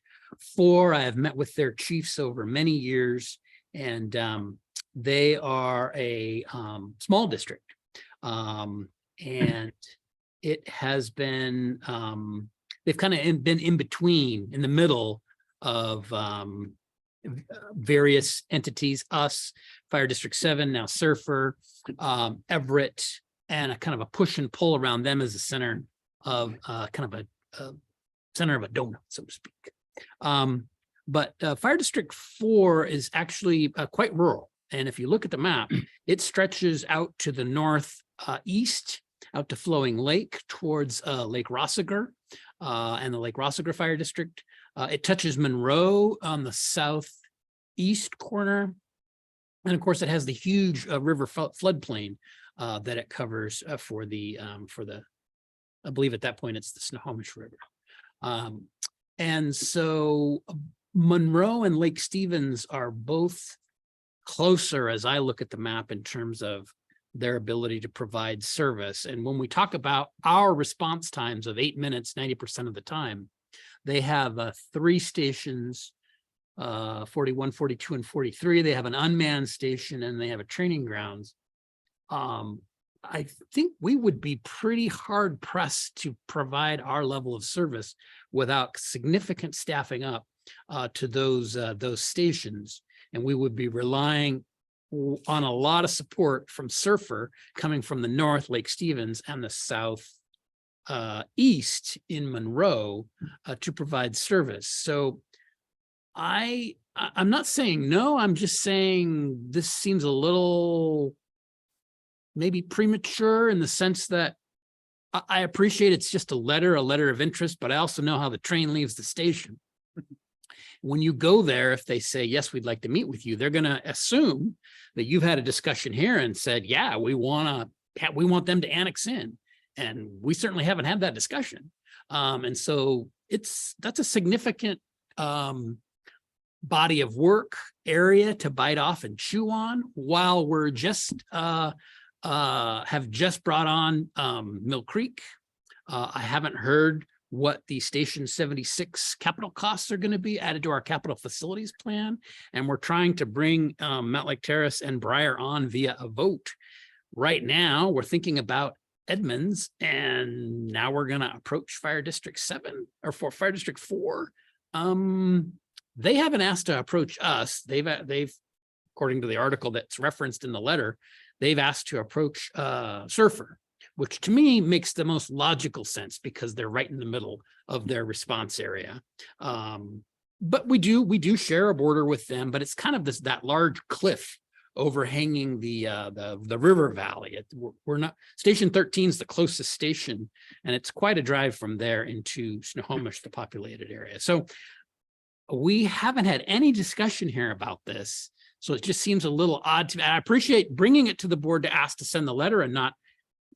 Speaker 3: 4. I have met with their chiefs over many years, and they are a small district. And it has been, they've kind of been in between, in the middle of various entities, us, Fire District 7, now Surfer, Everett, and a kind of a push and pull around them as a center of kind of a center of a donut, so to speak. But Fire District 4 is actually quite rural. And if you look at the map, it stretches out to the north east, out to Flowing Lake towards Lake Rossiger and the Lake Rossiger Fire District. It touches Monroe on the southeast corner. And of course, it has the huge river floodplain that it covers for the, I believe at that point, it's the Snohomish River. And so Monroe and Lake Stevens are both closer as I look at the map in terms of their ability to provide service. And when we talk about our response times of 8 minutes, 90% of the time, they have 3 stations, 41, 42, and 43. They have an unmanned station and they have a training grounds. I think we would be pretty hard pressed to provide our level of service without significant staffing up to those stations. And we would be relying on a lot of support from Surfer coming from the north, Lake Stevens, and the south east in Monroe to provide service. So I'm not saying no, I'm just saying this seems a little maybe premature in the sense that I appreciate it's just a letter of interest, but I also know how the train leaves the station. When you go there, if they say, yes, we'd like to meet with you, they're going to assume that you've had a discussion here and said, yeah, we want them to annex in. And we certainly haven't had that discussion. And so that's a significant body of work area to bite off and chew on while we're just have just brought on Mill Creek. I haven't heard what the Station 76 capital costs are going to be added to our capital facilities plan. And we're trying to bring Mountlake Terrace and Briar on via a vote. right now we're thinking about Edmonds, and now we're gonna approach Fire District 7 or for Fire District 4. They haven't asked to approach us. They've, according to the article that's referenced in the letter, they've asked to approach Surfer, which to me makes the most logical sense because they're right in the middle of their response area. But we do share a border with them, but it's kind of that large cliff overhanging the river valley. We're not, Station 13 is the closest station, and it's quite a drive from there into Snohomish, the populated area. So we haven't had any discussion here about this. So it just seems a little odd to me. I appreciate bringing it to the board to ask to send the letter and not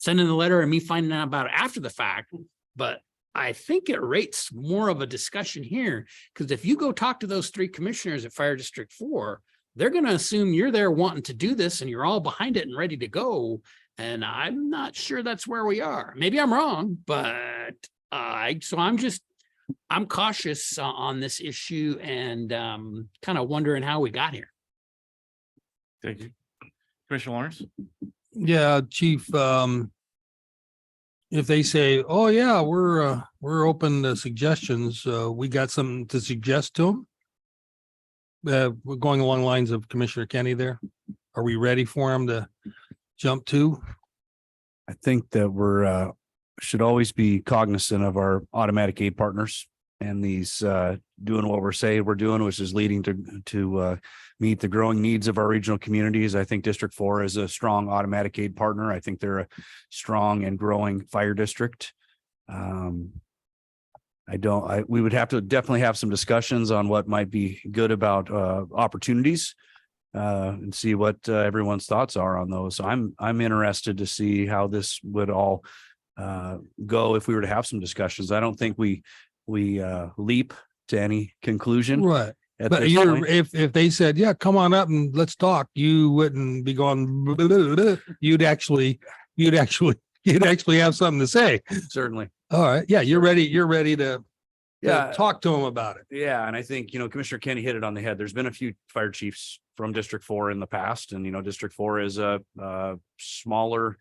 Speaker 3: sending the letter and me finding out about it after the fact. But I think it rates more of a discussion here, because if you go talk to those 3 commissioners at Fire District 4, they're going to assume you're there wanting to do this and you're all behind it and ready to go. And I'm not sure that's where we are. Maybe I'm wrong, but I'm cautious on this issue and kind of wondering how we got here.
Speaker 1: Thank you. Commissioner Lawrence?
Speaker 11: Yeah, Chief, if they say, oh yeah, we're open to suggestions, we got something to suggest to them. We're going along the lines of Commissioner Kenny there. Are we ready for him to jump to?
Speaker 7: I think that we're should always be cognizant of our automatic aid partners and these doing what we're doing, which is leading to meet the growing needs of our regional communities. I think District 4 is a strong automatic aid partner. I think they're a strong and growing fire district. We would have to definitely have some discussions on what might be good about opportunities and see what everyone's thoughts are on those. So I'm interested to see how this would all go if we were to have some discussions. I don't think we leap to any conclusion.
Speaker 11: Right. But if they said, yeah, come on up and let's talk, you wouldn't be going, blah, blah, blah. You'd actually have something to say.
Speaker 7: Certainly.
Speaker 11: All right. Yeah. You're ready to talk to them about it.
Speaker 7: Yeah. And I think, Commissioner Kenny hit it on the head. There's been a few fire chiefs from District 4 in the past. And, District 4 is a smaller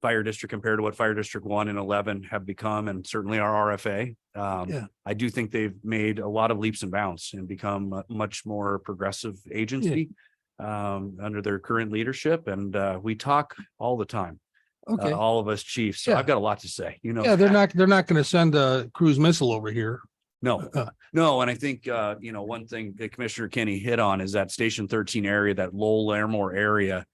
Speaker 7: fire district compared to what Fire District 1 and 11 have become, and certainly our RFA. I do think they've made a lot of leaps and bounds and become a much more progressive agency under their current leadership. And we talk all the time.
Speaker 11: Okay.
Speaker 7: All of us chiefs. So I've got a lot to say,
Speaker 11: Yeah, they're not going to send a cruise missile over here.
Speaker 7: No, no. And I think, one thing that Commissioner Kenny hit on is that Station 13 area, that Lowell Airmore area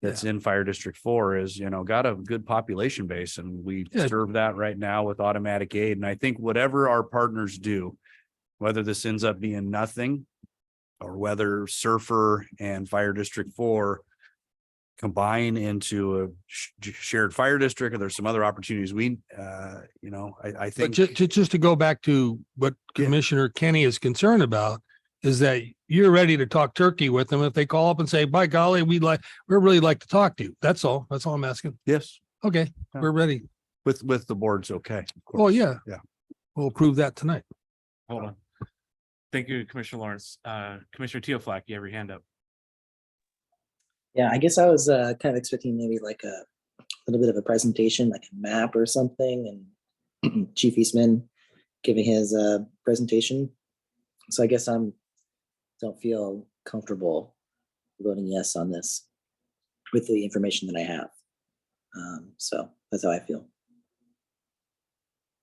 Speaker 7: that's in Fire District 4 is, got a good population base, and we serve that right now with automatic aid. And I think whatever our partners do, whether this ends up being nothing or whether Surfer and Fire District 4 combine into a shared fire district, or there's some other opportunities, I think.
Speaker 11: But just to go back to what Commissioner Kenny is concerned about is that you're ready to talk turkey with them if they call up and say, by golly, we'd really like to talk to you. That's all I'm asking.
Speaker 7: Yes.
Speaker 11: Okay. We're ready.
Speaker 7: With the board's okay.
Speaker 11: Oh, yeah.
Speaker 7: Yeah.
Speaker 11: We'll approve that tonight.
Speaker 1: Hold on. Thank you, Commissioner Lawrence. Commissioner Teoflack, you have your hand up.
Speaker 10: Yeah, I guess I was kind of expecting maybe like a little bit of a presentation, like a map or something, and Chief Eastman giving his presentation. So I guess don't feel comfortable voting yes on this with the information that I have. So that's how I feel.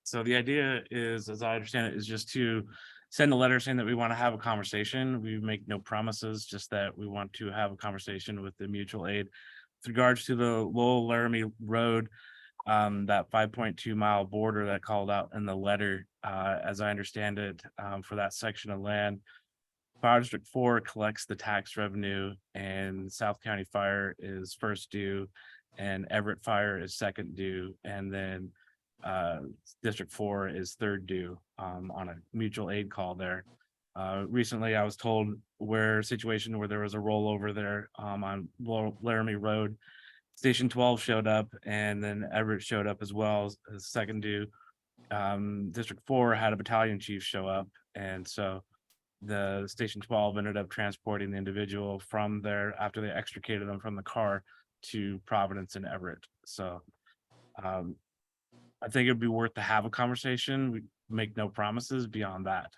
Speaker 1: So the idea is, as I understand it, is just to send a letter saying that we want to have a conversation. We make no promises, just that we want to have a conversation with the mutual aid with regards to the Lowell Laramie Road, that 5.2 mile border that called out in the letter. As I understand it, for that section of land, Fire District 4 collects the tax revenue, and South County Fire is first due, and Everett Fire is second due, and then District 4 is third due on a mutual aid call there. Recently, I was told a situation where there was a rollover there on Laramie Road. Station 12 showed up, and then Everett showed up as well as second due. District 4 had a battalion chief show up, and so the Station 12 ended up transporting the individual from there after they extricated them from the car to Providence and Everett. So I think it'd be worth to have a conversation. We make no promises beyond that.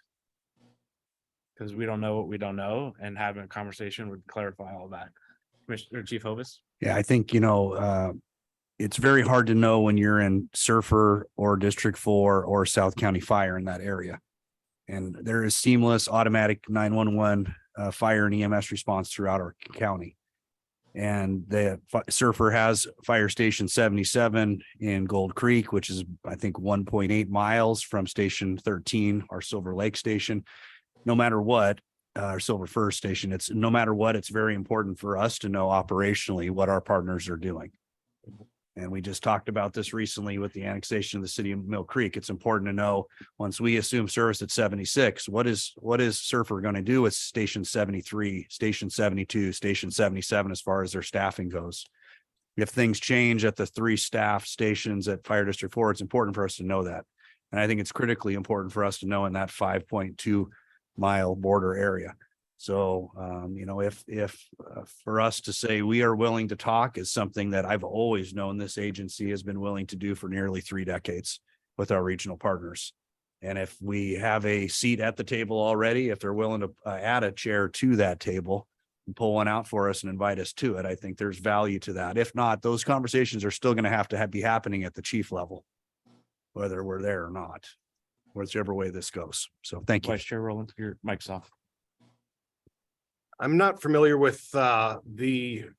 Speaker 1: Because we don't know what we don't know, and having a conversation would clarify all that. Commissioner Chief Hovis?
Speaker 7: Yeah, I think, it's very hard to know when you're in Surfer or District 4 or South County Fire in that area. And there is seamless automatic 911 fire and EMS response throughout our county. And the Surfer has Fire Station 77 in Gold Creek, which is, I think, 1.8 miles from Station 13, our Silver Lake Station. No matter what, our Silver Fir Station, it's no matter what, it's very important for us to know operationally what our partners are doing. And we just talked about this recently with the annexation of the city of Mill Creek. It's important to know, once we assume service at 76, what is Surfer going to do with Station 73, Station 72, Station 77, as far as their staffing goes? If things change at the 3 staff stations at Fire District 4, it's important for us to know that. And I think it's critically important for us to know in that 5.2 mile border area. So, if for us to say we are willing to talk is something that I've always known this agency has been willing to do for nearly 3 decades with our regional partners. And if we have a seat at the table already, if they're willing to add a chair to that table and pull one out for us and invite us to it, I think there's value to that. If not, those conversations are still going to be happening at the chief level, whether we're there or not, whichever way this goes. So thank you.
Speaker 1: Vice Chair Rowland, your mic's off.
Speaker 6: I'm not familiar with the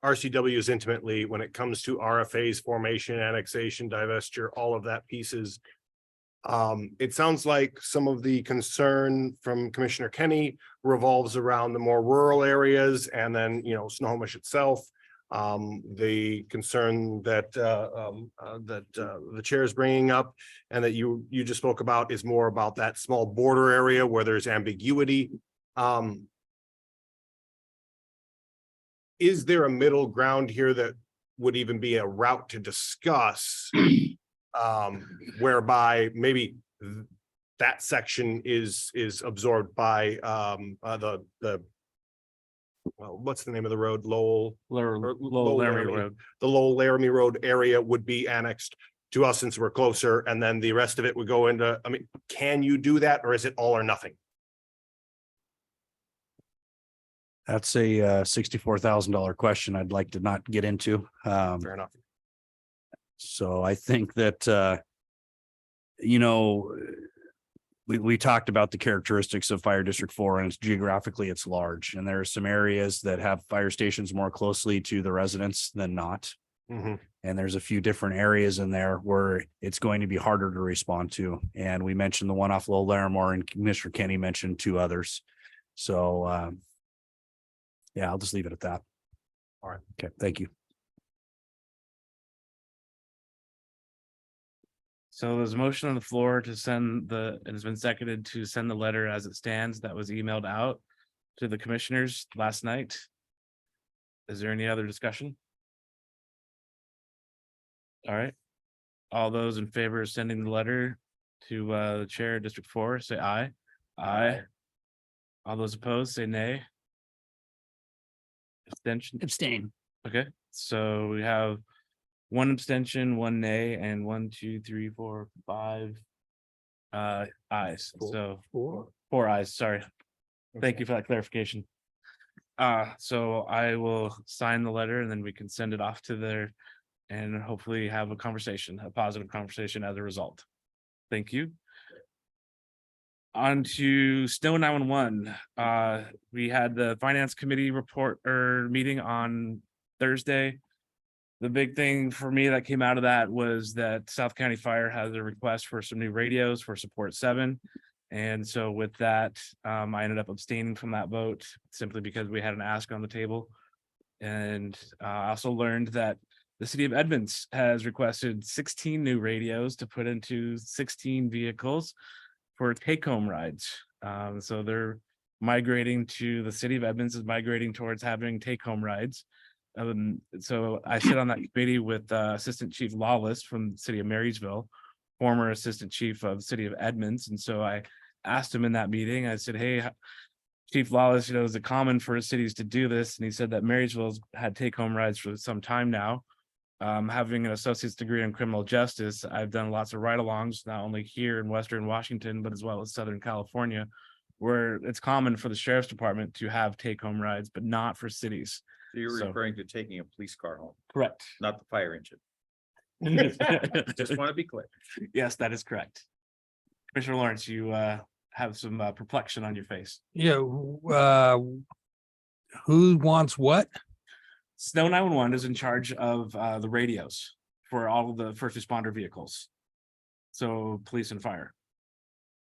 Speaker 6: RCWs intimately when it comes to RFAs, formation, annexation, divestiture, all of that pieces. It sounds like some of the concern from Commissioner Kenny revolves around the more rural areas, and then, Snohomish itself. The concern that the chair is bringing up and that you just spoke about is more about that small border area where there's ambiguity. Is there a middle ground here that would even be a route to discuss, whereby maybe that section is absorbed by the what's the name of the road? Lowell
Speaker 1: Laramie Road.
Speaker 6: The Lowell Laramie Road area would be annexed to us since we're closer, and then the rest of it would go into, can you do that, or is it all or nothing?
Speaker 7: That's a $64,000 question I'd like to not get into.
Speaker 6: Fair enough.
Speaker 7: So I think that, we talked about the characteristics of Fire District 4, and geographically it's large. And there are some areas that have fire stations more closely to the residents than not.
Speaker 6: Mm-hmm.
Speaker 7: And there's a few different areas in there where it's going to be harder to respond to. And we mentioned the one off Lowell Laramore, and Commissioner Kenny mentioned 2 others. So, yeah, I'll just leave it at that.
Speaker 6: All right.
Speaker 7: Okay, thank you.
Speaker 1: So there's a motion on the floor to send it has been seconded to send the letter as it stands that was emailed out to the commissioners last night. Is there any other discussion? All right. All those in favor of sending the letter to the chair of District 4, say aye. Aye. All those opposed, say nay.
Speaker 3: Abstain.
Speaker 1: Okay, so we have 1 abstention, 1 nay, and 1, 2, 3, 4, 5 ayes. So 4 ayes, sorry. Thank you for that clarification. So I will sign the letter, and then we can send it off to there and hopefully have a positive conversation as a result. Thank you. On to Snow 911. We had the finance committee meeting on Thursday. The big thing for me that came out of that was that South County Fire has a request for some new radios for Support 7. And so with that, I ended up abstaining from that vote simply because we had an ask on the table. And I also learned that the city of Edmonds has requested 16 new radios to put into 16 vehicles for take-home rides. So they're migrating to, the city of Edmonds is migrating towards having take-home rides. So I sit on that committee with Assistant Chief Lawless from the city of Marysville, former Assistant Chief of the city of Edmonds. And so I asked him in that meeting, I said, hey, Chief Lawless, is it common for cities to do this? And he said that Marysville's had take-home rides for some time now. Having an associate's degree in criminal justice, I've done lots of ride-alongs, not only here in Western Washington, but as well as Southern California, where it's common for the sheriff's department to have take-home rides, but not for cities.
Speaker 12: So you're
Speaker 1: So-
Speaker 12: referring to taking a police car home,
Speaker 1: Correct.
Speaker 12: not the fire engine. Just want to be clear.
Speaker 1: Yes, that is correct. Commissioner Lawrence, you have some perplexion on your face.
Speaker 11: Yeah, who wants what?
Speaker 1: Snow 911 is in charge of the radios for all of the first responder vehicles. So police and fire.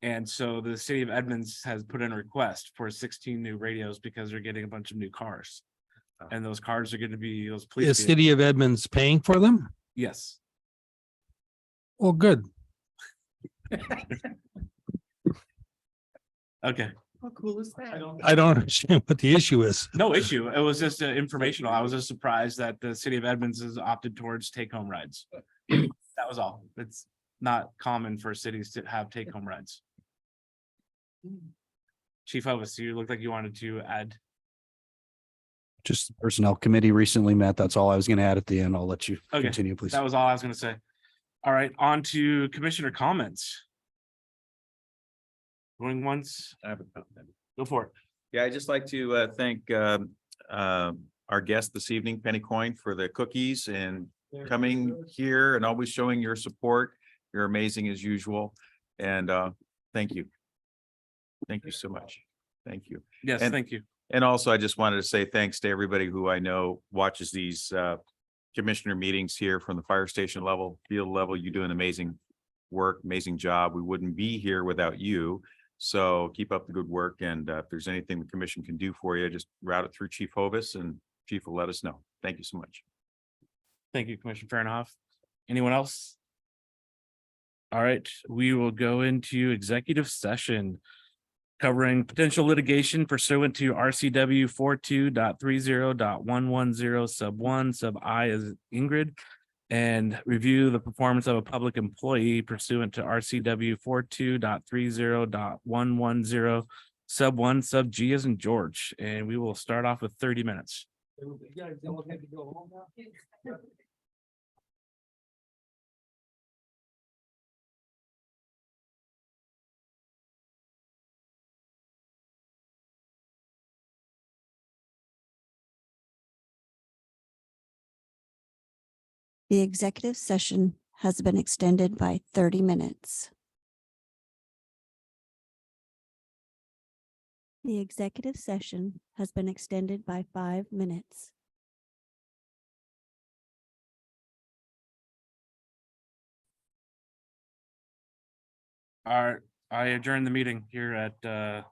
Speaker 1: And so the city of Edmonds has put in a request for 16 new radios because they're getting a bunch of new cars. And those cars are going to be those police.
Speaker 11: The city of Edmonds paying for them?
Speaker 1: Yes.
Speaker 11: Well, good.
Speaker 1: Okay.
Speaker 12: How cool is that?
Speaker 11: I don't understand what the issue is.
Speaker 1: No issue. It was just informational. I was just surprised that the city of Edmonds has opted towards take-home rides. That was all. It's not common for cities to have take-home rides. Chief Hovis, you look like you wanted to add.
Speaker 7: Just the personnel committee recently met. That's all I was going to add at the end. I'll let you
Speaker 1: Okay,
Speaker 7: continue, please.
Speaker 1: that was all I was gonna say. All right, on to commissioner comments. Going once,
Speaker 12: I have a comment.
Speaker 1: go for it.
Speaker 12: Yeah, I'd just like to thank our guest this evening, Penny Coin, for the cookies and coming here and always showing your support. You're amazing as usual. And thank you. Thank you so much. Thank you.
Speaker 1: Yes,
Speaker 12: And-
Speaker 1: thank you.
Speaker 12: And also, I just wanted to say thanks to everybody who I know watches these commissioner meetings here from the fire station level, field level. You do an amazing work, amazing job. We wouldn't be here without you. So keep up the good work. And if there's anything the commission can do for you, just route it through Chief Hovis and Chief will let us know. Thank you so much.
Speaker 1: Thank you, Commissioner Farnhoff. Anyone else? All right, we will go into executive session covering potential litigation pursuant to RCW 42.30.110 sub 1 sub I as Ingrid, and review the performance of a public employee pursuant to RCW 42.30.110 sub 1 sub G as in George. And we will start off with 30 minutes.
Speaker 18: The executive session has been extended by 30 minutes. The executive session has been extended by 5 minutes.
Speaker 1: All right, I adjourn the meeting here at 10:35.